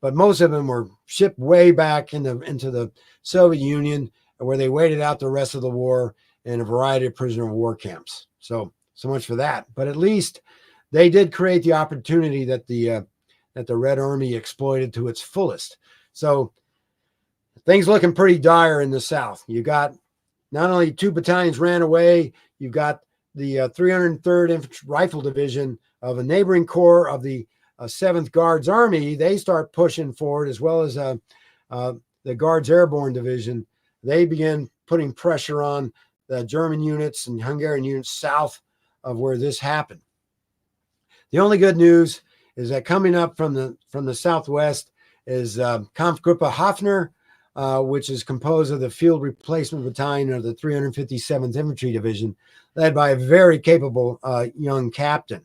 But most of them were shipped way back into the Soviet Union, where they waited out the rest of the war in a variety of prisoner of war camps. So much for that. But at least they did create the opportunity that the Red Army exploited to its fullest. So things looking pretty dire in the South. You got not only 2 battalions ran away, you've got the 303rd Infantry Rifle Division of a neighboring corps of the 7th Guards Army. They start pushing forward, as well as the Guards Airborne Division. They begin putting pressure on the German units and Hungarian units south of where this happened. The only good news is that coming up from the southwest is Kampfgruppe Hafner. which is composed of the Field Replacement Battalion of the 357th Infantry Division, led by a very capable young captain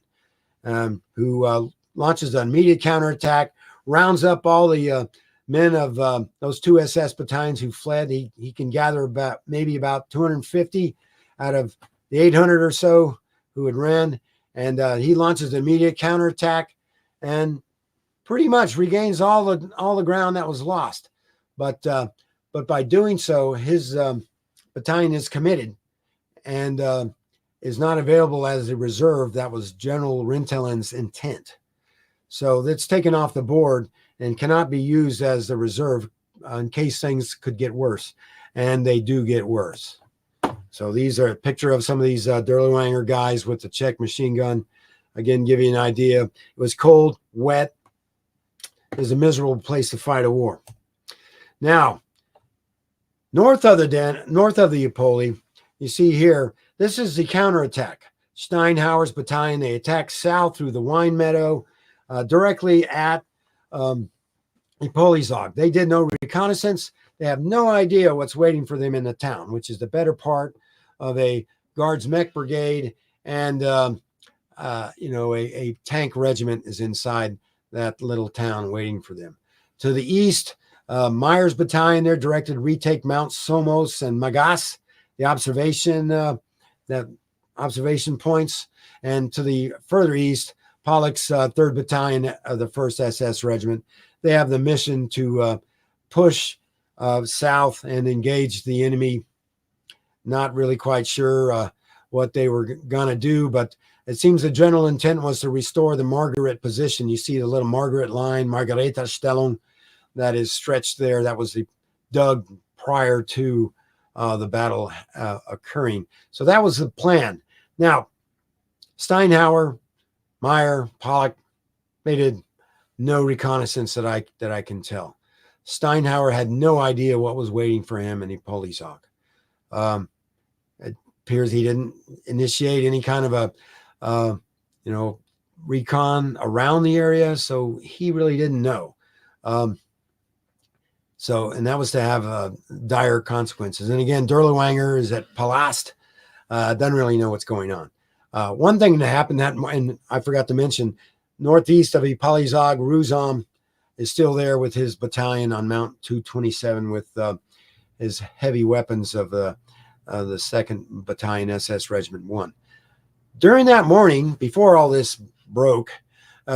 who launches an immediate counterattack, rounds up all the men of those two SS battalions who fled. He can gather maybe about 250 out of the 800 or so who had ran, and he launches an immediate counterattack and pretty much regains all the ground that was lost. But by doing so, his battalion is committed and is not available as a reserve. That was General Rintelen's intent. So that's taken off the board and cannot be used as the reserve in case things could get worse. And they do get worse. So these are a picture of some of these Dirlewanger guys with the Czech machine gun. Again, give you an idea. It was cold, wet. It was a miserable place to fight a war. Now, north of the Ipoli, you see here, this is the counterattack. Steinhauer's battalion, they attack south through the wine meadow, directly at Ipolysag. They did no reconnaissance. They have no idea what's waiting for them in the town, which is the better part of a Guards Mech Brigade, and a tank regiment is inside that little town waiting for them. To the east, Meyer's battalion, they're directed to retake Mount Somos and Magas, the observation points, and to the further east, Pollock's 3rd Battalion of the 1st SS Regiment. They have the mission to push south and engage the enemy. Not really quite sure what they were going to do, but it seems the general intent was to restore the Margaret position. You see the little Margaret line, Margareta-Stellung, that is stretched there. That was dug prior to the battle occurring. So that was the plan. Now, Steinhauer, Meyer, Pollock, they did no reconnaissance that I can tell. Steinhauer had no idea what was waiting for him in Ipolysag. It appears he didn't initiate any kind of a recon around the area, so he really didn't know. And that was to have dire consequences. And again, Dirlewanger is at Palast, doesn't really know what's going on. One thing that happened and I forgot to mention, northeast of Ipolysag, Ruzom is still there with his battalion on Mount 227 with his heavy weapons of the 2nd Battalion SS Regiment 1. During that morning, before all this broke,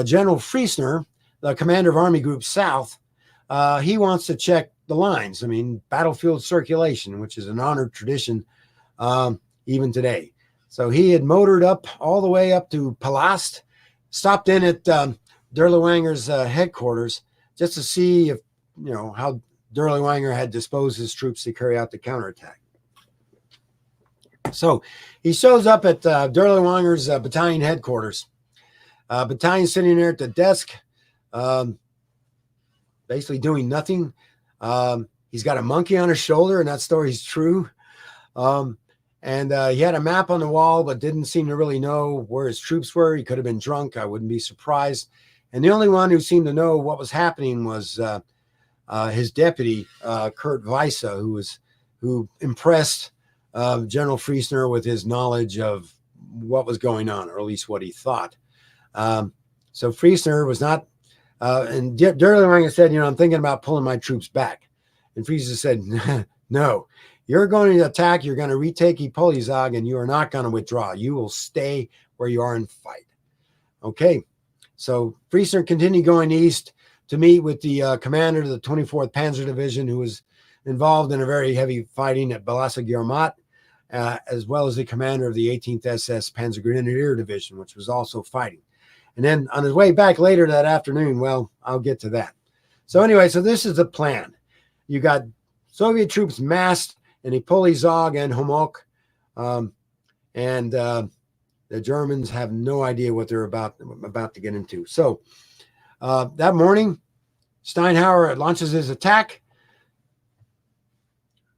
General Friesner, the commander of Army Group South, he wants to check the lines. I mean, battlefield circulation, which is an honored tradition even today. So he had motored up all the way up to Palast, stopped in at Dirlewanger's headquarters just to see if, how Dirlewanger had disposed his troops to carry out the counterattack. So he shows up at Dirlewanger's battalion headquarters. Battalion sitting there at the desk, basically doing nothing. He's got a monkey on his shoulder, and that story's true. And he had a map on the wall, but didn't seem to really know where his troops were. He could have been drunk. I wouldn't be surprised. And the only one who seemed to know what was happening was his deputy, Kurt Weisse, who impressed General Friesner with his knowledge of what was going on, or at least what he thought. So Friesner was not, and Dirlewanger said, I'm thinking about pulling my troops back. And Friesner said, no, you're going to attack, you're going to retake Ipolysag, and you are not going to withdraw. You will stay where you are and fight. Okay, so Friesner continued going east to meet with the commander of the 24th Panzer Division, who was involved in a very heavy fighting at Balasagirmat, as well as the commander of the 18th SS Panzer Grenadier Division, which was also fighting. And then on his way back later that afternoon, well, I'll get to that. So anyway, so this is the plan. You got Soviet troops massed in Ipolysag and Homok, and the Germans have no idea what they're about to get into. So that morning, Steinhauer launches his attack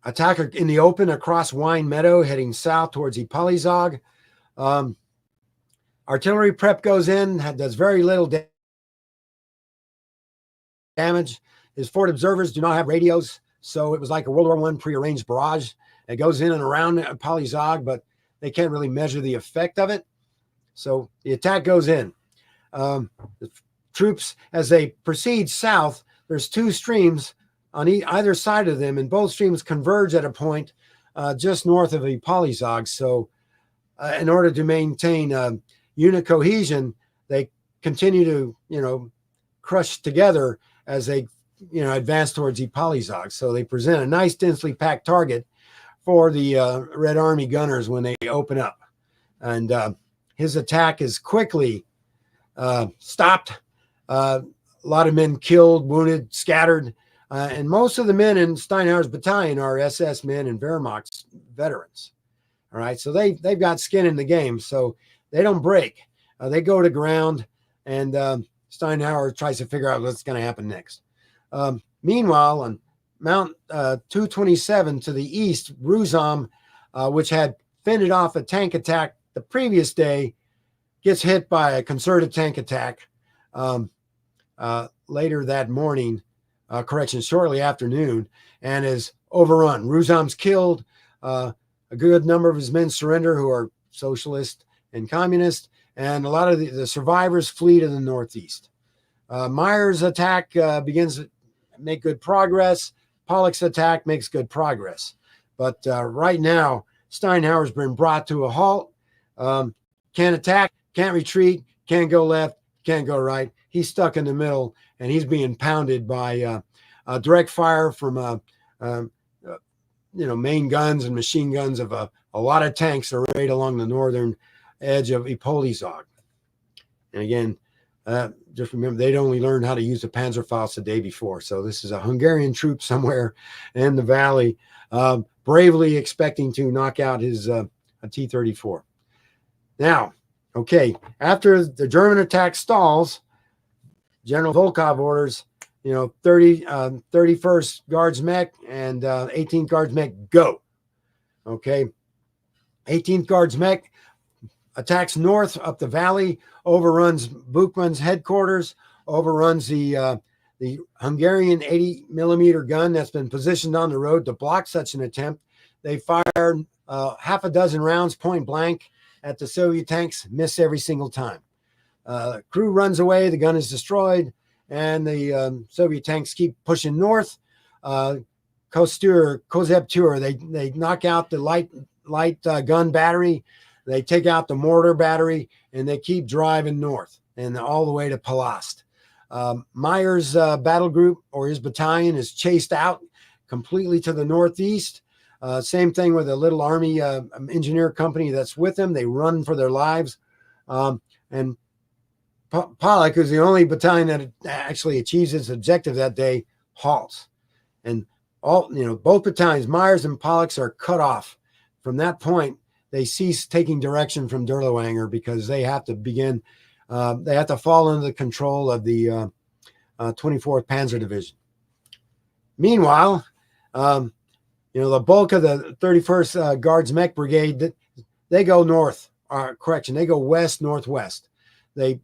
in the open across Wine Meadow, heading south towards Ipolysag. Artillery prep goes in, does very little damage. His forward observers do not have radios, So it was like a World War I prearranged barrage. It goes in and around Ipolysag, but they can't really measure the effect of it. So the attack goes in. The troops, as they proceed south, there's two streams on either side of them, and both streams converge at a point just north of Ipolysag. So in order to maintain unit cohesion, they continue to, crush together as they, advance towards Ipolysag. So they present a nice densely packed target for the Red Army gunners when they open up. And his attack is quickly stopped. A lot of men killed, wounded, scattered. And most of the men in Steinhauer's battalion are SS men and Wehrmacht veterans. All right, so they've got skin in the game, so they don't break. They go to ground, and Steinhauer tries to figure out what's going to happen next. Meanwhile, on Mount 227 to the east, Ruzom, which had fended off a tank attack the previous day, gets hit by a concerted tank attack later that morning, shortly after noon, and is overrun. Ruzom's killed. A good number of his men surrender, who are socialist and communist, and a lot of the survivors flee to the northeast. Meyer's attack begins to make good progress. Pollock's attack makes good progress. But right now, Steinhauer's been brought to a halt. Can't attack, can't retreat, can't go left, can't go right. He's stuck in the middle, and he's being pounded by direct fire from main guns and machine guns of a lot of tanks arrayed along the northern edge of Ipolysag. And again, just remember, they'd only learned how to use the Panzerfaust the day before. So this is a Hungarian troop somewhere in the valley, bravely expecting to knock out his T-34. Now, okay, after the German attack stalls, General Volkov orders, 31st Guards Mech and 18th Guards Mech, go. Okay, 18th Guards Mech attacks north up the valley, overruns Buchmann's headquarters, overruns the Hungarian 80 millimeter gun that's been positioned on the road to block such an attempt. They fire half a dozen rounds point blank at the Soviet tanks, miss every single time. Crew runs away, the gun is destroyed, and the Soviet tanks keep pushing north. Kozeptur, they knock out the light gun battery, they take out the mortar battery, and they keep driving north and all the way to Palast. Meyer's battle group, or his battalion, is chased out completely to the northeast. Same thing with a little army engineer company that's with them. They run for their lives. And Pollock, who's the only battalion that actually achieves its objective that day, halts. And both battalions, Myers and Pollock's, are cut off. From that point, they cease taking direction from Dirlewanger because they have to begin, they have to fall under the control of the 24th Panzer Division. Meanwhile, the bulk of the 31st Guards Mech Brigade, they go north, they go west-northwest. They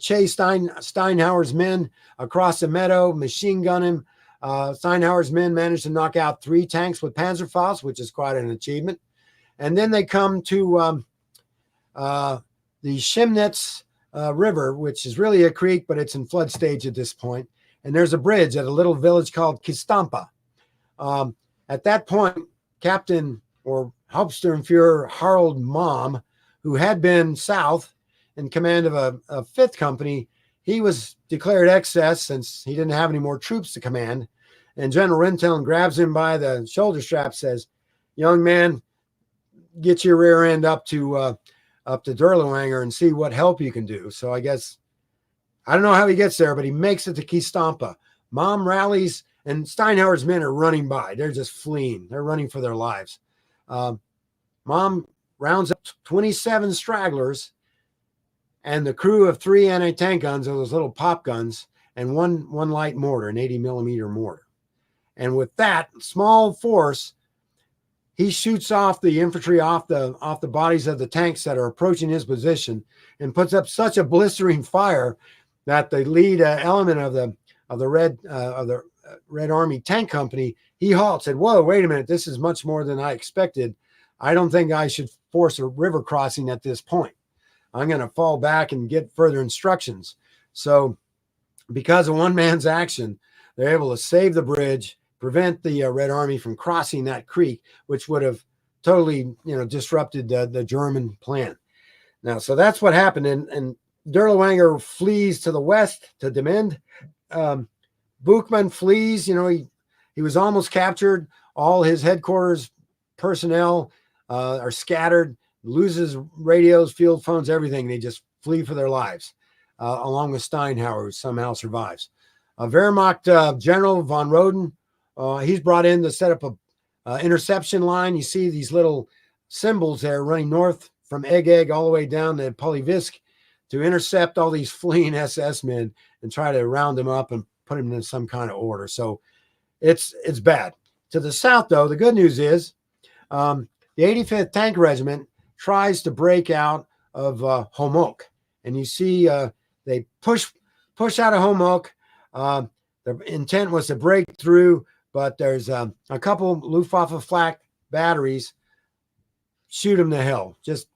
chase Steinhauer's men across the meadow, machine gun him. Steinhauer's men managed to knock out 3 tanks with Panzerfaust, which is quite an achievement. And then they come to the Chemnitz River, which is really a creek, but it's in flood stage at this point. And there's a bridge at a little village called Kistampa. At that point, Captain or Hauptsturmführer Harold Mom, who had been south in command of a 5th company, he was declared excess since he didn't have any more troops to command. And General Rinteln grabs him by the shoulder strap, says, "Young man, get your rear end up to Dirlewanger and see what help you can do." So I guess, I don't know how he gets there, but he makes it to Kistampa. Mom rallies, and Steinhauer's men are running by. They're just fleeing. They're running for their lives. Mom rounds up 27 stragglers and the crew of 3 anti-tank guns, or those little pop guns, and one light mortar, an 80 millimeter mortar. And with that small force, he shoots off the infantry off the bodies of the tanks that are approaching his position, and puts up such a blistering fire that the lead element of the Red Army Tank Company, he halts, said, whoa, wait a minute, this is much more than I expected. I don't think I should force a river crossing at this point. I'm going to fall back and get further instructions. So because of one man's action, they're able to save the bridge, prevent the Red Army from crossing that creek, which would have totally, disrupted the German plan. Now, so that's what happened. And Dirlewanger flees to the west to Demend. Buchmann flees. He was almost captured. All his headquarters personnel are scattered, loses radios, field phones, everything. They just flee for their lives, along with Steinhauer, who somehow survives. Wehrmacht General von Roden, he's brought in to set up a interception line. You see these little symbols there running north from Egeg all the way down to Polyvisk to intercept all these fleeing SS men and try to round them up and put them in some kind of order. So it's bad. To the south, though, the good news is the 85th Tank Regiment tries to break out of Homolk. And you see they push out of Homolk. The intent was to break through, but there's a couple Luftwaffe flak batteries. Shoot them to hell. Just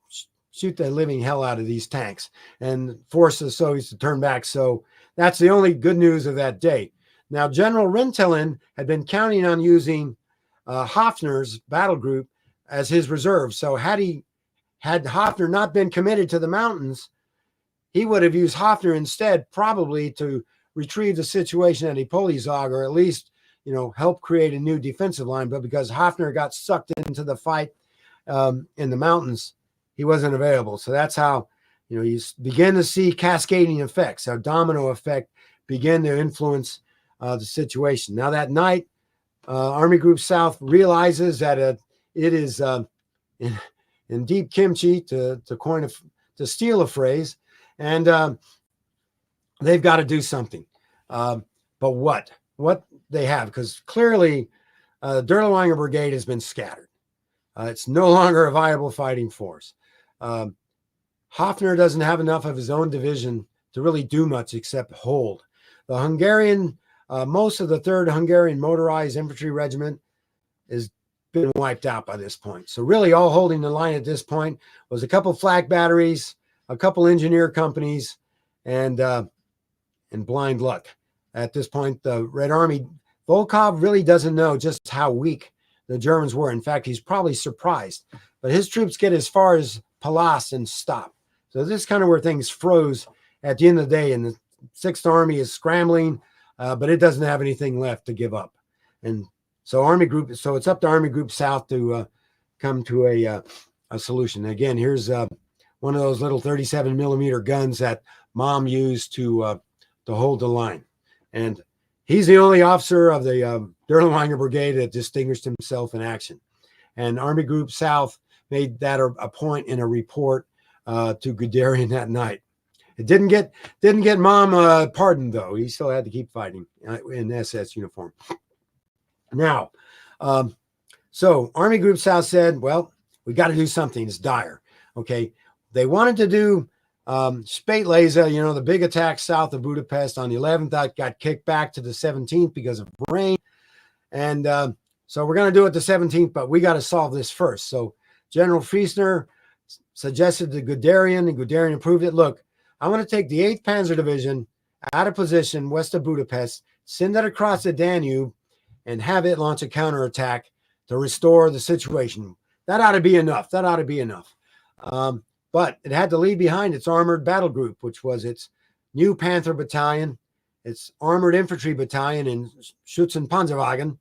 shoot the living hell out of these tanks and force the Soviets to turn back. So that's the only good news of that day. Now, General Rintelen had been counting on using Hoffner's battle group as his reserve. So had Hoffner not been committed to the mountains, he would have used Hoffner instead, probably to retrieve the situation at Ipolysag, or at least, help create a new defensive line. But because Hoffner got sucked into the fight in the mountains, he wasn't available. So that's how, you begin to see cascading effects, our domino effect begin to influence the situation. Now that night, Army Group South realizes that it is in deep kimchi, to steal a phrase, and they've got to do something. But what they have, because clearly Dirlewanger Brigade has been scattered. It's no longer a viable fighting force. Hoffner doesn't have enough of his own division to really do much except hold. The Hungarian, most of the 3rd Hungarian Motorized Infantry Regiment has been wiped out by this point. So really all holding the line at this point was a couple flak batteries, a couple engineer companies, and blind luck. At this point, the Red Army, Volkov really doesn't know just how weak the Germans were. In fact, he's probably surprised. But his troops get as far as Palas and stop. So this is kind of where things froze at the end of the day. And the 6th Army is scrambling, but it doesn't have anything left to give up. And so it's up to Army Group South to come to a solution. Again, here's one of those little 37 millimeter guns that Mom used to hold the line. And he's the only officer of the Dirlewanger Brigade that distinguished himself in action. And Army Group South made that a point in a report to Guderian that night. It didn't get Mom pardoned, though. He still had to keep fighting in SS uniform. Now, so Army Group South said, well, we got to do something. It's dire. Okay. They wanted to do Spätlese, the big attack south of Budapest on the 11th. That got kicked back to the 17th because of rain. And so we're going to do it the 17th, but we got to solve this first. So General Friesner suggested to Guderian, and Guderian approved it. Look, I want to take the 8th Panzer Division out of position west of Budapest, send it across the Danube, and have it launch a counterattack to restore the situation. That ought to be enough. But it had to leave behind its armored battle group, which was its new Panther Battalion, its armored infantry battalion in Schützenpanzerwagen,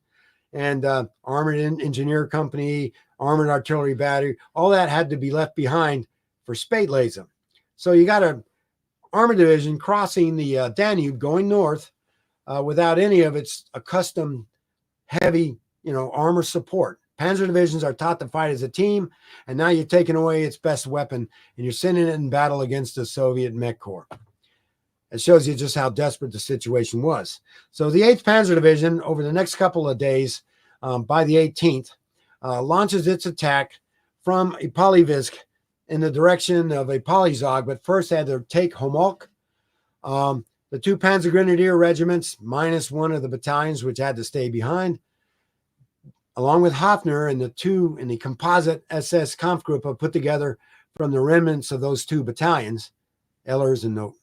and armored engineer company, armored artillery battery. All that had to be left behind for Spätlese. So you got an armored division crossing the Danube going north without any of its accustomed heavy, armor support. Panzer divisions are taught to fight as a team, and now you're taking away its best weapon and you're sending it in battle against the Soviet Mech Corps. It shows you just how desperate the situation was. So the 8th Panzer Division, over the next couple of days, by the 18th, launches its attack from Polyvisk in the direction of Ipolysag, but first had to take Homolk. The the 2 Panzer Grenadier regiments, minus one of the battalions which had to stay behind, along with Hofner and the composite SS Kampfgruppe put together from the remnants of those 2 battalions, Ehlers and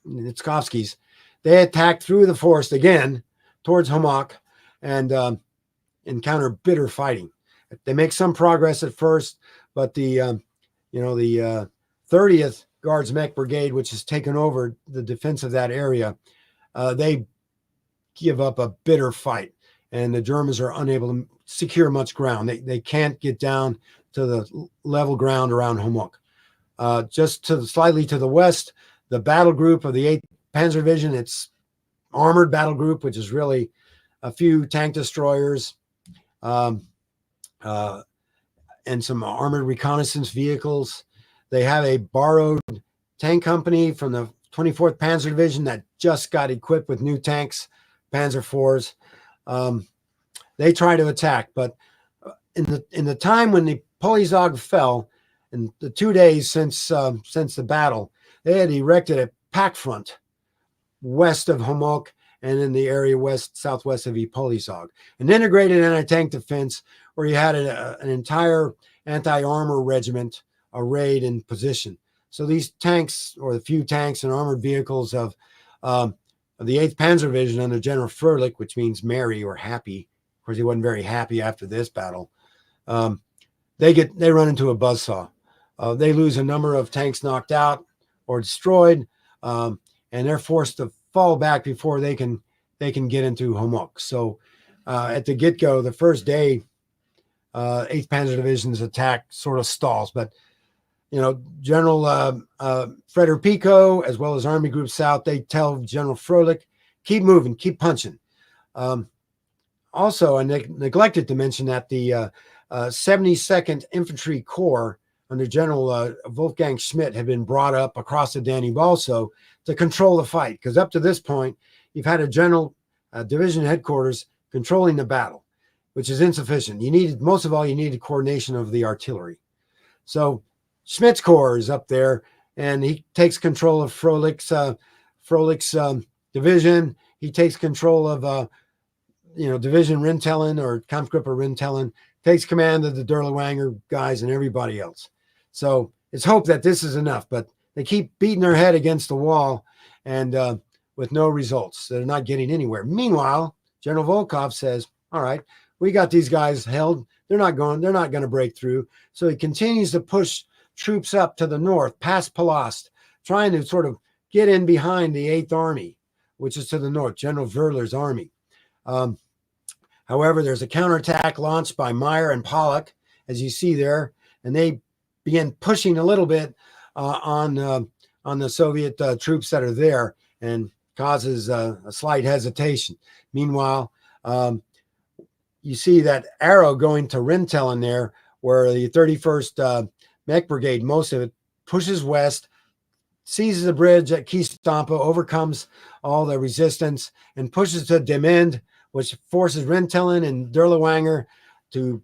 Nitskovskis, they attacked through the forest again towards Homok and encounter bitter fighting. They make some progress at first, but the 30th Guards Mech Brigade, which has taken over the defense of that area, they give up a bitter fight, and the Germans are unable to secure much ground. They can't get down to the level ground around Homok. Just slightly to the west, the battle group of the 8th Panzer Division, its armored battle group, which is really a few tank destroyers and some armored reconnaissance vehicles. They have a borrowed tank company from the 24th Panzer Division that just got equipped with new tanks, Panzer IVs. They try to attack, but in the time when the Ipolysag fell, in the 2 days since the battle, they had erected a pack front west of Homok and in the area southwest of Ipolysag, an integrated anti-tank defense where you had an entire anti-armor regiment arrayed in position. So these tanks, or the few tanks and armored vehicles of the 8th Panzer Division under General Fröhlich, which means merry or happy. Of course, he wasn't very happy after this battle. They run into a buzzsaw. They lose a number of tanks knocked out or destroyed, and they're forced to fall back before they can get into Homok. So at the get-go, the first day, 8th Panzer Division's attack sort of stalls. But, General Frederick Pico, as well as Army Group South, they tell General Fröhlich, keep moving, keep punching. Also, I neglected to mention that the 72nd Infantry Corps under General Wolfgang Schmidt had been brought up across the Danube also to control the fight, because up to this point, you've had a general division headquarters controlling the battle, which is insufficient. Most of all, you needed coordination of the artillery. So Schmidt's Corps is up there, and he takes control of Fröhlich's division. He takes control of Division Rintelen or Kampfgruppe Rintelen, takes command of the Dirlewanger guys and everybody else. So it's hoped that this is enough, but they keep beating their head against the wall and with no results. They're not getting anywhere. Meanwhile, General Volkov says, all right, we got these guys held. They're not going to break through. So he continues to push troops up to the north, past Palost, trying to sort of get in behind the 8th Army, which is to the north, General Wöhler's army. However, there's a counterattack launched by Meyer and Pollock, as you see there, and they begin pushing a little bit on the Soviet troops that are there, and causes a slight hesitation. Meanwhile, you see that arrow going to Rintelen there, where the 31st Mech Brigade, most of it, pushes west, seizes the bridge at Kistampa, overcomes all the resistance, and pushes to Demend, which forces Rintelen and Dirlewanger to,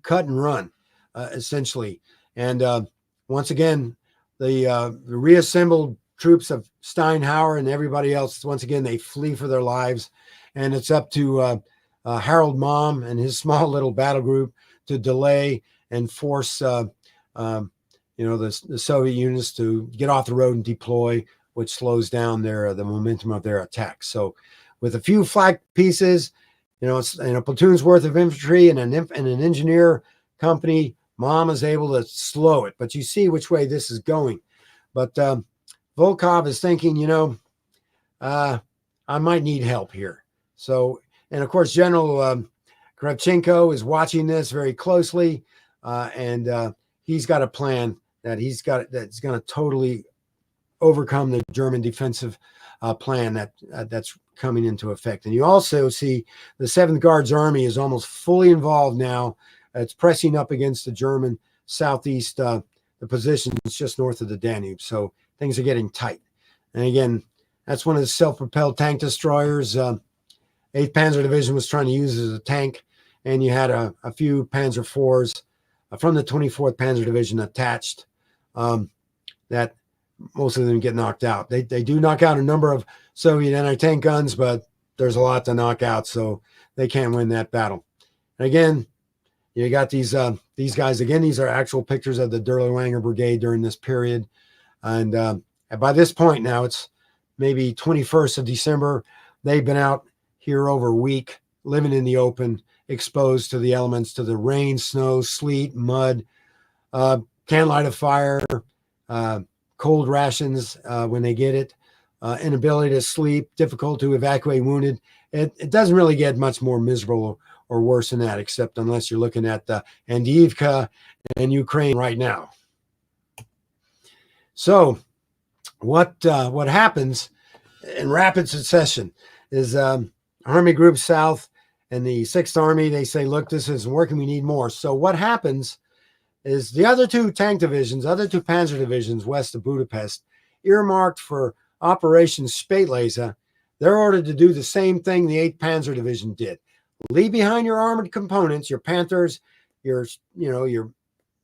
cut and run, essentially. And once again, the reassembled troops of Steinhauer and everybody else, once again, they flee for their lives. And it's up to Harold Malm and his small little battle group to delay and force, the Soviet units to get off the road and deploy, which slows down the momentum of their attack. So with a few flak pieces, it's a platoon's worth of infantry and an engineer company, Malm is able to slow it. But you see which way this is going. But Volkov is thinking, I might need help here. So, and of course, General Kravchenko is watching this very closely, and he's got a plan that's going to totally overcome the German defensive plan that's coming into effect. And you also see the 7th Guards Army is almost fully involved now. It's pressing up against the German southeast, the positions just north of the Danube. So things are getting tight. And again, that's one of the self-propelled tank destroyers. 8th Panzer Division was trying to use it as a tank, and you had a few Panzer IVs from the 24th Panzer Division attached that most of them get knocked out. They do knock out a number of Soviet anti-tank guns, but there's a lot to knock out, so they can't win that battle. And again, you got these guys. Again, these are actual pictures of the Dirlewanger Brigade during this period. And by this point now, it's maybe 21st of December. They've been out here over a week, living in the open, exposed to the elements, to the rain, snow, sleet, mud, can't light a fire, cold rations when they get it, inability to sleep, difficult to evacuate wounded. It doesn't really get much more miserable or worse than that, except unless you're looking at Avdiivka and Ukraine right now. So what happens in rapid succession is Army Group South and the 6th Army, they say, look, this isn't working, we need more. So what happens is the other two tank divisions, other two panzer divisions west of Budapest, earmarked for Operation Spätlese, they're ordered to do the same thing the 8th Panzer Division did. Leave behind your armored components, your Panthers, your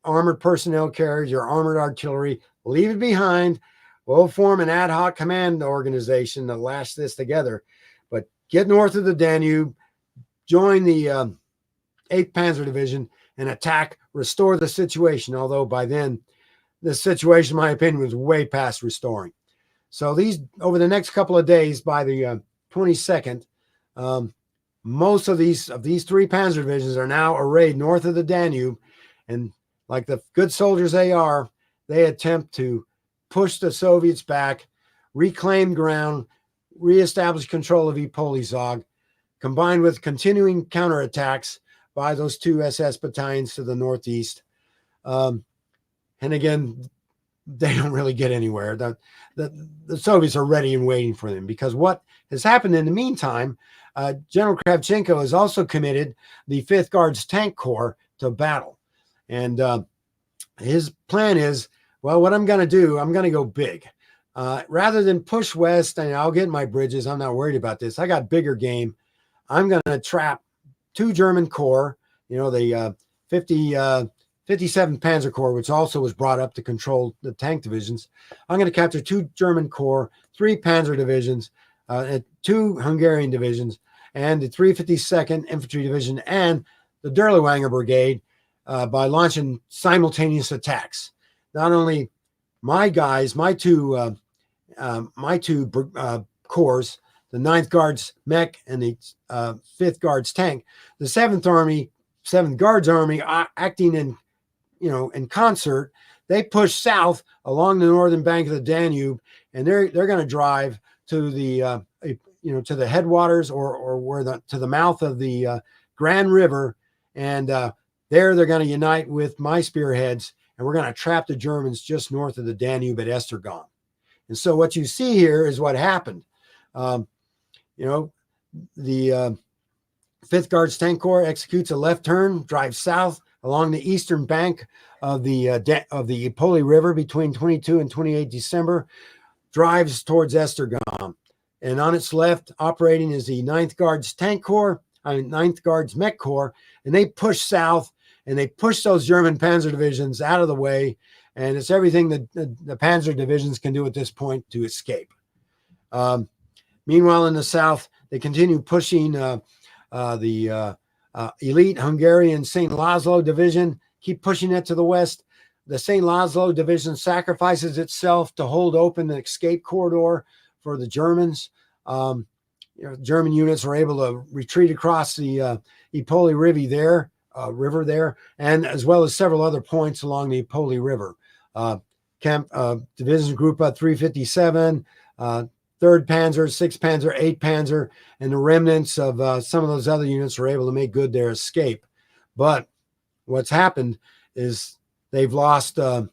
armored personnel carriers, your armored artillery. Leave it behind. We'll form an ad hoc command organization to lash this together. But get north of the Danube, join the 8th Panzer Division, and attack, restore the situation. Although by then, the situation, in my opinion, was way past restoring. So these, over the next couple of days, by the 22nd, most of these 3 panzer divisions are now arrayed north of the Danube, and like the good soldiers they are, they attempt to push the Soviets back, reclaim ground, reestablish control of Ipolysag, combined with continuing counterattacks by those 2 SS battalions to the northeast. And again, they don't really get anywhere. The Soviets are ready and waiting for them, because what has happened in the meantime, General Kravchenko has also committed the 5th Guards Tank Corps to battle. And his plan is, well, what I'm going to do, I'm going to go big. Rather than push west, and I'll get my bridges, I'm not worried about this. I got bigger game. I'm going to trap 2 German corps, the 57th Panzer Corps, which also was brought up to control the tank divisions. I'm going to capture 2 German corps, 3 Panzer divisions, 2 Hungarian divisions, and the 352nd Infantry Division and the Dirlewanger Brigade by launching simultaneous attacks. Not only my guys, my two corps, the 9th Guards Mech and the 5th Guards Tank, the 7th Guards Army acting in concert, they push south along the northern bank of the Danube, and they're going to drive to the to the headwaters or to the mouth of the Grand River, and there they're going to unite with my spearheads, and we're going to trap the Germans just north of the Danube at Esztergom. And so what you see here is what happened. The 5th Guards Tank Corps executes a left turn, drives south along the eastern bank of the Ipoli River between 22 and 28 December, drives towards Esztergom. And on its left, operating is the 9th Guards Tank Corps, 9th Guards Mech Corps, and they push south, and they push those German panzer divisions out of the way, and it's everything that the panzer divisions can do at this point to escape. Meanwhile, in the south, they continue pushing the elite Hungarian St. Laszlo Division, keep pushing it to the west. The St. Laszlo Division sacrifices itself to hold open the escape corridor for the Germans. German units are able to retreat across the Ipoli River there, and as well as several other points along the Ipoli River. Division Group 357, 3rd Panzer, 6th Panzer, 8th Panzer, and the remnants of some of those other units are able to make good their escape. But what's happened is they've lost the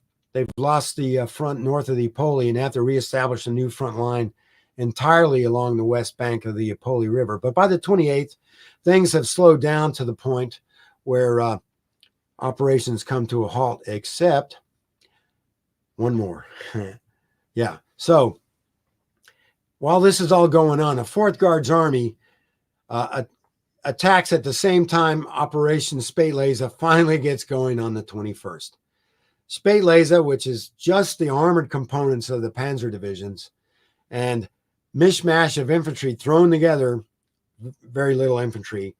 front north of the Ipoli and have to reestablish a new front line entirely along the west bank of the Ipoli River. But by the 28th, things have slowed down to the point where operations come to a halt, except one more. Yeah. So while this is all going on, a 4th Guards Army attacks at the same time Operation Spätlese finally gets going on the 21st. Spätlese, which is just the armored components of the panzer divisions, and mishmash of infantry thrown together, very little infantry,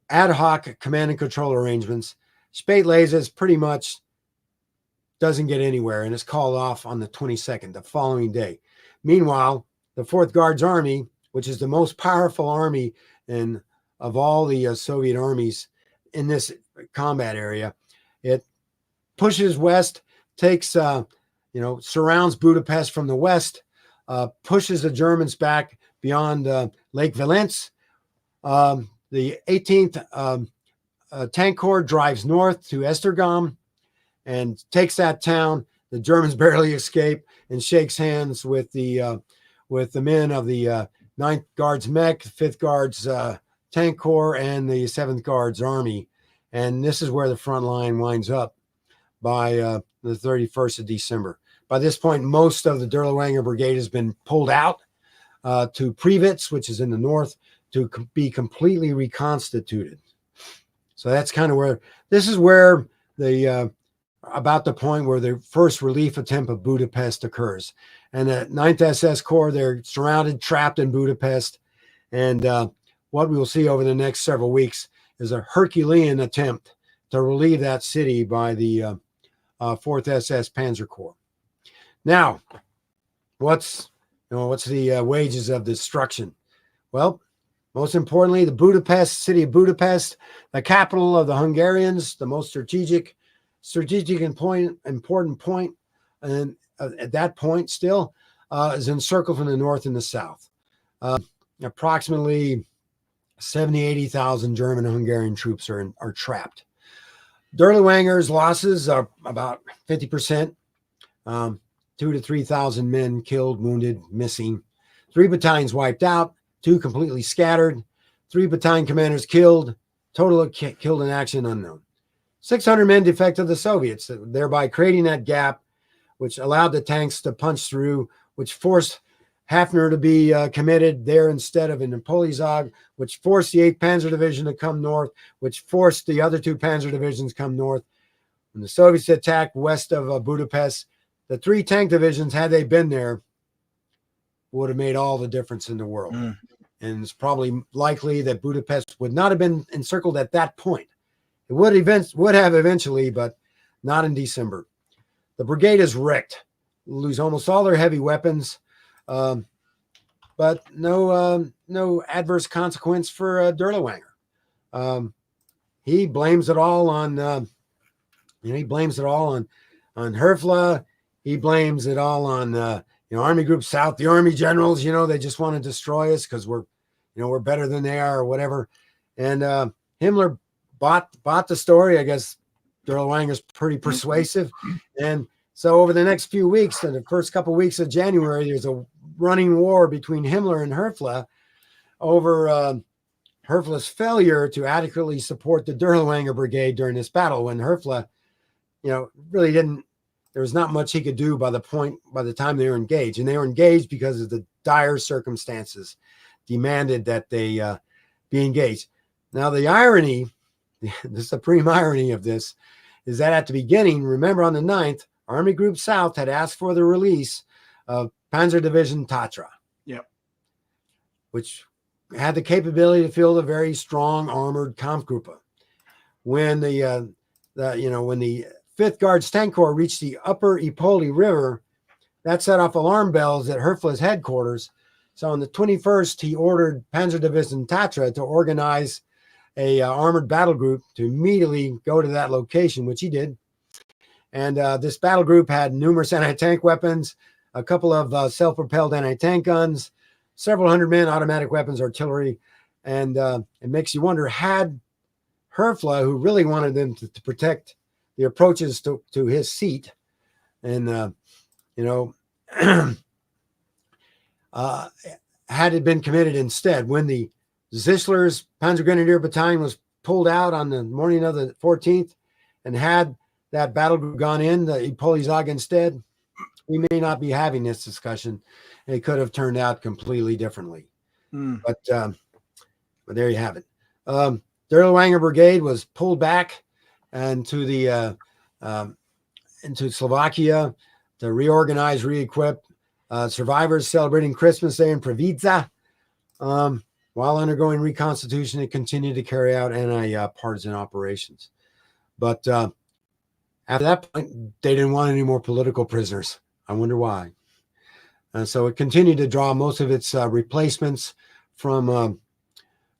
ad hoc command and control arrangements. Spätlese is pretty much doesn't get anywhere and is called off on the 22nd, the following day. Meanwhile, the 4th Guards Army, which is the most powerful army of all the Soviet armies in this combat area, it pushes west, takes, surrounds Budapest from the west, pushes the Germans back beyond Lake Valence. The 18th Tank Corps drives north to Esztergom and takes that town. The Germans barely escape and shakes hands with the men of the 9th Guards Mech, 5th Guards Tank Corps, and the 7th Guards Army. And this is where the front line winds up by the 31st of December. By this point, most of the Dirlewanger Brigade has been pulled out to Privets, which is in the north, to be completely reconstituted. So that's kind of where, this is where about the point where the first relief attempt of Budapest occurs. And the 9th SS Corps, they're surrounded, trapped in Budapest. And what we will see over the next several weeks is a Herculean attempt to relieve that city by the 4th SS Panzer Corps. Now, what's the wages of destruction? Well, most importantly, the city of Budapest, the capital of the Hungarians, the most strategic important point, and at that point still is encircled from the north and the south. Approximately 80,000 German and Hungarian troops are trapped. Dirlewanger's losses are about 50%, 2,000 to 3,000 men killed, wounded, missing, 3 battalions wiped out, 2 completely scattered, 3 battalion commanders killed, total killed in action unknown. 600 men defected to the Soviets, thereby creating that gap, which allowed the tanks to punch through, which forced Hafner to be committed there instead of in Ipolysag, which forced the 8th Panzer Division to come north, which forced the other 2 Panzer Divisions come north. When the Soviets attacked west of Budapest, the 3 tank divisions, had they been there, would have made all the difference in the world. And it's probably likely that Budapest would not have been encircled at that point. It would have eventually, but not in December. The brigade is wrecked, lose almost all their heavy weapons, but no adverse consequence for Dirlewanger. He blames it all on Herfla. He blames it all on Army Group South, the Army generals. They just want to destroy us because we're better than they are or whatever. And Himmler bought the story. I guess Dirlewanger's pretty persuasive. And so over the next few weeks, in the first couple of weeks of January, there's a running war between Himmler and Herfla over Herfla's failure to adequately support the Dirlewanger Brigade during this battle, when Herfla, really didn't, there was not much he could do by the time they were engaged. And they were engaged because of the dire circumstances demanded that they be engaged. Now, the irony, the supreme irony of this, is that at the beginning, remember on the 9th, Army Group South had asked for the release of Panzer Division Tatra. Yep. Which had the capability to field a very strong armored Kampfgruppe. When the 5th Guards Tank Corps reached the upper Ipoli River, that set off alarm bells at Herfla's headquarters. So on the 21st, he ordered Panzer Division Tatra to organize a armored battle group to immediately go to that location, which he did. And this battle group had numerous anti-tank weapons, a couple of self-propelled anti-tank guns, several hundred men, automatic weapons, artillery. And it makes you wonder, had Herfla, who really wanted them to protect the approaches to his seat, and had it been committed instead, when the Zischler's Panzer Grenadier Battalion was pulled out on the morning of the 14th, and had that battle group gone in the Ipolysag instead, we may not be having this discussion. It could have turned out completely differently. But there you have it. Dirlewanger Brigade was pulled back and to the into Slovakia to reorganize, re-equip. Survivors celebrating Christmas Day in Prievidza. While undergoing reconstitution, it continued to carry out anti-partisan operations. But after that point, they didn't want any more political prisoners. I wonder why. So it continued to draw most of its replacements from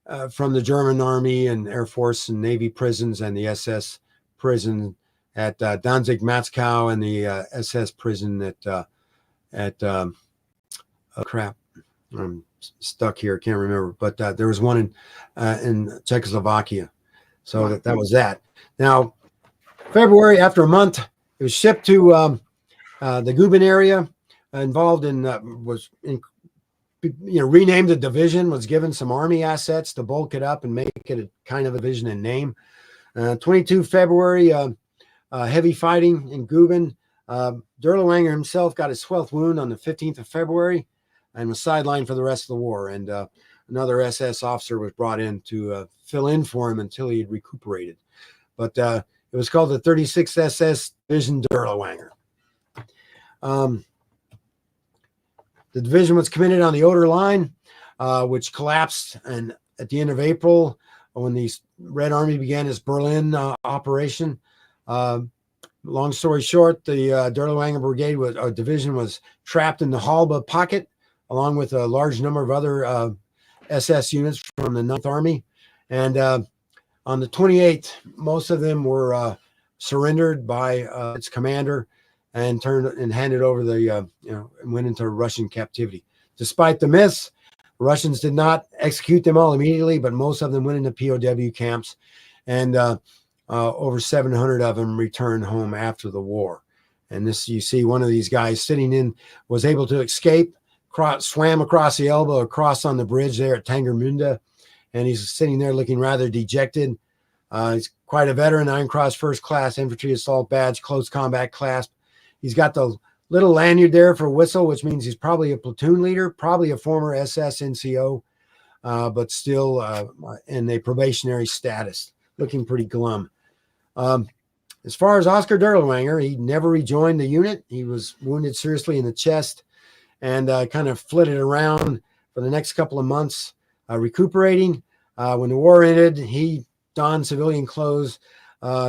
the German Army and Air Force and Navy prisons and the SS prison at Danzig, Matskow, and the SS prison crap. I'm stuck here. Can't remember, but there was one in Czechoslovakia. So that was that. Now, February, after a month, it was shipped to the Guben area, involved in renamed the division, was given some army assets to bulk it up and make it a kind of a division in name. 22 February, heavy fighting in Guben. Dirlewanger himself got his 12th wound on the 15th of February and was sidelined for the rest of the war. And another SS officer was brought in to fill in for him until he had recuperated. But it was called the 36th SS Division Dirlewanger. The division was committed on the Oder Line, which collapsed and at the end of April when the Red Army began its Berlin operation. Long story short, the Dirlewanger Brigade division was trapped in the Halba pocket, along with a large number of other SS units from the 9th Army. And on the 28th, most of them were surrendered by its commander and handed over and went into Russian captivity. Despite the miss, Russians did not execute them all immediately, but most of them went into POW camps, and over 700 of them returned home after the war. And this, you see one of these guys was able to escape, swam across the Elbe, across on the bridge there at Tangermünde, and he's sitting there looking rather dejected. He's quite a veteran, Iron Cross First Class Infantry Assault Badge, Close Combat Clasp. He's got the little lanyard there for whistle, which means he's probably a platoon leader, probably a former SS NCO, but still in a probationary status, looking pretty glum. As far as Oskar Dirlewanger, he never rejoined the unit. He was wounded seriously in the chest and kind of flitted around for the next couple of months, recuperating. When the war ended, he donned civilian clothes,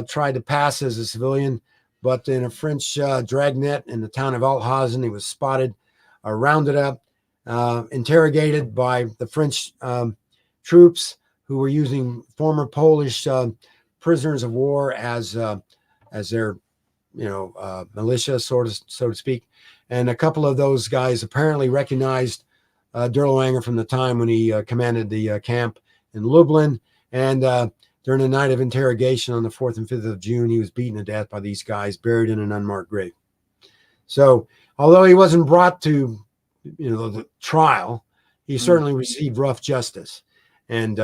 tried to pass as a civilian, but in a French dragnet in the town of Althausen, he was spotted, rounded up, interrogated by the French troops who were using former Polish prisoners of war as their militia, so to speak. And a couple of those guys apparently recognized Dirlewanger from the time when he commanded the camp in Lublin. And during the night of interrogation on the 4th and 5th of June, he was beaten to death by these guys, buried in an unmarked grave. So although he wasn't brought to the trial, he certainly received rough justice. And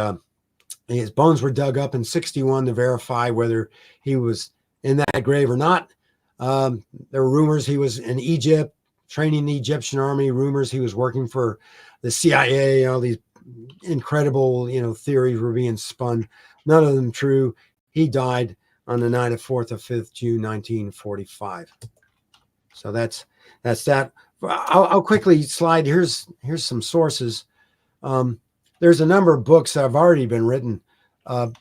his bones were dug up in 1961 to verify whether he was in that grave or not. There were rumors he was in Egypt, training the Egyptian army, rumors he was working for the CIA, all these incredible, theories were being spun. None of them true. He died on the night of 4th or 5th June, 1945. So that's that. I'll quickly slide. Here's some sources. There's a number of books that have already been written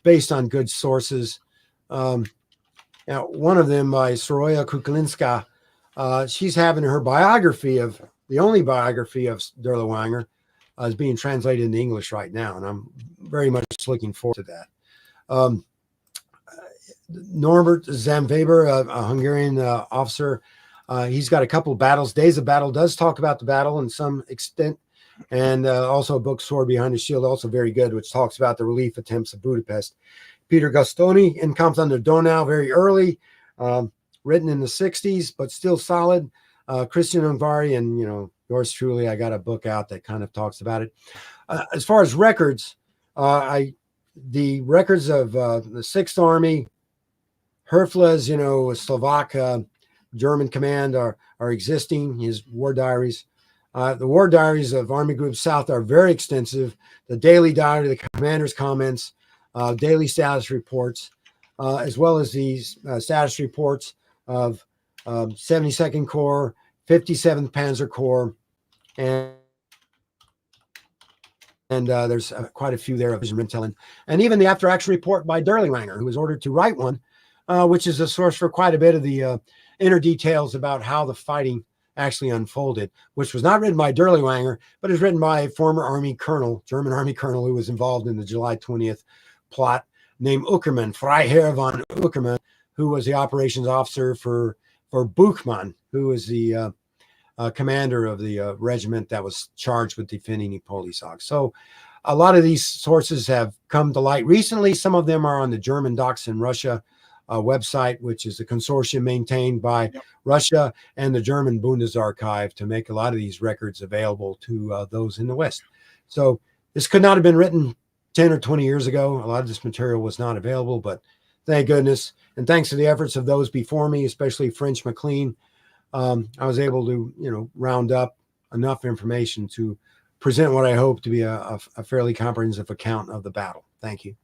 based on good sources. One of them by Soroya Kuklinska. She's having her biography the only biography of Dirlewanger is being translated into English right now, and I'm very much looking forward to that. Norbert Zamweber, a Hungarian officer, he's got a couple of battles. Days of Battle does talk about the battle in some extent, and also a book, Sword Behind the Shield, also very good, which talks about the relief attempts of Budapest. Peter Gustoni, in Kampf under Donau, very early, written in the 60s, but still solid. Christian Ungvari and, yours truly, I got a book out that kind of talks about it. As far as records, the records of the 6th Army, Herfla's, Slovak German command are existing, his war diaries. The war diaries of Army Group South are very extensive. The daily diary, the commander's comments, daily status reports, as well as these status reports of 72nd Corps, 57th Panzer Corps, and there's quite a few there of vision intel, and even the after-action report by Dirlewanger, who was ordered to write one, which is a source for quite a bit of the inner details about how the fighting actually unfolded, which was not written by Dirlewanger, but is written by a former Army colonel, German Army colonel, who was involved in the July 20th plot, named Uckermann, Freiherr von Uckermann, who was the operations officer for Buchmann, who was the commander of the regiment that was charged with defending Ipolysag. So a lot of these sources have come to light recently. Some of them are on the German Docs in Russia website, which is a consortium maintained by Russia and the German Bundesarchive to make a lot of these records available to those in the West. So this could not have been written 10 or 20 years ago. A lot of this material was not available, but thank goodness. And thanks to the efforts of those before me, especially French McLean, I was able to, round up enough information to present what I hope to be a fairly comprehensive account of the battle. Thank you.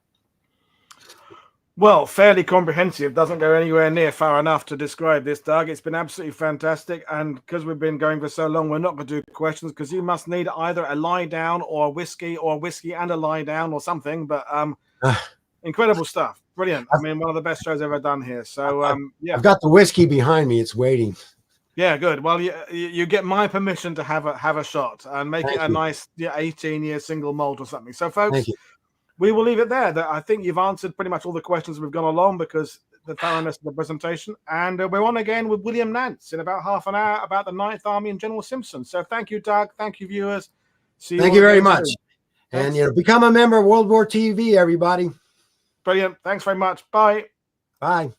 Well, fairly comprehensive. Doesn't go anywhere near far enough to describe this, Doug. It's been absolutely fantastic. And because we've been going for so long, we're not going to do questions because you must need either a lie down or a whiskey and a lie down or something. But incredible stuff. Brilliant. I mean, one of the best shows ever done here. So, yeah. I've got the whiskey behind me. It's waiting. Yeah, good. Well, you get my permission to have a shot and make it a nice 18-year single malt or something. So, folks, we will leave it there. I think you've answered pretty much all the questions we've gone along because the thoroughness of the presentation. And we're on again with William Nance in about half an hour about the 9th Army and General Simpson. So thank you, Doug. Thank you, viewers. Thank you very much. And become a member of World War TV, everybody. Brilliant. Thanks very much. Bye. Bye.